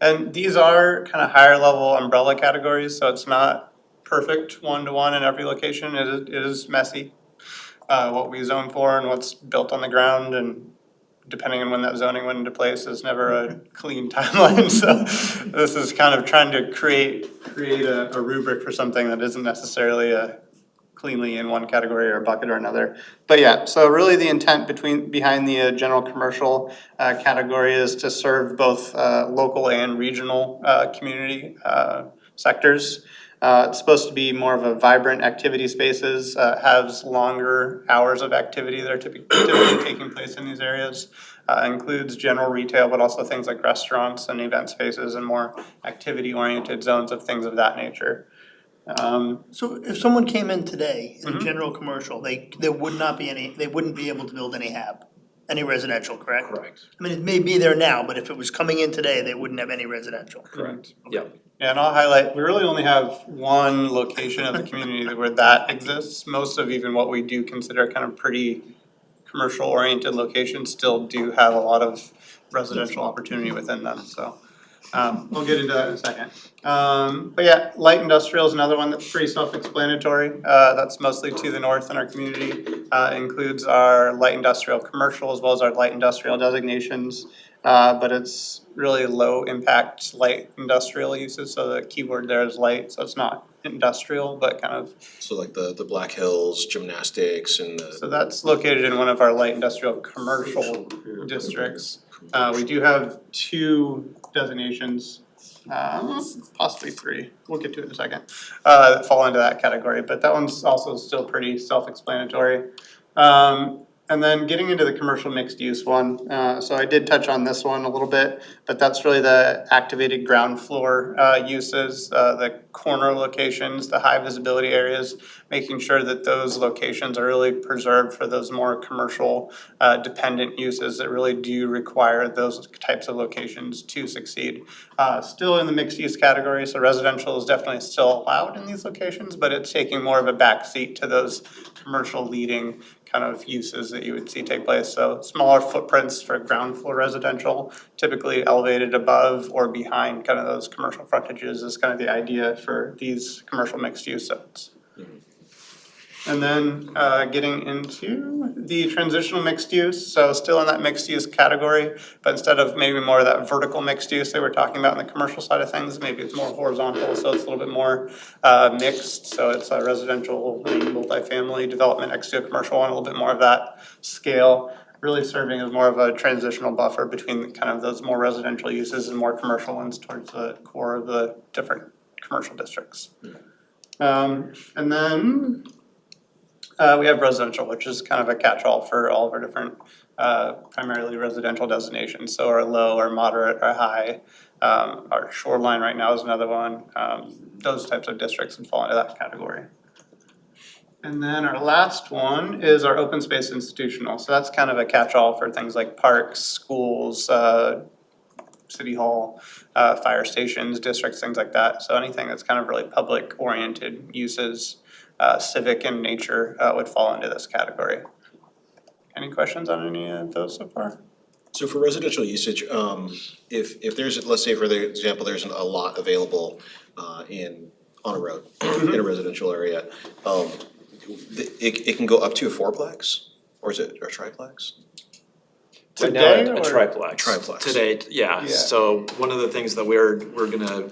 and these are kind of higher level umbrella categories, so it's not perfect one-to-one in every location. It is messy, what we zone for and what's built on the ground, and depending on when that zoning went into place is never a clean timeline. So this is kind of trying to create a rubric for something that isn't necessarily cleanly in one category or bucket or another. But yeah, so really the intent behind the general commercial category is to serve both local and regional community sectors. It's supposed to be more of a vibrant activity spaces, has longer hours of activity that are typically taking place in these areas. Includes general retail, but also things like restaurants and event spaces and more activity-oriented zones of things of that nature. So if someone came in today in a Mhm. general commercial, they wouldn't be able to build any residential, correct? Correct. I mean, it may be there now, but if it was coming in today, they wouldn't have any residential. Correct. Yep. Yeah, and I'll highlight, we really only have one location of the community where that exists. Most of even what we do consider kind of pretty commercial oriented locations still do have a lot of residential opportunity within them, so. We'll get into that in a second. But yeah, light industrial is another one that's pretty self-explanatory. That's mostly to the north in our community. Includes our light industrial commercial as well as our light industrial designations. But it's really low impact light industrial uses, so the keyword there is light, so it's not industrial, but kind of. So like the Black Hills gymnastics and So that's located in one of our light industrial commercial districts. We do have 2 designations, possibly 3, we'll get to it in a second, that fall into that category, but that one's also still pretty self-explanatory. And then getting into the commercial mixed use one, so I did touch on this one a little bit, but that's really the activated ground floor uses, the corner locations, the high visibility areas, making sure that those locations are really preserved for those more commercial dependent uses that really do require those types of locations to succeed. Still in the mixed use category, so residential is definitely still allowed in these locations, but it's taking more of a backseat to those commercial leading kind of uses that you would see take place. So smaller footprints for ground floor residential, typically elevated above or behind kind of those commercial frontages is kind of the idea for these commercial mixed use zones. And then getting into the transitional mixed use, so still in that mixed use category, but instead of maybe more of that vertical mixed use that we're talking about in the commercial side of things, maybe it's more horizontal, so it's a little bit more mixed. So it's a residential and multifamily development next to a commercial and a little bit more of that scale, really serving as more of a transitional buffer between kind of those more residential uses and more commercial ones towards the core of the different commercial districts. And then we have residential, which is kind of a catch-all for all of our different, primarily residential designations. So our low, our moderate, our high, our shoreline right now is another one. Those types of districts would fall into that category. And then our last one is our open space institutional. So that's kind of a catch-all for things like parks, schools, city hall, fire stations, districts, things like that. So anything that's kind of really public-oriented uses, civic in nature, would fall into this category. Any questions on any of those so far? So for residential usage, if there's, let's say for the example, there's a lot available on a road in a residential area, it can go up to a fourplex, or is it a triplex? Right now, Today a or- triplex. Triplex. Today, yeah, Yeah. so one of the things that we're gonna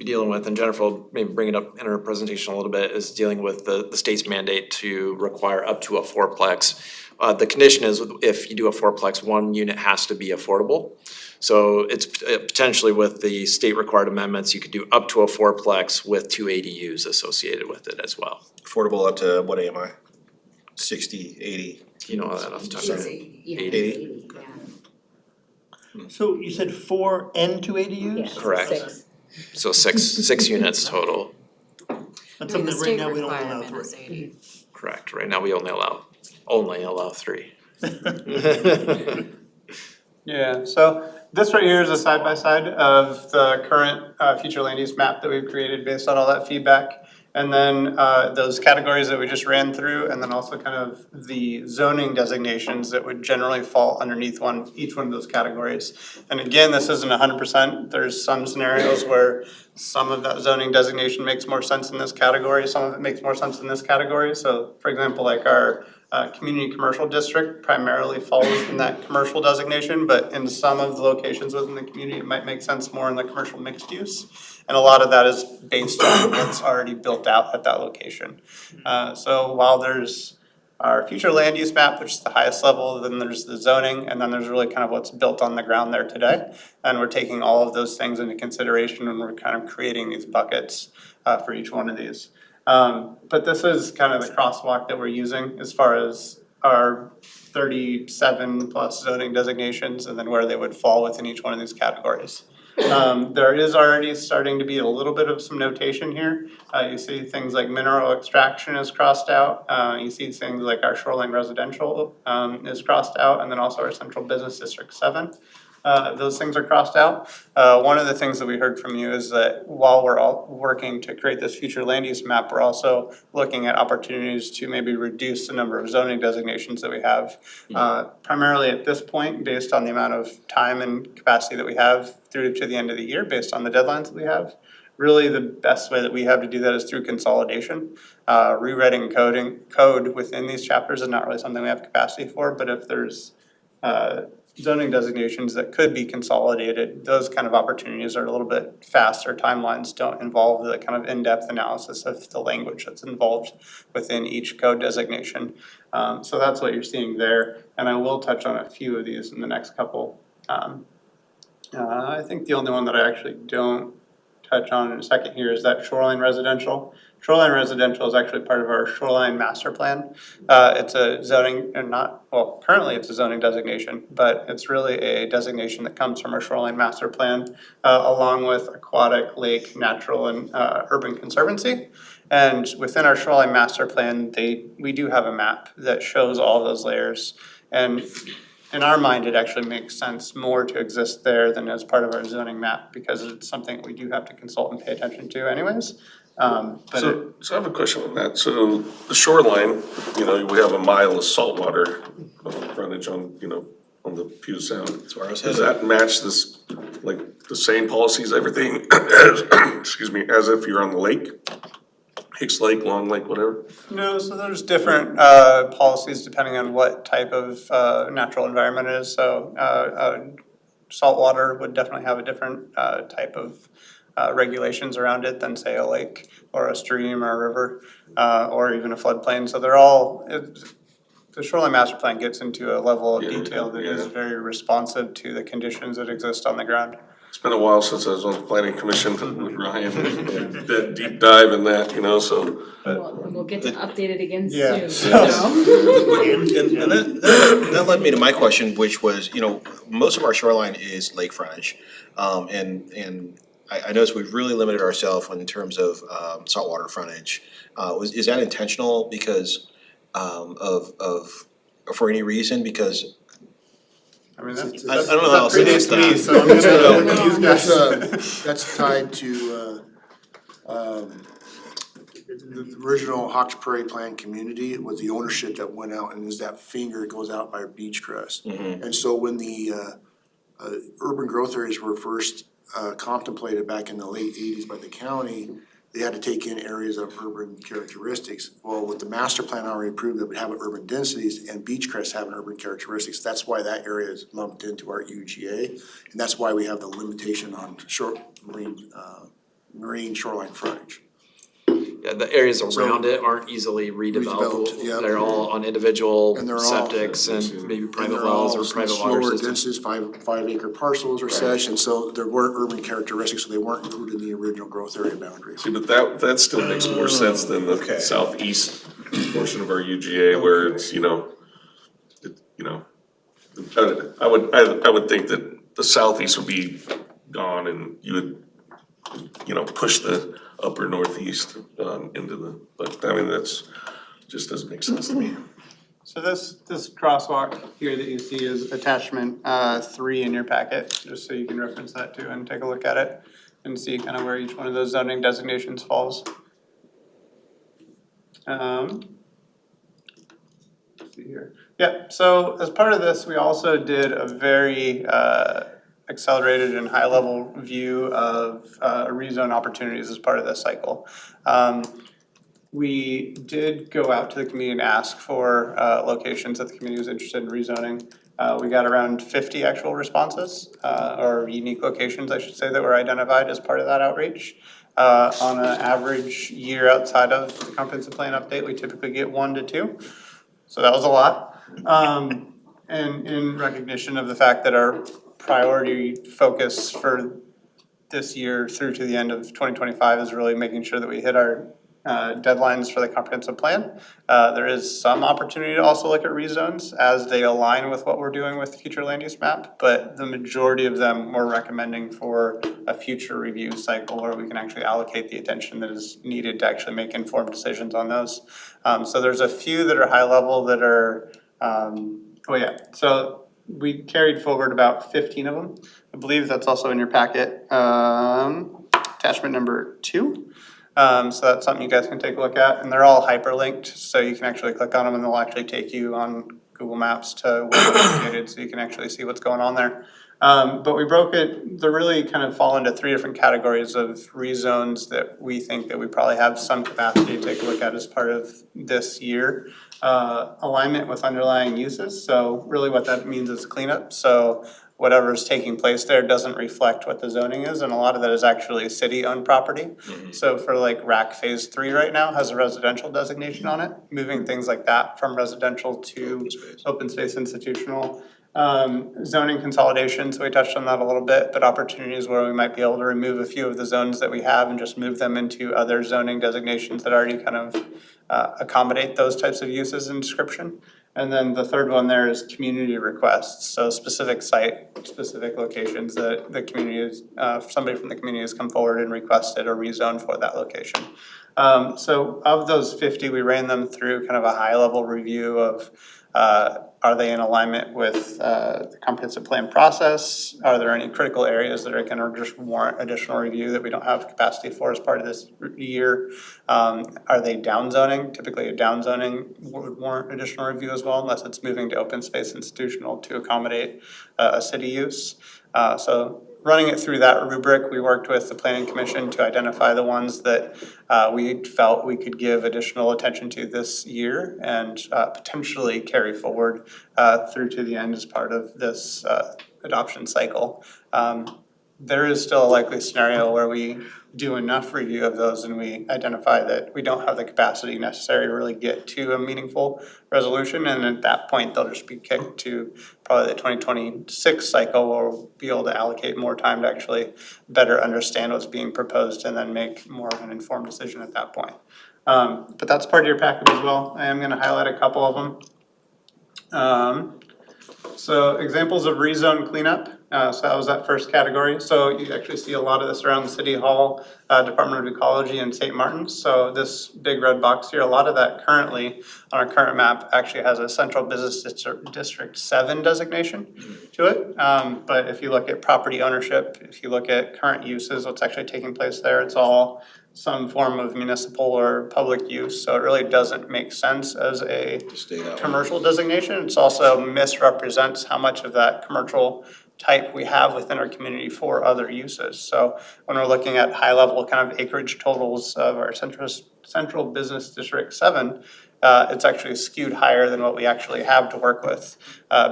be dealing with, and Jennifer will maybe bring it up in her presentation a little bit, is dealing with the state's mandate to require up to a fourplex. The condition is if you do a fourplex, one unit has to be affordable. So it's potentially with the state required amendments, you could do up to a fourplex with 2 ADUs associated with it as well. Affordable up to what AMI? 60, 80? You know that off the top of your head. 80? So you said 4 and 2 ADUs? Correct. So six units total. That's something that right now we don't allow 3. Correct. Right now, we only allow 3. Yeah, so this right here is a side-by-side of the current future land use map that we've created based on all that feedback. And then those categories that we just ran through, and then also kind of the zoning designations that would generally fall underneath each one of those categories. And again, this isn't 100%. There's some scenarios where some of that zoning designation makes more sense in this category, some of it makes more sense in this category. So for example, like our community commercial district primarily falls in that commercial designation, but in some of the locations within the community, it might make sense more in the commercial mixed use. And a lot of that is based on what's already built out at that location. So while there's our future land use map, which is the highest level, then there's the zoning, and then there's really kind of what's built on the ground there today. And we're taking all of those things into consideration when we're kind of creating these buckets for each one of these. But this is kind of the crosswalk that we're using as far as our 37 plus zoning designations and then where they would fall within each one of these categories. There is already starting to be a little bit of some notation here. You see things like mineral extraction is crossed out. You see things like our shoreline residential is crossed out, and then also our central business district 7. Those things are crossed out. One of the things that we heard from you is that while we're all working to create this future land use map, we're also looking at opportunities to maybe reduce the number of zoning designations that we have. Primarily at this point, based on the amount of time and capacity that we have through to the end of the year, based on the deadlines that we have. Really, the best way that we have to do that is through consolidation. Rewriting code within these chapters is not really something we have capacity for, but if there's zoning designations that could be consolidated, those kind of opportunities are a little bit faster. Timelines don't involve the kind of in-depth analysis of the language that's involved within each code designation. So that's what you're seeing there. And I will touch on a few of these in the next couple. I think the only one that I actually don't touch on in a second here is that shoreline residential. Shoreline residential is actually part of our shoreline master plan. It's a zoning, currently it's a zoning designation, but it's really a designation that comes from our shoreline master plan, along with aquatic, lake, natural, and urban conservancy. And within our shoreline master plan, we do have a map that shows all those layers. And in our mind, it actually makes sense more to exist there than as part of our zoning map, because it's something we do have to consult and pay attention to anyways. So I have a question on that. So the shoreline, we have a mile of saltwater frontage on the Puget Sound. Does that match this, like the same policies, everything, excuse me, as if you're on the lake? Hicks Lake, Long Lake, whatever? No, so there's different policies depending on what type of natural environment it is. So saltwater would definitely have a different type of regulations around it than say a lake or a stream or a river or even a floodplain. So they're all, the shoreline master plan gets into a level of detail that is very responsive to the conditions that exist on the ground. It's been a while since I was on the planning commission with Ryan and that deep dive in that, so. We'll get to update it again Yeah. soon. And that led me to my question, which was, most of our shoreline is lake frontage. And I noticed we've really limited ourselves in terms of saltwater frontage. Is that intentional because for any reason? Because I mean, that's I don't know how else to predates answer me, that. so I'm gonna use that's tied to the original Hawks Prairie Plan community. It was the ownership that went out, and as that finger goes out by Beechcrest. And so when the urban growth areas were first contemplated back in the late 80s by the county, they had to take in areas of urban characteristics. Well, with the master plan already approved that we have urban densities, and Beechcrest having urban characteristics, that's why that area is lumped into our UGA, and that's why we have the limitation on short marine marine shoreline frontage. Yeah, the areas So- around it aren't easily redeveloped. Redeveloped, yep. They're all on individual And they're all- septics and maybe And private they're wells all or some private water slower systems. denses, 5 acre parcels or such, and so there weren't urban characteristics, so they weren't included in the original growth area boundary. See, but that still makes more sense than the southeast portion of our UGA where it's, I would think that the southeast would be gone and you would, push the upper northeast, into but I mean, that's, just doesn't make sense to me. So this crosswalk here that you see is attachment 3 in your packet, just so you can reference that too and take a look at it and see kind of where each one of those zoning designations falls. Let's see here. Yeah, so as part of this, we also did a very accelerated and high-level view of rezone opportunities as part of this cycle. We did go out to the community and ask for locations that the community was interested in rezoning. We got around 50 actual responses, or unique locations, I should say, that were identified as part of that outreach. On an average year outside of the comprehensive plan update, we typically get 1 to 2. So that was a lot. And in recognition of the fact that our priority focus for this year through to the end of 2025 is really making sure that we hit our deadlines for the comprehensive plan. There is some opportunity to also look at rezones as they align with what we're doing with the future land use map, but the majority of them we're recommending for a future review cycle where we can actually allocate the attention that is needed to actually make informed decisions on those. So there's a few that are high level that are, so we carried forward about 15 of them. I believe that's also in your packet, attachment number 2. So that's something you guys can take a look at, and they're all hyperlinked, so you can actually click on them and they'll actually take you on Google Maps to where they're located, so you can actually see what's going on there. But we broke it, they really kind of fall into 3 different categories of rezones that we think that we probably have some capacity to take a look at as part of this year. Alignment with underlying uses, so really what that means is cleanup, so whatever's taking place there doesn't reflect what the zoning is, and a lot of that is actually city-owned property. So for like RAC Phase 3 right now has a residential designation on it, moving things like that from residential to open space institutional. Zoning consolidation, so we touched on that a little bit, but opportunities where we might be able to remove a few of the zones that we have and just move them into other zoning designations that already kind of accommodate those types of uses and description. And then the third one there is community requests, so specific site, specific locations that the community is, somebody from the community has come forward and requested a rezone for that location. So of those 50, we ran them through kind of a high level review of are they in alignment with the comprehensive plan process? Are there any critical areas that are gonna just warrant additional review that we don't have capacity for as part of this year? Are they downzoning? Typically a downzoning would warrant additional review as well, unless it's moving to open space institutional to accommodate a city use. So running it through that rubric, we worked with the planning commission to identify the ones that we felt we could give additional attention to this year and potentially carry forward through to the end as part of this adoption cycle. There is still a likely scenario where we do enough review of those and we identify that we don't have the capacity necessary to really get to a meaningful resolution, and at that point they'll just be kicked to probably the 2026 cycle, where we'll be able to allocate more time to actually better understand what's being proposed and then make more of an informed decision at that point. But that's part of your package as well. I am going to highlight a couple of them. So examples of rezone cleanup, so that was that first category. So you actually see a lot of this around City Hall, Department of Ecology, and St. Martin's. So this big red box here, a lot of that currently on our current map actually has a Central Business District 7 designation to it. But if you look at property ownership, if you look at current uses, what's actually taking place there, it's all some form of municipal or public use, so it really doesn't make sense as a commercial designation. It's also misrepresents how much of that commercial type we have within our community for other uses. So when we're looking at high level kind of acreage totals of our Central Business District 7, it's actually skewed higher than what we actually have to work with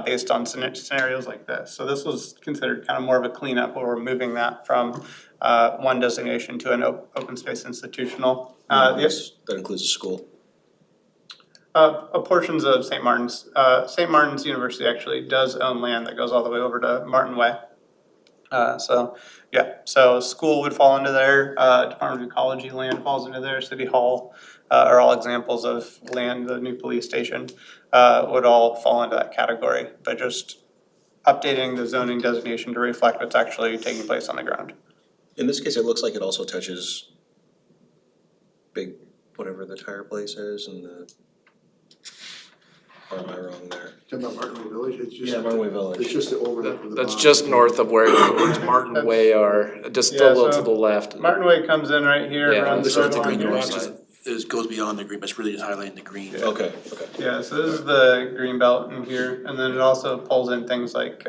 based on scenarios like this. So this was considered kind of more of a cleanup where we're moving that from one designation to an open space institutional. That includes a school. Portions of St. Martin's. St. Martin's University actually does own land that goes all the way over to Martin Way. So school would fall into there, Department of Ecology land falls into there, City Hall are all examples of land, the new police station would all fall into that category, but just updating the zoning designation to reflect what's actually taking place on the ground. In this case, it looks like it also touches big, whatever the tire place is, and the, or am I wrong there? Talking about Martin Way Village, it's just. Yeah, Martin Way Village. It's just the overlap of the. That's bond. just north of where Martin Way are, just a little to the left. Martin Way comes in right here, Yeah, runs this right is the along green here. north. It goes beyond the green, but it's really just highlighting the green. Okay. Yeah, so this is the green belt in here, and then it also pulls in things like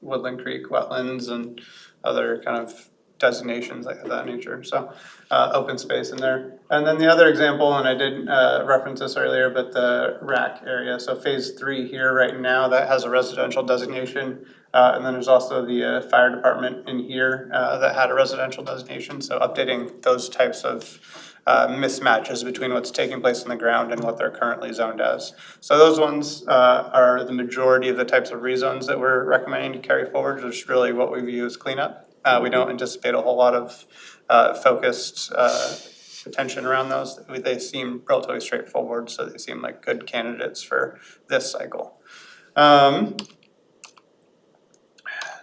Woodland Creek wetlands and other kind of designations like that nature, so open space in there. And then the other example, and I did reference this earlier, but the RAC area, so phase 3 here right now, that has a residential designation. And then there's also the fire department in here that had a residential designation, so updating those types of mismatches between what's taking place on the ground and what they're currently zoned as. So those ones are the majority of the types of rezones that we're recommending to carry forward, which is really what we view as cleanup. We don't anticipate a whole lot of focused attention around those. They seem relatively straightforward, so they seem like good candidates for this cycle.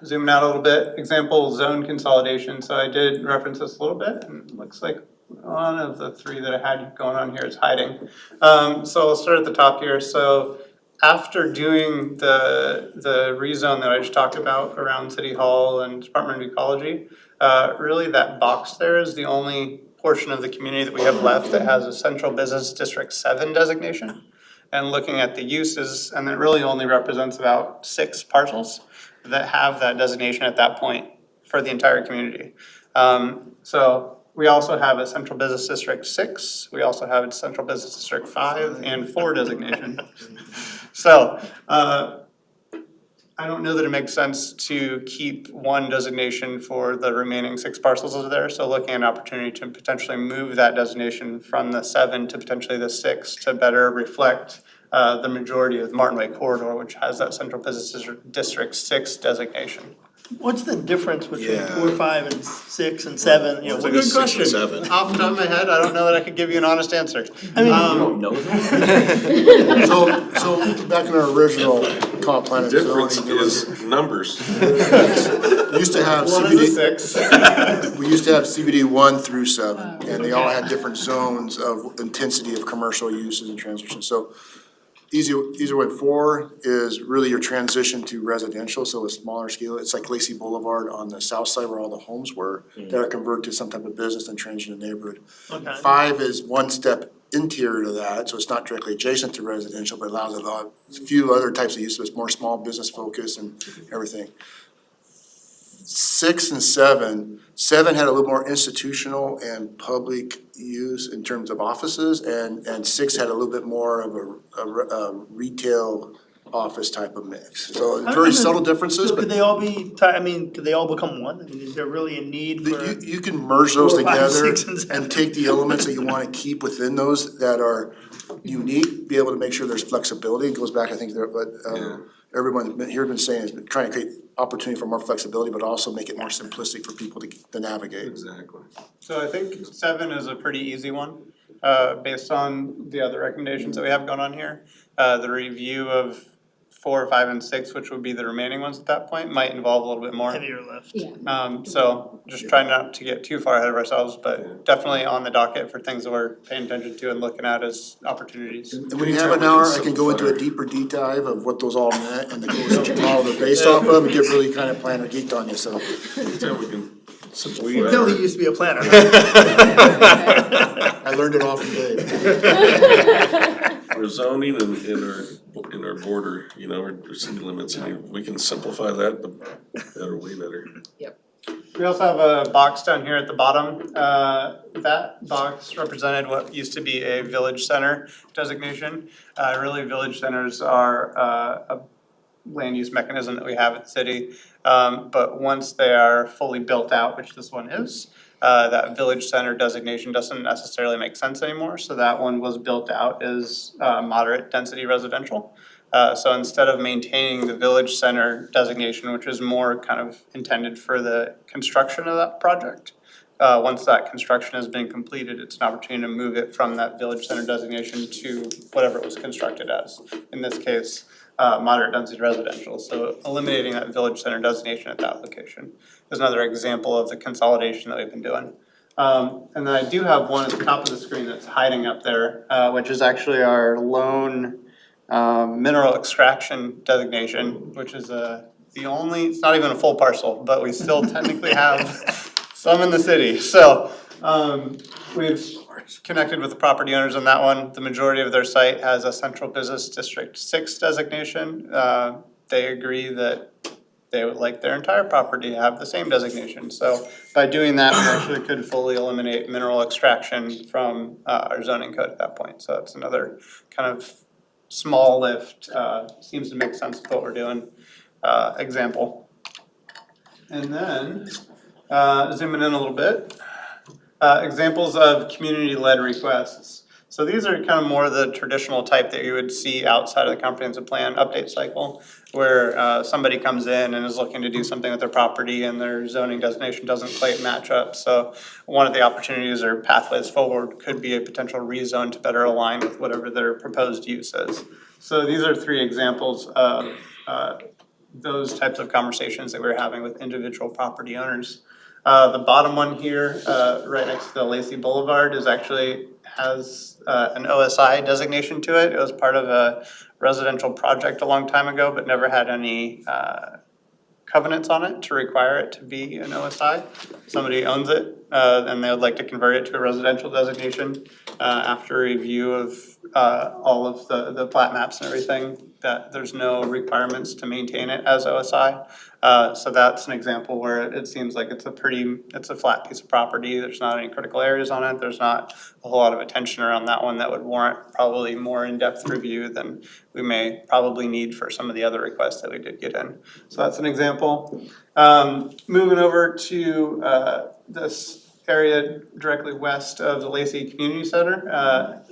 Zooming out a little bit, example zone consolidation. So I did reference this a little bit, and it looks like one of the 3 that I had going on here is hiding. So I'll start at the top here. So after doing the rezone that I just talked about around City Hall and Department of Ecology, really that box there is the only portion of the community that we have left that has a Central Business District 7 designation. And looking at the uses, and it really only represents about 6 parcels that have that designation at that point for the entire community. So we also have a Central Business District 6, we also have a Central Business District 5 and 4 designation. So I don't know that it makes sense to keep one designation for the remaining 6 parcels over there. So looking at an opportunity to potentially move that designation from the 7 to potentially the 6 to better reflect the majority of the Martin Way corridor, which has that Central Business District 6 designation. What's the difference between 4, 5, and 6, and 7? You know, That's a good question. Off the top of my head, I don't know that I could give you an honest answer. I mean, you don't know that? So back in our original comp plan. The difference is numbers. We used to have One is a 6. We used to have CBD 1 through 7, and they all had different zones of intensity of commercial uses and transition. So easier way 4 is really your transition to residential, so a smaller scale. It's like Lacey Boulevard on the south side where all the homes were that are converted to some type of business and transition in the neighborhood. Okay. 5 is one step interior to that, so it's not directly adjacent to residential, but allows a few other types of uses. It's more small business focus and everything. 6 and 7 had a little more institutional and public use in terms of offices, and 6 had a little bit more of a retail office type of mix. So very subtle differences, So but could they all be, could they all become one? I mean, is there really a need for? you can merge those 4, 5, together 6, and 7. and take the elements that you wanna keep within those that are unique, be able to make sure there's flexibility. It goes back, I think, to what everyone here has been saying, is trying to create opportunity for more flexibility, but also make it more simplistic for people to navigate. Exactly. So I think 7 is a pretty easy one, based on the other recommendations that we have going on here. The review of 4, 5, and 6, which would be the remaining ones at that point, might involve a little bit more. Heavier lift. Yeah. So just trying not to get too far ahead of ourselves, but definitely on the docket for things that we're paying attention to and looking at as opportunities. And when you have an hour, I can go into a deeper deep dive of what those all meant and the goals that you model they're based off of and get really kind of planner geeked on you, so. Anytime we can simplify You know he used to be a planner. I learned it all from Dave. Our zoning and in our border, our city limits, and we can simplify that, the better, way better. Yep. We also have a box down here at the bottom. That box represented what used to be a village center designation. Really, village centers are a land use mechanism that we have at the city. But once they are fully built out, which this one is, that village center designation doesn't necessarily make sense anymore. So that one was built out as moderate density residential. So instead of maintaining the village center designation, which is more kind of intended for the construction of that project, once that construction has been completed, it's an opportunity to move it from that village center designation to whatever it was constructed as. In this case, moderate density residential. So eliminating that village center designation at that location is another example of the consolidation that we've been doing. And then I do have one at the top of the screen that's hiding up there, which is actually our lone mineral extraction designation, which is the only, it's not even a full parcel, but we still technically have some in the city. So we've connected with the property owners on that one. The majority of their site has a Central Business District 6 designation. They agree that they would like their entire property to have the same designation. So by doing that, we actually could fully eliminate mineral extraction from our zoning code at that point. So that's another kind of small lift, seems to make sense with what we're doing, example. And then zooming in a little bit, examples of community-led requests. So these are kind of more the traditional type that you would see outside of the comprehensive plan update cycle, where somebody comes in and is looking to do something with their property and their zoning designation doesn't quite match up. So one of the opportunities or pathways forward could be a potential rezone to better align with whatever their proposed use is. So these are 3 examples of those types of conversations that we're having with individual property owners. The bottom one here, right next to the Lacey Boulevard, has an OSI designation to it. It was part of a residential project a long time ago, but never had any covenants on it to require it to be an OSI. Somebody owns it, and they would like to convert it to a residential designation after review of all of the plat maps and everything, that there's no requirements to maintain it as OSI. So that's an example where it seems like it's a flat piece of property. There's not any critical areas on it. There's not a whole lot of attention around that one that would warrant probably more in-depth review than we may probably need for some of the other requests that we did get in. So that's an example. Moving over to this area directly west of the Lacey Community Center.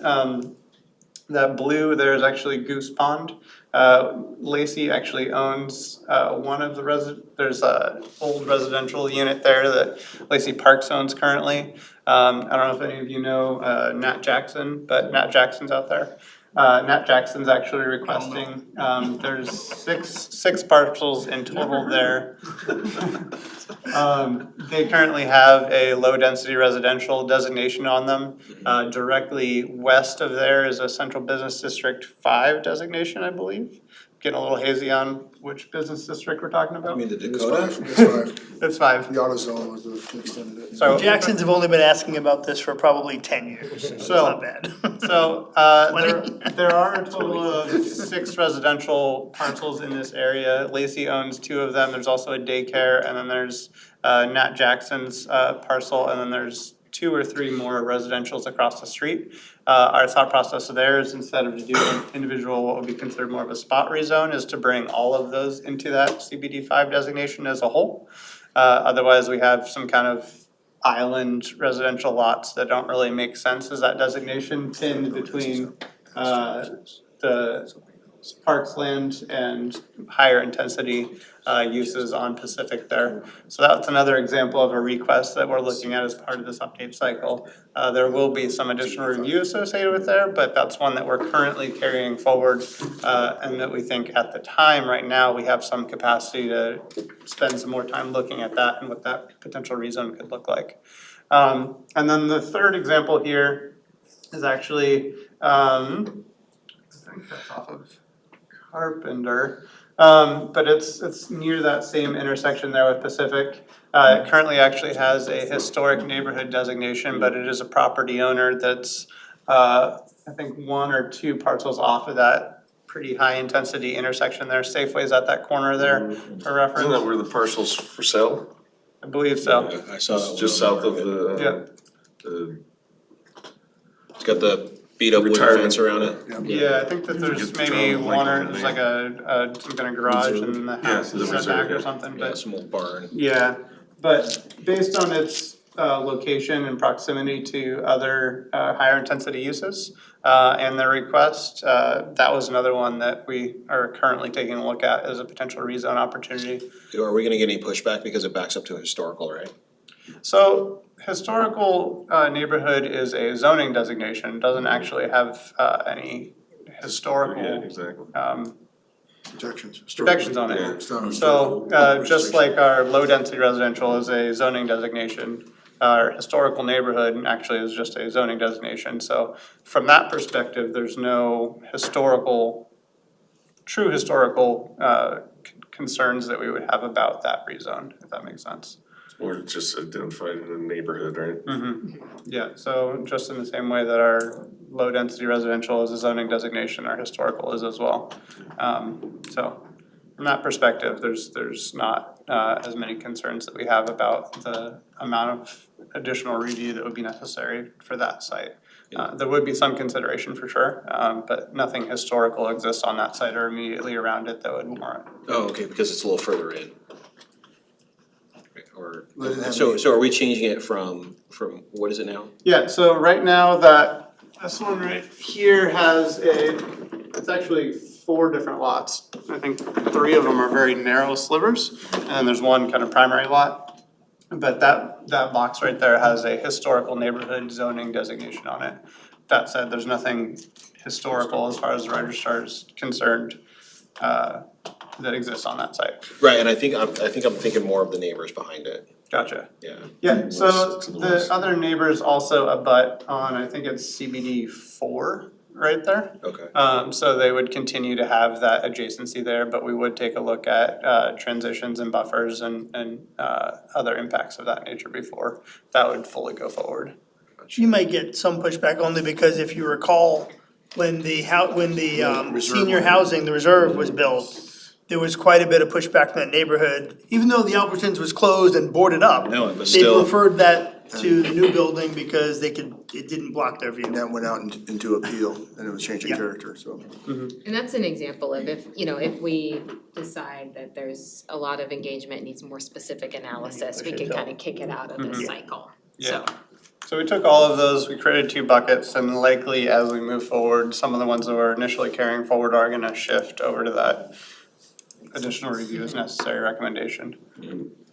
That blue there is actually Goose Pond. Lacey actually owns one of the there's a old residential unit there that Lacey Parks owns currently. I don't know if any of you know Nat Jackson, but Nat Jackson's out there. Nat Jackson's actually requesting, there's six parcels in total there. They currently have a low density residential designation on them. Directly west of there is a Central Business District 5 designation, I believe. Getting a little hazy on which business district we're talking about. You mean the Dakota? It's 5. It's 5. The AutoZone was the extended it. So Jacksons have only been asking about this for probably 10 years, so it's not bad. So there are a total of 6 residential parcels in this area. Lacey owns 2 of them. There's also a daycare, and then there's Nat Jackson's parcel, and then there's 2 or 3 more residentials across the street. Our thought process there is, instead of doing individual, what would be considered more of a spot rezone, is to bring all of those into that CBD 5 designation as a whole. Otherwise, we have some kind of island residential lots that don't really make sense as that designation pinned between the parks land and higher intensity uses on Pacific there. So that's another example of a request that we're looking at as part of this update cycle. There will be some additional review associated with there, but that's one that we're currently carrying forward and that we think at the time right now we have some capacity to spend some more time looking at that and what that potential rezone could look like. And then the third example here is actually, I think that's off of Carpenter, but it's near that same intersection there with Pacific. It currently actually has a historic neighborhood designation, but it is a property owner that's I think 1 or 2 parcels off of that pretty high intensity intersection there. Safeway's at that corner there for reference. Isn't that where the parcel's for sale? I believe so. Yeah, I saw that. Just south of the, Yeah. It's got the beat up wooden Retirement. fence around it. Yeah, I think that there's maybe one or there's like some kind of garage and the house is set back or something, Yeah, but some old barn. yeah. But based on its location and proximity to other higher intensity uses and the request, that was another one that we are currently taking a look at as a potential rezone opportunity. Are we gonna get any pushback because it backs up to a historical, right? So historical neighborhood is a zoning designation, doesn't actually have any historical protections on it. So just like our low density residential is a zoning designation, our historical neighborhood actually is just a zoning designation. So from that perspective, there's no true historical concerns that we would have about that rezone, if that makes sense. Or just identified in the neighborhood, right? Mm-hmm. Yeah, so just in the same way that our low density residential is a zoning designation, our historical is as well. So from that perspective, there's not as many concerns that we have about the amount of additional review that would be necessary for that site. There would be some consideration for sure, but nothing historical exists on that site or immediately around it that would warrant. Oh, okay, because it's a little further in. Or, so are we changing it from what is it now? Yeah, so right now this one right here has it's actually 4 different lots. I think 3 of them are very narrow slivers, and then there's one kind of primary lot. But that box right there has a historical neighborhood zoning designation on it. That said, there's nothing historical as far as the registrar is concerned that exists on that site. Right, and I think I'm thinking more of the neighbors behind it. Gotcha. Yeah. Yeah, so the other neighbors also abut on, I think it's CBD 4 right there. Okay. So they would continue to have that adjacency there, but we would take a look at transitions and buffers and other impacts of that nature before that would fully go forward. You might get some pushback only because if you recall, when the senior housing, the reserve was built, there was quite a bit of pushback from that neighborhood. Even though the Albertsons was closed and boarded up, but they preferred that to the new building because it didn't block their view. And that went out into appeal, and it was changing character, so. And that's an example of if we decide that there's a lot of engagement, needs more specific analysis, we can kind of kick it out of this cycle, so. So we took all of those, we created 2 buckets, and likely as we move forward, some of the ones that we're initially carrying forward are gonna shift over to that additional review as necessary recommendation.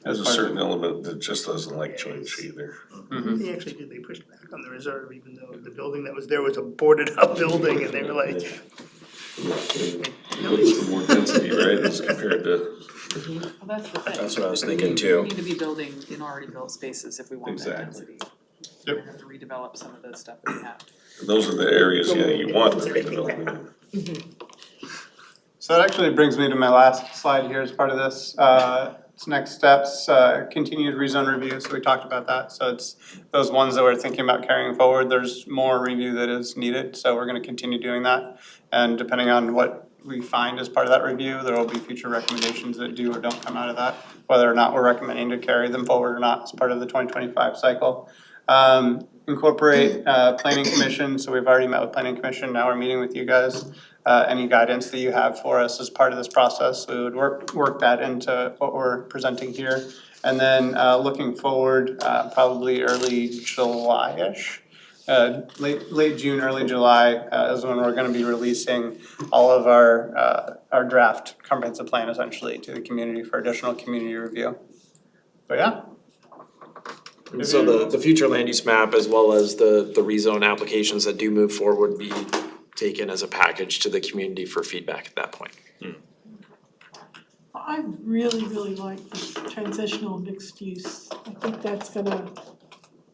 There's a certain element that just doesn't like change either. They actually did, they pushed back on the reserve, even though the building that was there was a boarded up building, and they were like. More density, right, as compared to. Well, that's the thing. That's what I was thinking too. We need to be building in already built spaces if we want that Exactly. density. We're gonna have to redevelop some of the stuff that we have. Those are the areas, you want the redevelopment. So that actually brings me to my last slide here as part of this. It's next steps, continued rezone review, so we talked about that. So it's those ones that we're thinking about carrying forward, there's more review that is needed, so we're gonna continue doing that. And depending on what we find as part of that review, there will be future recommendations that do or don't come out of that, whether or not we're recommending to carry them forward or not as part of the 2025 cycle. Incorporate planning commission, so we've already met with planning commission, now we're meeting with you guys. Any guidance that you have for us as part of this process, we would work that into what we're presenting here. And then looking forward, probably early July-ish, late June, early July is when we're gonna be releasing all of our draft comprehensive plan essentially to the community for additional community review. But yeah. And so the future land use map as well as the rezone applications that do move forward would be taken as a package to the community for feedback at that point. I really, really like this transitional mixed use. I think that's gonna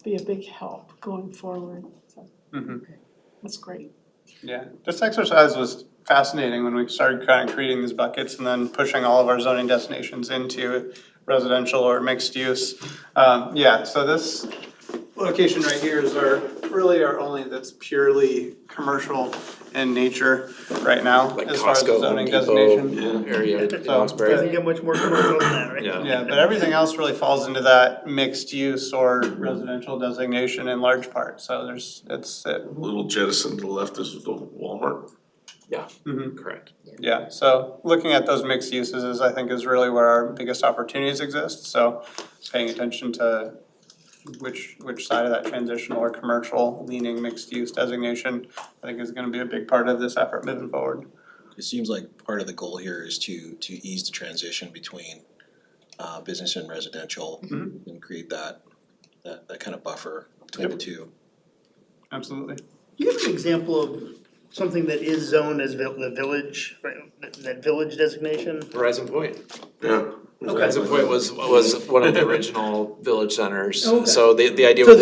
be a big help going forward, so that's great. Yeah, this exercise was fascinating when we started kind of creating these buckets and then pushing all of our zoning destinations into residential or mixed use. Yeah, so this location right here is our really our only that's purely commercial in nature right now, Like as far as the Costco, zoning Home Depot, designation. area in So, Roxbury. Doesn't get much more commercial than that, right? Yeah, but everything else really falls into that mixed use or residential designation in large part, so it's. A little jettison to the left is the Walmart. Yeah, Mhm. correct. Yeah, so looking at those mixed uses is, I think, is really where our biggest opportunities exist, so paying attention to which side of that transitional or commercial leaning mixed use designation, I think is gonna be a big part of this effort moving forward. It seems like part of the goal here is to ease the transition between business and residential and create that kind of buffer between the two. Absolutely. Do you have an example of something that is zoned as the village, right, that village designation? Horizon Point. Yeah. Horizon Point was one of the original village centers. Okay. So the idea So was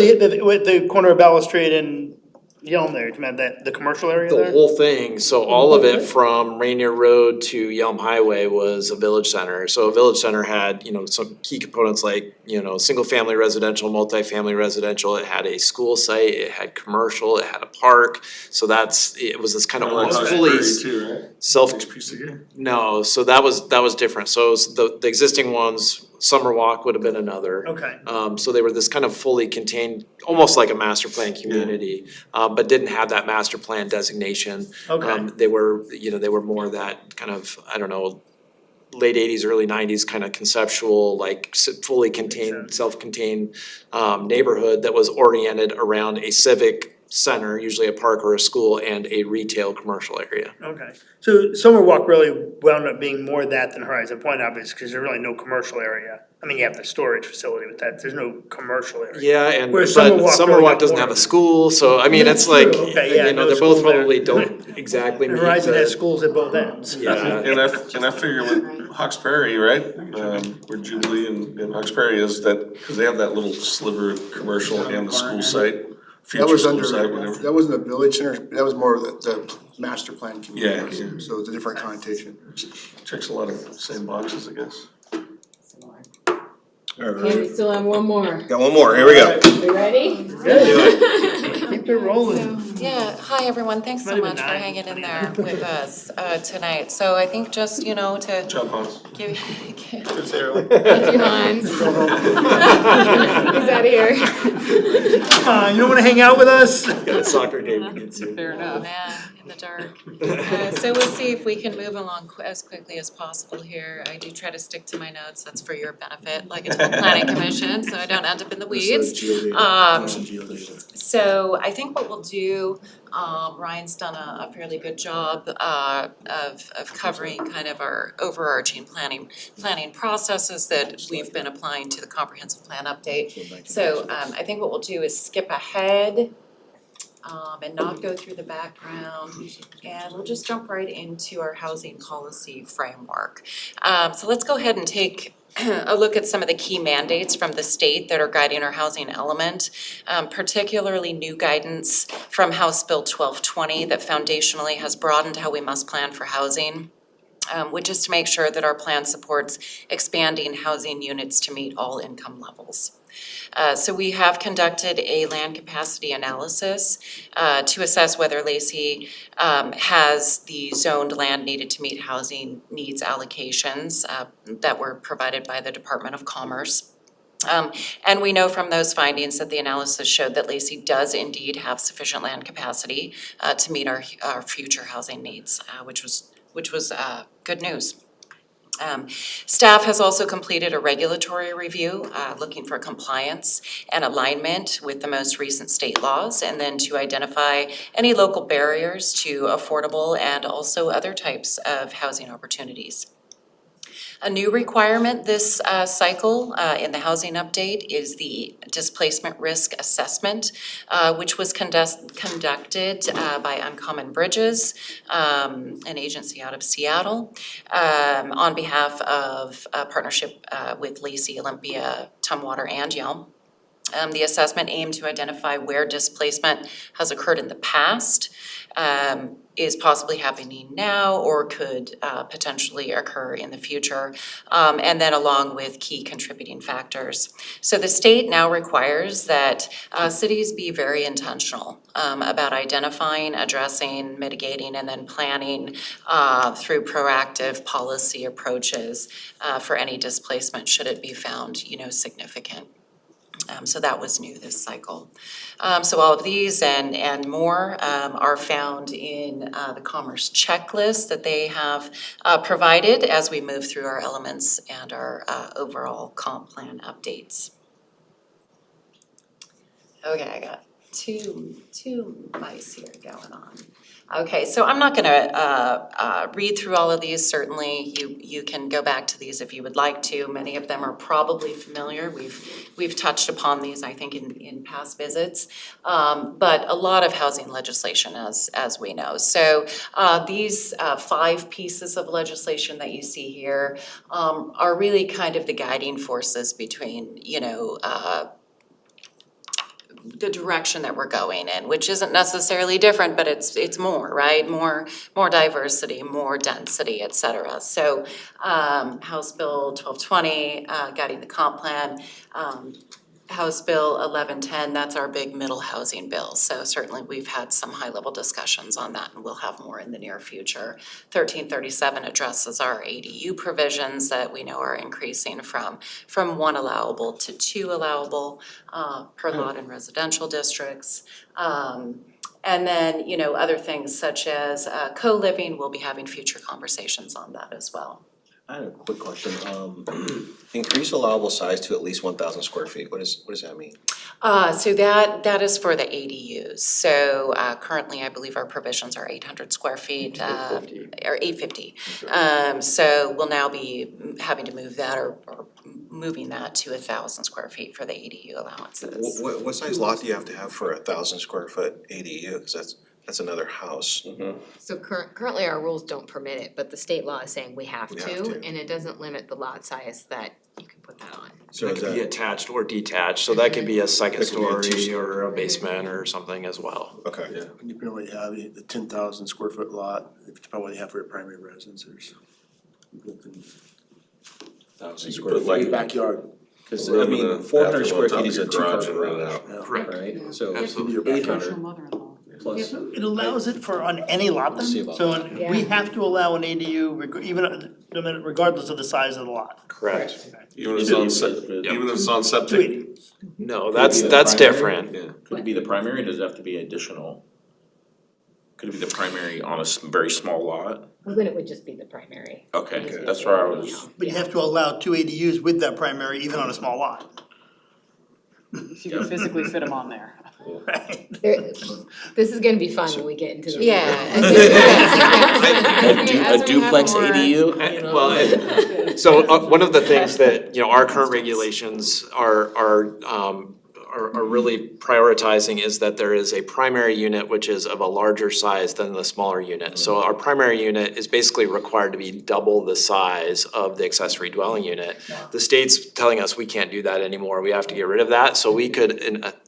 the corner of Balustrade and Yelm there, you meant that, the commercial area the there? whole thing, so all of it from Rainier Road to Yelm Highway was a village center. So a village center had, some key components like, single-family residential, multifamily residential. It had a school site, it had commercial, it had a park. So it was this kind of almost fully No, so that was different. So the existing ones, Summer Walk would have been another. Okay. So they were this kind of fully contained, almost like a master plan community, but didn't have that master plan designation. Okay. They were more that kind of, I don't know, late eighties, early nineties kind of conceptual, like fully contained, self-contained neighborhood that was oriented around a civic center, usually a park or a school, and a retail commercial area. Okay, so Summer Walk really wound up being more that than Horizon Point, obviously, because there's really no commercial area. I mean, you have the storage facility with that, there's no commercial area. Yeah, Whereas but Summer really Walk got doesn't more have a of it. school, so I mean, it's True. like, Okay, yeah, no they're both school there. probably don't exactly meet Horizon has the. schools at both ends. Yeah. And I figure with Hawks Perry, right, where Jubilee and Hawks Perry is that, because they have that little sliver of commercial and the school site, That future was school under, site, whatever. that wasn't a village center, that was more of the master plan community. Yeah. So it's a different connotation. Checks a lot of same boxes, I guess. Okay, we still have one more. Got one more, here we go. We ready? Keep it rolling. Yeah, hi everyone, thanks so much for hanging in there with us tonight. So I think just, to Job, Hans. give Good, Sarah. Thank you, Hans. He's out of here. You don't wanna hang out with us? Got a soccer game to get to. Fair enough. man in the dark. So we'll see if we can move along as quickly as possible here. I do try to stick to my notes, that's for your benefit, like it's the planning commission, so I don't end up in the weeds. So I think what we'll do, Ryan's done a fairly good job of covering kind of our overarching planning processes that we've been applying to the comprehensive plan update. So I think what we'll do is skip ahead and not go through the background, and we'll just jump right into our housing policy framework. So let's go ahead and take a look at some of the key mandates from the state that are guiding our housing element, particularly new guidance from House Bill 1220 that foundationally has broadened how we must plan for housing, which is to make sure that our plan supports expanding housing units to meet all income levels. So we have conducted a land capacity analysis to assess whether Lacey has the zoned land needed to meet housing needs allocations that were provided by the Department of Commerce. And we know from those findings that the analysis showed that Lacey does indeed have sufficient land capacity to meet our future housing needs, which was good news. Staff has also completed a regulatory review, looking for compliance and alignment with the most recent state laws, and then to identify any local barriers to affordable and also other types of housing opportunities. A new requirement this cycle in the housing update is the displacement risk assessment, which was conducted by Uncommon Bridges, an agency out of Seattle, on behalf of a partnership with Lacey, Olympia, Tumwater, and Yelm. The assessment aimed to identify where displacement has occurred in the past, is possibly happening now, or could potentially occur in the future, and then along with key contributing factors. So the state now requires that cities be very intentional about identifying, addressing, mitigating, and then planning through proactive policy approaches for any displacement should it be found, significant. So that was new this cycle. So all of these and more are found in the Commerce checklist that they have provided as we move through our elements and our overall comp plan updates. Okay, I got two mice here going on. Okay, so I'm not gonna read through all of these. Certainly, you can go back to these if you would like to. Many of them are probably familiar. We've touched upon these, I think, in past visits. But a lot of housing legislation, as we know. So these 5 pieces of legislation that you see here are really kind of the guiding forces between, the direction that we're going in, which isn't necessarily different, but it's more, right? More diversity, more density, et cetera. So House Bill 1220, guiding the comp plan, House Bill 1110, that's our big middle housing bill. So certainly we've had some high-level discussions on that, and we'll have more in the near future. 1337 addresses our ADU provisions that we know are increasing from 1 allowable to 2 allowable per lot in residential districts. And then, other things such as co-living, we'll be having future conversations on that as well. I have a quick question. Increase allowable size to at least 1,000 square feet. What does that mean? So that is for the ADUs. So currently, I believe our provisions are 800 square feet, or 850. So we'll now be having to move that or moving that to 1,000 square feet for the ADU allowances. What size lot do you have to have for 1,000 square foot ADU? Because that's another house. Mm-hmm. So currently our rules don't permit it, but the state law is saying we have to, and it doesn't limit the lot size that you can put that on. So that could be attached or detached, so that could be a second story or a basement or something as well. Okay. Yeah, depending on what you have, the 10,000 square foot lot, depending on what you have for your primary residence, there's 1,000 square feet. Backyard. Because, 400 square feet is a two-car garage, Correct. right? So Absolutely. 800 plus. It allows it for on any lot then? So we have to allow an ADU regardless of the size of the lot. Correct. Even if it's on septic? No, that's different. Could it be the primary, or does it have to be additional? Could it be the primary on a very small lot? Well, then it would just be the primary. Okay, that's where I was. But you have to allow 2 ADUs with that primary even on a small lot. So you can physically fit them on there. This is gonna be fun when we get into the. A duplex ADU? Well, so one of the things that, our current regulations are really prioritizing is that there is a primary unit which is of a larger size than the smaller unit. So our primary unit is basically required to be double the size of the accessory dwelling unit. The state's telling us we can't do that anymore, we have to get rid of that. So we could,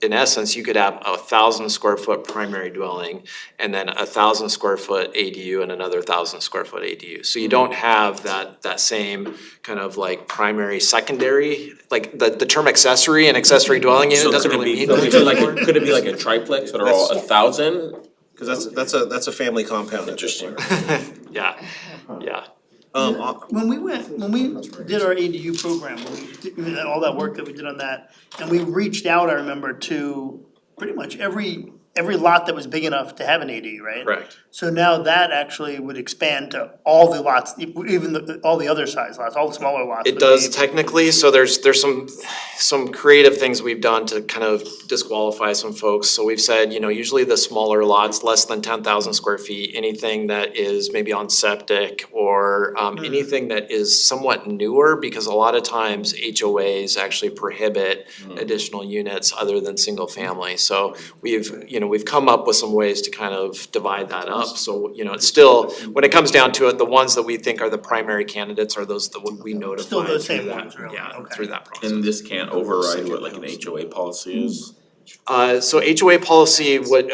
in essence, you could have 1,000 square foot primary dwelling and then 1,000 square foot ADU and another 1,000 square foot ADU. So you don't have that same kind of like primary, secondary, like the term accessory and accessory dwelling unit doesn't really mean much anymore. Could it be like a triplex that are all 1,000? Because that's a family compound. Interesting. Yeah. When we did our ADU program, when we did all that work that we did on that, and we reached out, I remember, to pretty much every lot that was big enough to have an ADU, right? Correct. So now that actually would expand to all the lots, even all the other size lots, all the smaller lots. It does technically, so there's some creative things we've done to kind of disqualify some folks. So we've said, usually the smaller lots, less than 10,000 square feet, anything that is maybe on septic or anything that is somewhat newer, because a lot of times HOAs actually prohibit additional units other than single family. So we've we've come up with some ways to kind of divide that up. So, it's still, when it comes down to it, the ones that we think are the primary candidates are those that we notify. Still those through same that- ones, really? Yeah, Okay. through that process. And this can't override what like an HOA policy is? So HOA policy would,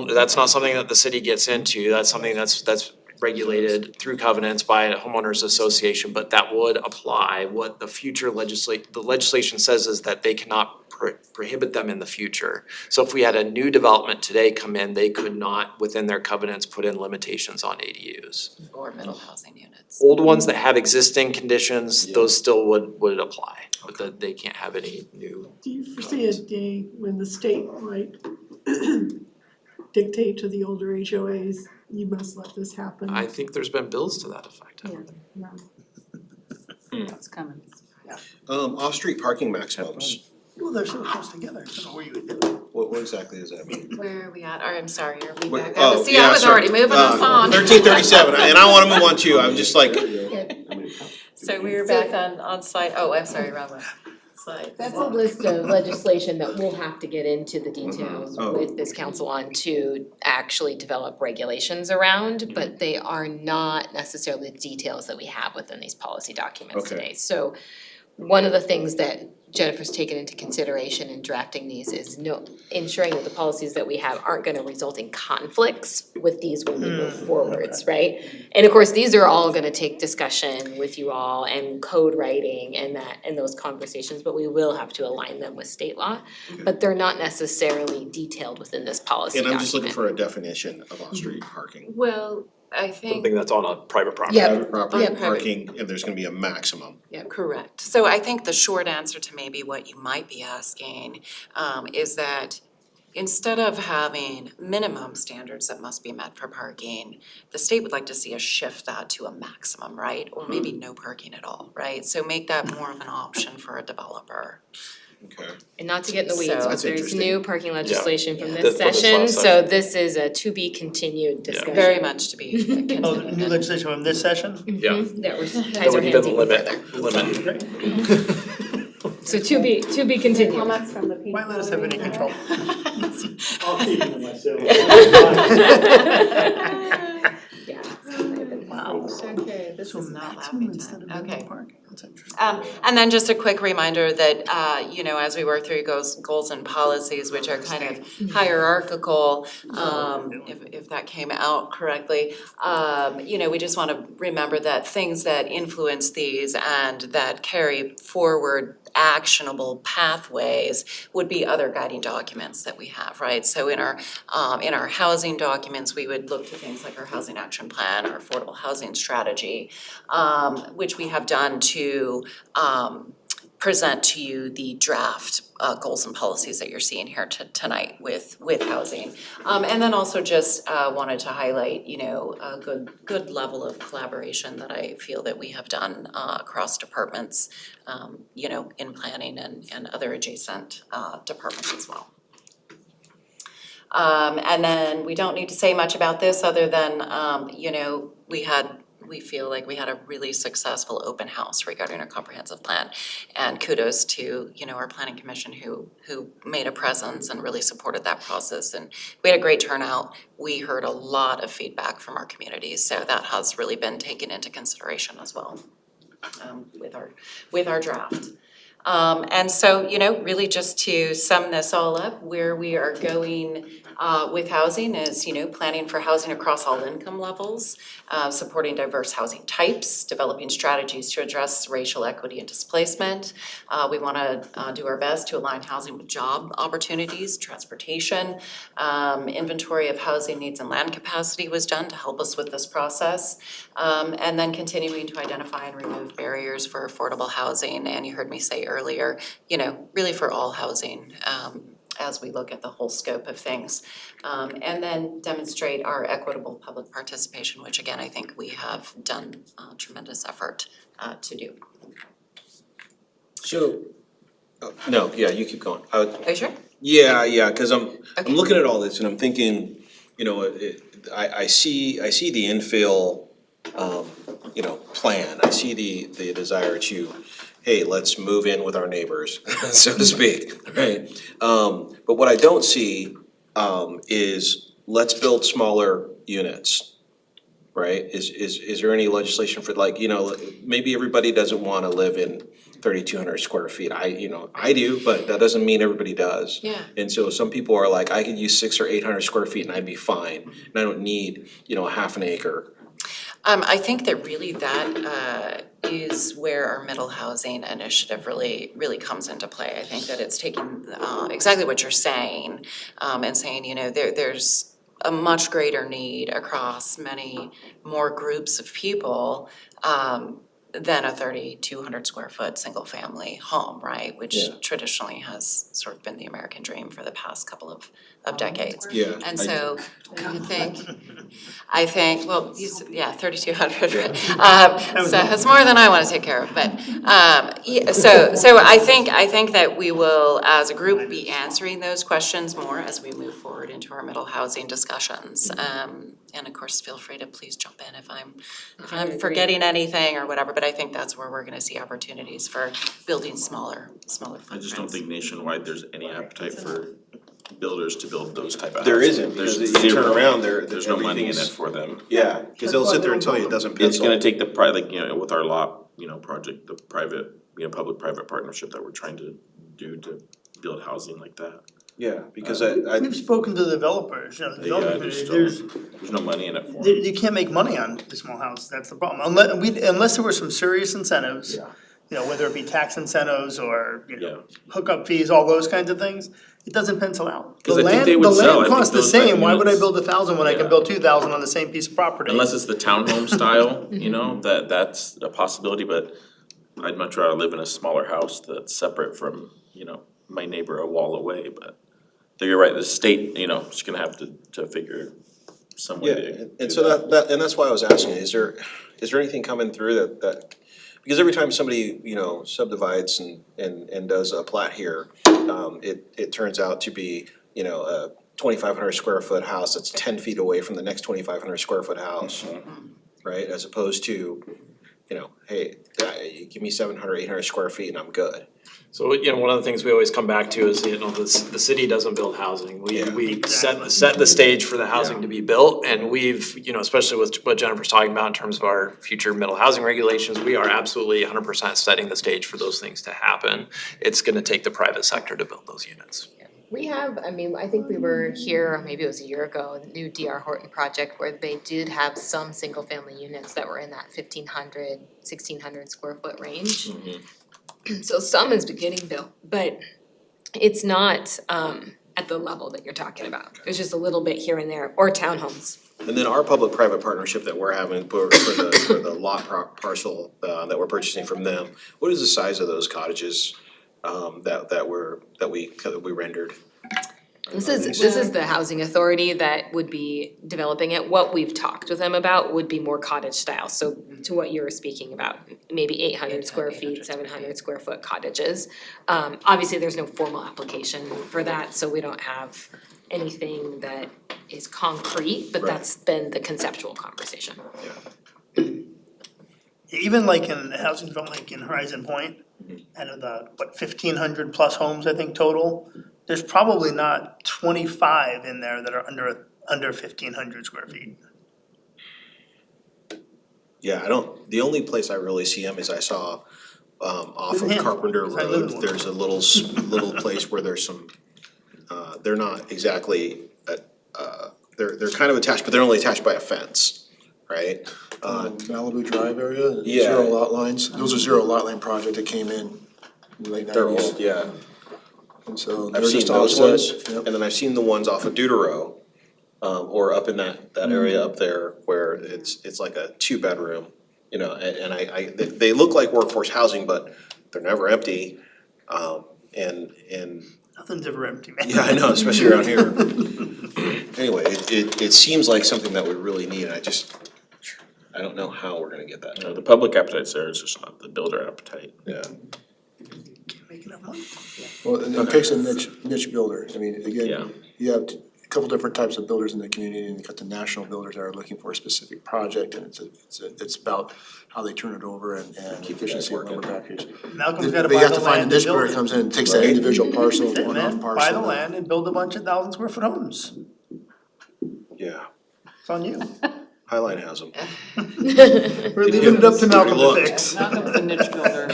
that's not something that the city gets into, that's something that's regulated through covenants by a homeowners association, but that would apply. What the future the legislation says is that they cannot prohibit them in the future. So if we had a new development today come in, they could not, within their covenants, put in limitations on ADUs. Or middle housing units. Old ones that have existing conditions, those still would apply, but they can't have any new. Do you foresee a day when the state might dictate to the older HOAs, you must let this happen? I think there's been bills to that effect. That's coming. Off-street parking maximums, Well, they're so close together, I don't know where you would do it. what exactly does that mean? Where are we at? Or I'm sorry, are we Wait, back? See, I was already moving us on. 1337, and I wanna move on too, I'm just like, So we were back on slide, oh, I'm sorry, wrong one. Slide. That's a list of legislation that we'll have to get into the details Oh. with this council on to actually develop regulations around, but they are not necessarily the details that we have within these policy documents Okay. today. So one of the things that Jennifer's taken into consideration in drafting these is ensuring that the policies that we have aren't gonna result in conflicts with these when we move forwards, right? And of course, these are all gonna take discussion with you all and code writing and those conversations, but we will have to align them with state law. But they're not necessarily detailed within this policy and document. I'm just looking for a definition of off-street parking. Well, I think. Something that's on a private property. Yeah. Private property Yeah, private. parking, and there's gonna be a maximum. Yeah, correct. So I think the short answer to maybe what you might be asking is that instead of having minimum standards that must be met for parking, the state would like to see us shift that to a maximum, right? Or maybe no parking at all, right? So make that more of an option for a developer. Okay. And not to get in the weeds, So- but That's there's interesting. new parking legislation from Yeah. this From this session, last so session. this is a to be continued discussion. Very much to be Oh, continued. new legislation from this session? Yeah. That we're ties That our would hands even even limit, further. So to be continued. Comments from the people. Why let us have any control? I'll keep it to myself. Yeah. Wow. Okay, this So is not maximum laughing instead of time. minimum Okay. parking, that's interesting. And then just a quick reminder that, as we work through goals and policies, which are kind of hierarchical, if that came out correctly, we just want to remember that things that influence these and that carry forward actionable pathways would be other guiding documents that we have, right? So in our housing documents, we would look to things like our housing action plan, our affordable housing strategy, which we have done to present to you the draft goals and policies that you're seeing here tonight with housing. And then also just wanted to highlight, a good level of collaboration that I feel that we have done across departments, in planning and other adjacent departments as well. And then we don't need to say much about this other than, we feel like we had a really successful open house regarding our comprehensive plan. And kudos to, our planning commission who made a presence and really supported that process. And we had a great turnout. We heard a lot of feedback from our communities, so that has really been taken into consideration as well, with our draft. And so, really just to sum this all up, where we are going with housing is, planning for housing across all income levels, supporting diverse housing types, developing strategies to address racial equity and displacement. We want to do our best to align housing with job opportunities, transportation. Inventory of housing needs and land capacity was done to help us with this process. And then continuing to identify and remove barriers for affordable housing. And you heard me say earlier, really for all housing, as we look at the whole scope of things. And then demonstrate our equitable public participation, which again, I think we have done a tremendous effort to do. So, no, yeah, you keep going. Are you sure? Yeah, cause I'm looking at all this and I'm thinking, I see the infill, plan. I see the desire to, hey, let's move in with our neighbors, so to speak, right? But what I don't see, is let's build smaller units. Right? Is there any legislation for like, maybe everybody doesn't wanna live in 3,200 square feet. I do, but that doesn't mean everybody does. Yeah. And so some people are like, I could use 600 or 800 square feet and I'd be fine. And I don't need, a half an acre. I think that really that is where our middle housing initiative really comes into play. I think that it's taking exactly what you're saying and saying, there's a much greater need across many more groups of people than a 3,200 square foot single family home, right? Which traditionally has sort of been the American dream for the past couple of decades. Yeah. And so I think, well, 3,200. So it's more than I want to take care of, but so I think that we will, as a group, be answering those questions more as we move forward into our middle housing discussions. And of course, feel free to please jump in if I'm forgetting anything or whatever, but I think that's where we're gonna see opportunities for building smaller footprints. I just don't think nationwide there's any appetite for builders to build those type of houses. There isn't, because you turn around, There's no money in it for them. Yeah, because they'll sit there and tell you it doesn't pencil. It's gonna take the with our lot, project, the private, public-private partnership that we're trying to do to build housing like that. Yeah, because We've spoken to the developers, the development community, There's no money in it for them. you can't make money on the small houses, that's the problem. Unless there were some serious incentives, whether it be tax incentives or, hookup fees, all those kinds of things, it doesn't pencil out. The 'Cause I think they land, would the sell. I land think costs the those type of same, why would I units- build 1,000 when I can build 2,000 on the same piece of property? Unless it's the townhome style, that's a possibility, but I'd much rather live in a smaller house that's separate from, my neighbor a wall away, but you're right, the state, is gonna have to figure some way to. And so and that's why I was asking, is there anything coming through that, because every time somebody, subdivides and does a plat here, it turns out to be, a 2,500 square foot house that's 10 feet away from the next 2,500 square foot house, right? As opposed to, hey, give me 700, 800 square feet and I'm good. So, one of the things we always come back to is, the city doesn't build housing. We set the stage for the housing to be built, and we've, especially with what Jennifer's talking about in terms of our future middle housing regulations, we are absolutely 100% setting the stage for those things to happen. It's gonna take the private sector to build those units. We have, I think we were here, maybe it was a year ago, the new DR Horton project where they did have some single family units that were in that 1,500, 1,600 square foot range. So some is getting built, but it's not at the level that you're talking about. It's just a little bit here and there, or townhomes. And then our public-private partnership that we're having for the lot parcel that we're purchasing from them, what is the size of those cottages that we rendered? This is the housing authority that would be developing it. What we've talked with them about would be more cottage style. So to what you were speaking about, maybe 800 square feet, 700 square foot cottages. Obviously, there's no formal application for that, so we don't have anything that is concrete, but that's been the conceptual conversation. Even like in housing development, like in Horizon Point, out of the, 1,500 plus homes, I think, total, there's probably not 25 in there that are under 1,500 square feet. Yeah, the only place I really see them is I saw off of Yeah, Carpenter because I live in Road, one. there's a little place where there's some, they're not exactly, they're kind of attached, but they're only attached by a fence, right? Malibu Drive area, Yeah. zero lot lines, those are zero lot line project that came in the late 90s. They're old, yeah. And so I've they're seen just those offset. ones, Yep. and then I've seen the ones off of Deutero, or up in that area up there where it's like a 2-bedroom, and they look like workforce housing, but they're never empty, and. Nothing's ever empty, man. Yeah, I know, especially around here. Anyway, it seems like something that we really need, and I don't know how we're gonna get that. The public appetite's there, it's just not the builder appetite. Yeah. Can't make enough money. Well, and it takes a niche builder, I mean, again, you have a couple different types of builders in the community, and you've got the national builders that are looking for a specific project, and it's about how they turn it over and efficiency of lumber package. Malcolm's gotta But you buy have the to find a land niche and build builder it. that comes in and takes that individual parcel, That's it, one-off man. parcel. Buy the land and build a bunch of 1,000 square foot homes. Yeah, It's on you. Highline has them. We're leaving it up to Malcolm to fix. Malcolm's the niche builder.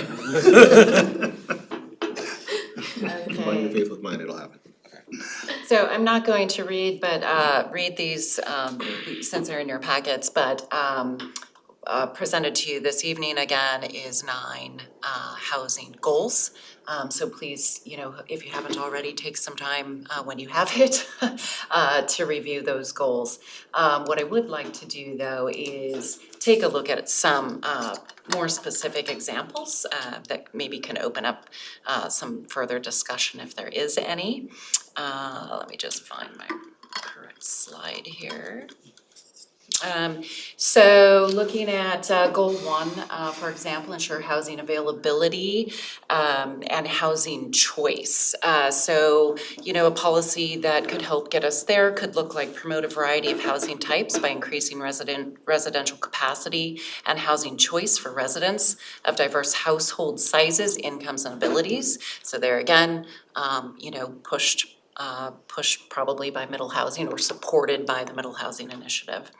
Combine your faith with mine, it'll happen. So I'm not going to read, but read these since they're in your packets, but presented to you this evening again is 9 housing goals. So please, if you haven't already, take some time when you have it to review those goals. What I would like to do though is take a look at some more specific examples that maybe can open up some further discussion if there is any. Let me just find my correct slide here. So looking at goal 1, for example, ensure housing availability and housing choice. So, a policy that could help get us there could look like promote a variety of housing types by increasing residential capacity and housing choice for residents of diverse household sizes, incomes, and abilities. So there again, pushed probably by Middle Housing or supported by the Middle Housing Initiative.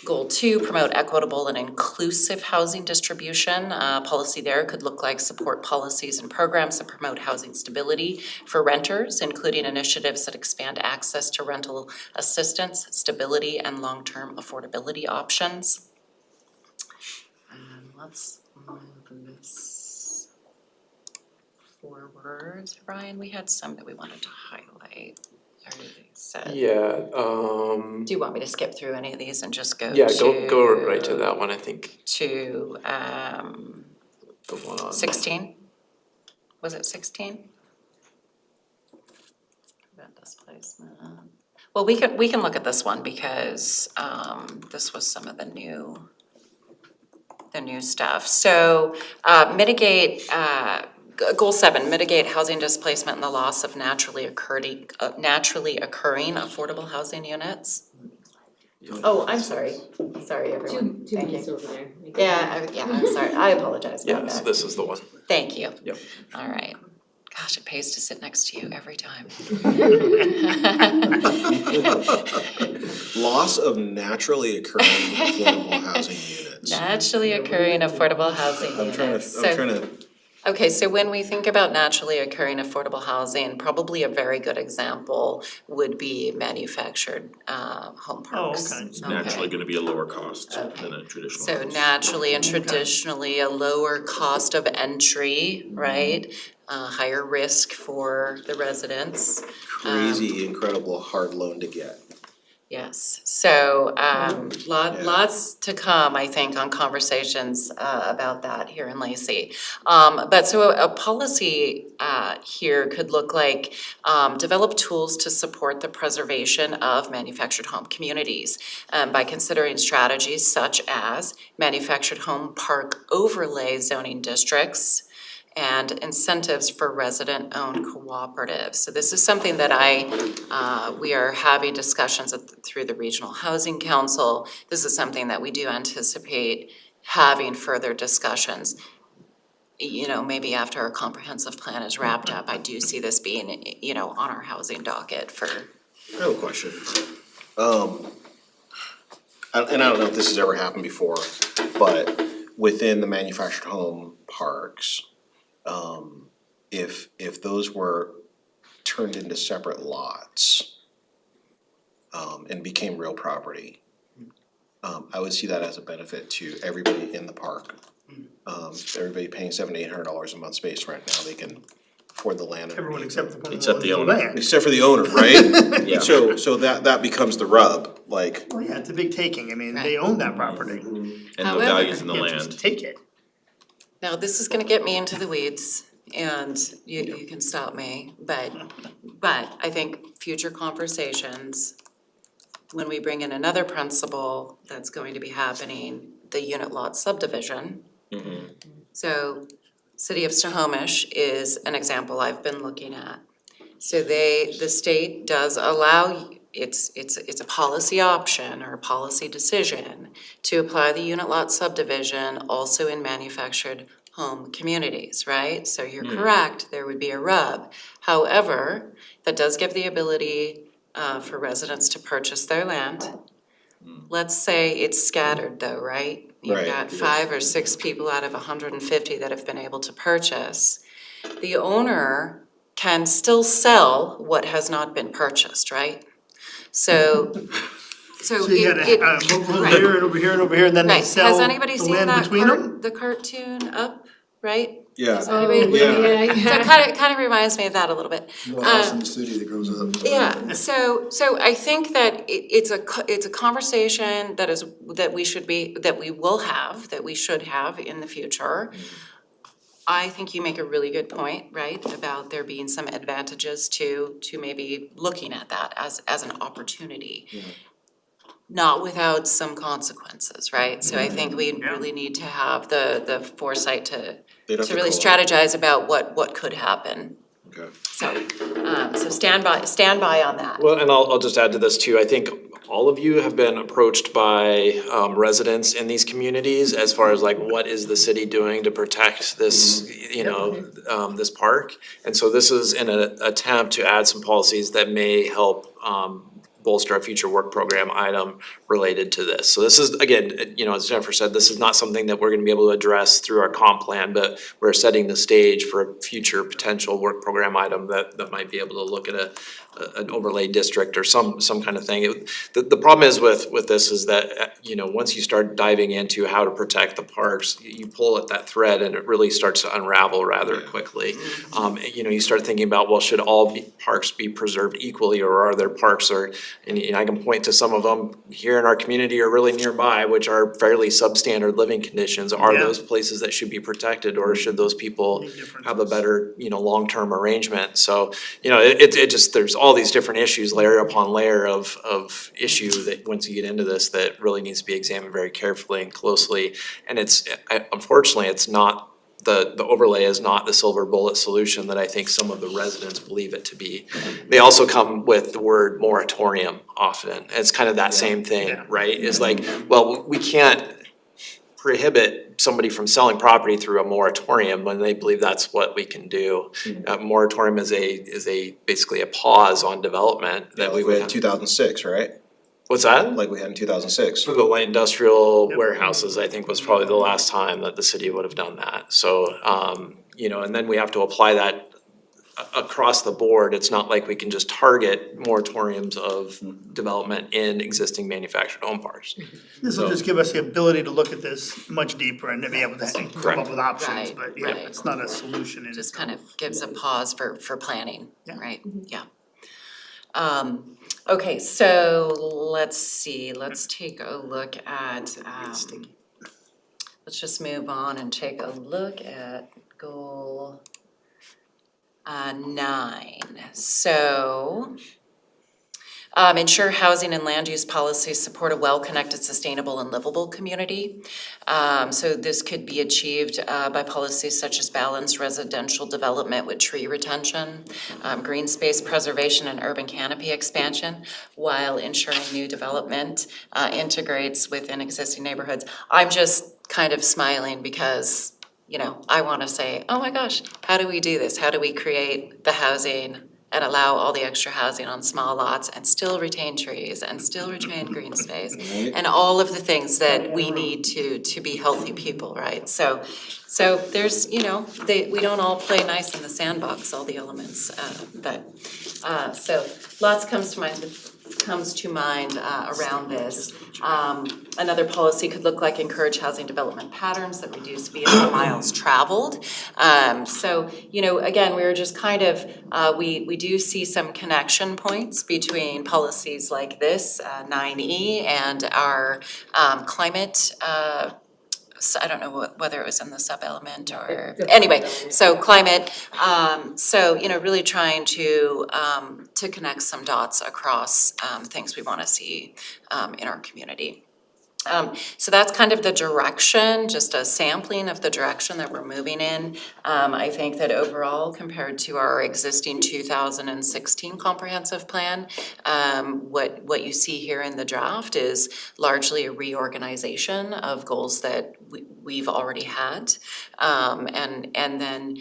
Goal 2, promote equitable and inclusive housing distribution. Policy there could look like support policies and programs that promote housing stability for renters, including initiatives that expand access to rental assistance, stability, and long-term affordability options. Let's move this forward. Ryan, we had some that we wanted to highlight. Everything said. Yeah, Do you want me to skip through any of these and just go yeah, to? go right to that one, I think. To, The one. 16? Was it 16? Prevent displacement. Well, we can look at this one because, this was some of the new stuff. So, mitigate, Goal 7, mitigate housing displacement and the loss of naturally occurring affordable housing units. Oh, I'm sorry. Sorry, everyone. Two Thank minutes you. over there. I'm sorry. I apologize about Yeah, so that. this is the one. Thank you. Yep. All right. Gosh, it pays to sit next to you every time. Loss of naturally occurring affordable housing units. Naturally occurring affordable housing I'm trying units. to, Okay, so when we think about naturally occurring affordable housing, probably a very good example would be manufactured home parks. okay. It's naturally gonna be a lower cost than a traditional So house. naturally and traditionally, a lower cost of entry, right? Higher risk for the residents. crazy, incredible hard loan to get. Yes, so lots to come, I think, on conversations about that here in Lacey. But so a policy here could look like develop tools to support the preservation of manufactured home communities by considering strategies such as manufactured home park overlay zoning districts, and incentives for resident-owned cooperatives. So this is something that we are having discussions through the Regional Housing Council. This is something that we do anticipate having further discussions. Maybe after our comprehensive plan is wrapped up, I do see this being, on our housing docket for. I have a question. And I don't know if this has ever happened before, but within the manufactured home parks, if those were turned into separate lots, and became real property, I would see that as a benefit to everybody in the park. Everybody paying $700-800 a month space rent now, they can afford the land. Everyone except the. Except the owner. Except for the owner, right? Yeah. So that becomes the rub, like. Well, yeah, it's a big taking. I mean, they own that property. And no However- values in the You can't land. just take it. Now, this is gonna get me into the weeds, and you can stop me, but I think future conversations, when we bring in another principle that's going to be happening, the unit lot subdivision. So, City of Snohomish is an example I've been looking at. So the state does allow, it's a policy option or a policy decision to apply the unit lot subdivision also in manufactured home communities, right? So you're correct, there would be a rub. However, that does give the ability for residents to purchase their land. Let's say it's scattered though, right? You've Right. got 5 or 6 people out of 150 that have been able to purchase. The owner can still sell what has not been purchased, right? So you got over here and over here and over here, and then they Right, sell has anybody the seen land that between them? the cartoon Up, right? Yeah. Does anybody- yeah. So it kind of reminds me of that a little bit. Little house in the city that grows up. Yeah, so I think that it's a conversation that we will have, that we should have in the future. I think you make a really good point, right, about there being some advantages to maybe looking at that as an opportunity. Not without some consequences, right? So I think we really need to have the foresight to really strategize about what could happen. Okay. So stand by on that. Well, and I'll just add to this too. I think all of you have been approached by residents in these communities as far as like, what is the city doing to protect this, this park? And so this is in an attempt to add some policies that may help bolster a future work program item related to this. So this is, again, as Jennifer said, this is not something that we're gonna be able to address through our comp plan, but we're setting the stage for a future potential work program item that might be able to look at an overlay district or some kind of thing. The problem is with this is that, once you start diving into how to protect the parks, you pull at that thread and it really starts to unravel rather quickly. You start thinking about, well, should all parks be preserved equally, or are there parks and I can point to some of them here in our community or really nearby, which are fairly substandard living conditions. Are those places that should be protected, or should those people have a better, long-term arrangement? So, it just, there's all these different issues, layer upon layer of issue that once you get into this, that really needs to be examined very carefully and closely. And unfortunately, it's not, the overlay is not the silver bullet solution that I think some of the residents believe it to be. They also come with the word moratorium often. It's kind of that same thing, right? It's like, well, we can't prohibit somebody from selling property through a moratorium when they believe that's what we can do. A moratorium is basically a pause on development that we We had 2006, right? What's that? Like we had in 2006. For the light industrial warehouses, I think was probably the last time that the city would have done that. So, and then we have to apply that across the board. It's not like we can just target moratoriums of development in existing manufactured home parks. This will just give us the ability to look at this much deeper and to be able to come up with options, but it's not a solution. It just kind of gives a pause for planning, right? Yeah. Okay, so let's see, let's take a look at, let's just move on and take a look at goal 9. So, ensure housing and land use policies support a well-connected, sustainable, and livable community. So this could be achieved by policies such as balanced residential development with tree retention, green space preservation and urban canopy expansion, while ensuring new development integrates within existing neighborhoods. I'm just kind of smiling because, I want to say, oh my gosh, how do we do this? How do we create the housing and allow all the extra housing on small lots and still retain trees and still retain green space and all of the things that we need to be healthy people, right? So there's, we don't all play nice in the sandbox, all the elements, so lots comes to mind around this. Another policy could look like encourage housing development patterns that reduce vehicle miles traveled. Again, we were just kind of, we do see some connection points between policies like this, 9E, and our climate, I don't know whether it was in the sub-element or, anyway, so climate. Really trying to connect some dots across things we want to see in our community. So that's kind of the direction, just a sampling of the direction that we're moving in. I think that overall, compared to our existing 2016 comprehensive plan, what you see here in the draft is largely a reorganization of goals that we've already had. And then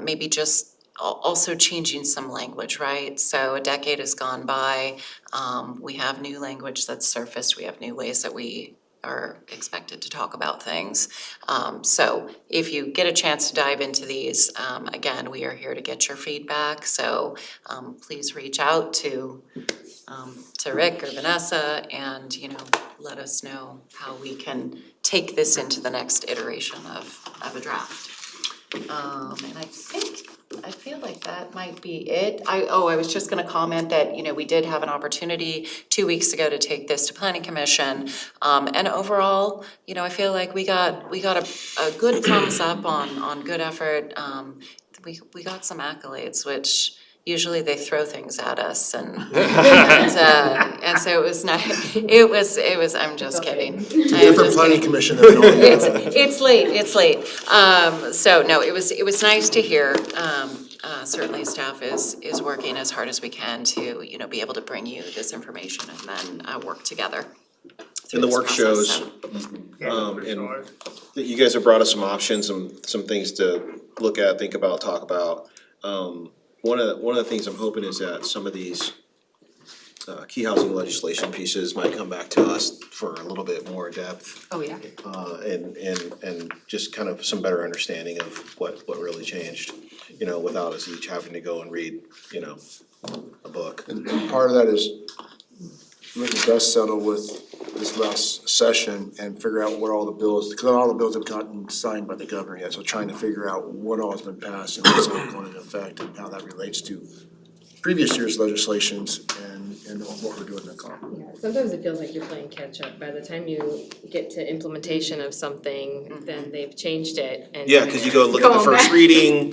maybe just also changing some language, right? So a decade has gone by, we have new language that's surfaced, we have new ways that we are expected to talk about things. So if you get a chance to dive into these, again, we are here to get your feedback, so please reach out to Rick or Vanessa and, let us know how we can take this into the next iteration of a draft. And I feel like that might be it. I was just gonna comment that, we did have an opportunity 2 weeks ago to take this to planning commission. And overall, I feel like we got a good thumbs up on good effort. We got some accolades, which usually they throw things at us and so it was nice. It was, I'm just kidding. Different planning commission than we normally have. It's late. So no, it was nice to hear. Certainly staff is working as hard as we can to, be able to bring you this information and then work together. And the work shows, and that you guys have brought us some options, some things to look at, think about, talk about. One of the things I'm hoping is that some of these key housing legislation pieces might come back to us for a little bit more depth. Oh, yeah. And just kind of some better understanding of what really changed, without us each having to go and read, a book. And part of that is making dust settle with this last session and figure out what all the bills, because not all the bills have gotten signed by the governor yet, so trying to figure out what all has been passed and what's going into effect and how that relates to previous year's legislations and what we're doing in the Congress. Yeah, sometimes it feels like you're playing catch up. By the time you get to implementation of something, then they've changed it and. Yeah, cause you go look at the first reading.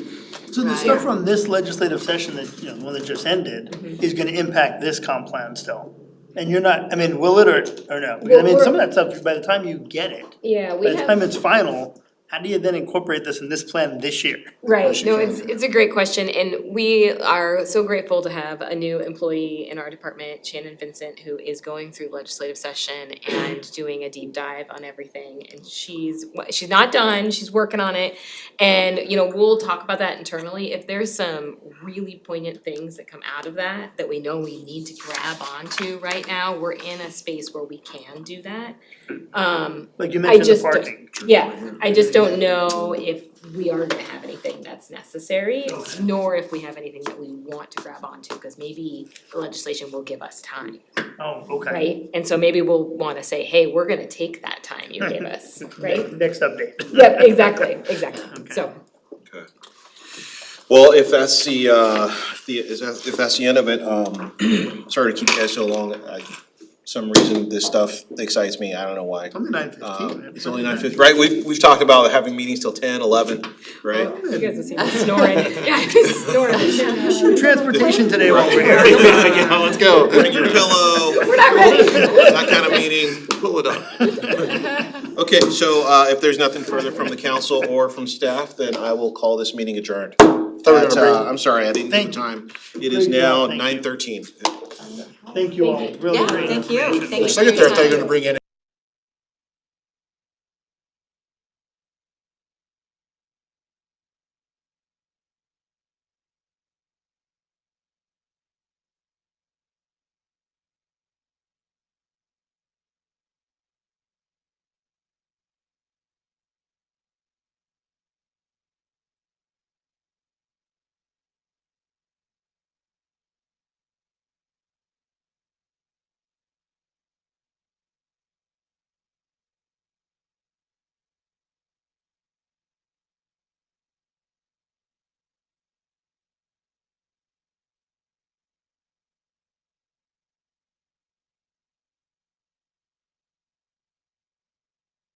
So the stuff from this legislative session that, the one that just ended, is gonna impact this comp plan still. And you're not, will it or no? Because some of that stuff, by the time you get it, Yeah, by the time it's final, how do you then incorporate this in this plan this year? Right, no, it's a great question, and we are so grateful to have a new employee in our department, Shannon Vincent, who is going through legislative session and doing a deep dive on everything, and she's not done, she's working on it, and, we'll talk about that internally. If there's some really poignant things that come out of that we know we need to grab onto right now, we're in a space where we can do that. Like you mentioned the parking. Yeah, I just don't know if we are gonna have anything that's necessary, nor if we have anything that we want to grab onto, because maybe the legislation will give us time, Oh, okay. right? And so maybe we'll wanna say, hey, we're gonna take that time you gave us, right? Next update. Yep, exactly, so. Okay. Well, if that's if that's the end of it, sorry to keep you guys so long. Some reason this stuff excites me, I don't know why. It's only 9:15. It's only 9:50, right? We've talked about having meetings till 10, 11, right? You guys have seen me snoring, yeah, snoring. Transportation today while we're here. Yeah, let's go. Bring your pillow. We're not ready. That kind of meeting, pull it up. Okay, so if there's nothing further from the council or from staff, then I will call this meeting adjourned. I'm sorry, I didn't give the time. It is now 9:13. Thank you all, really great. Thank you. The secretary thought you were gonna bring in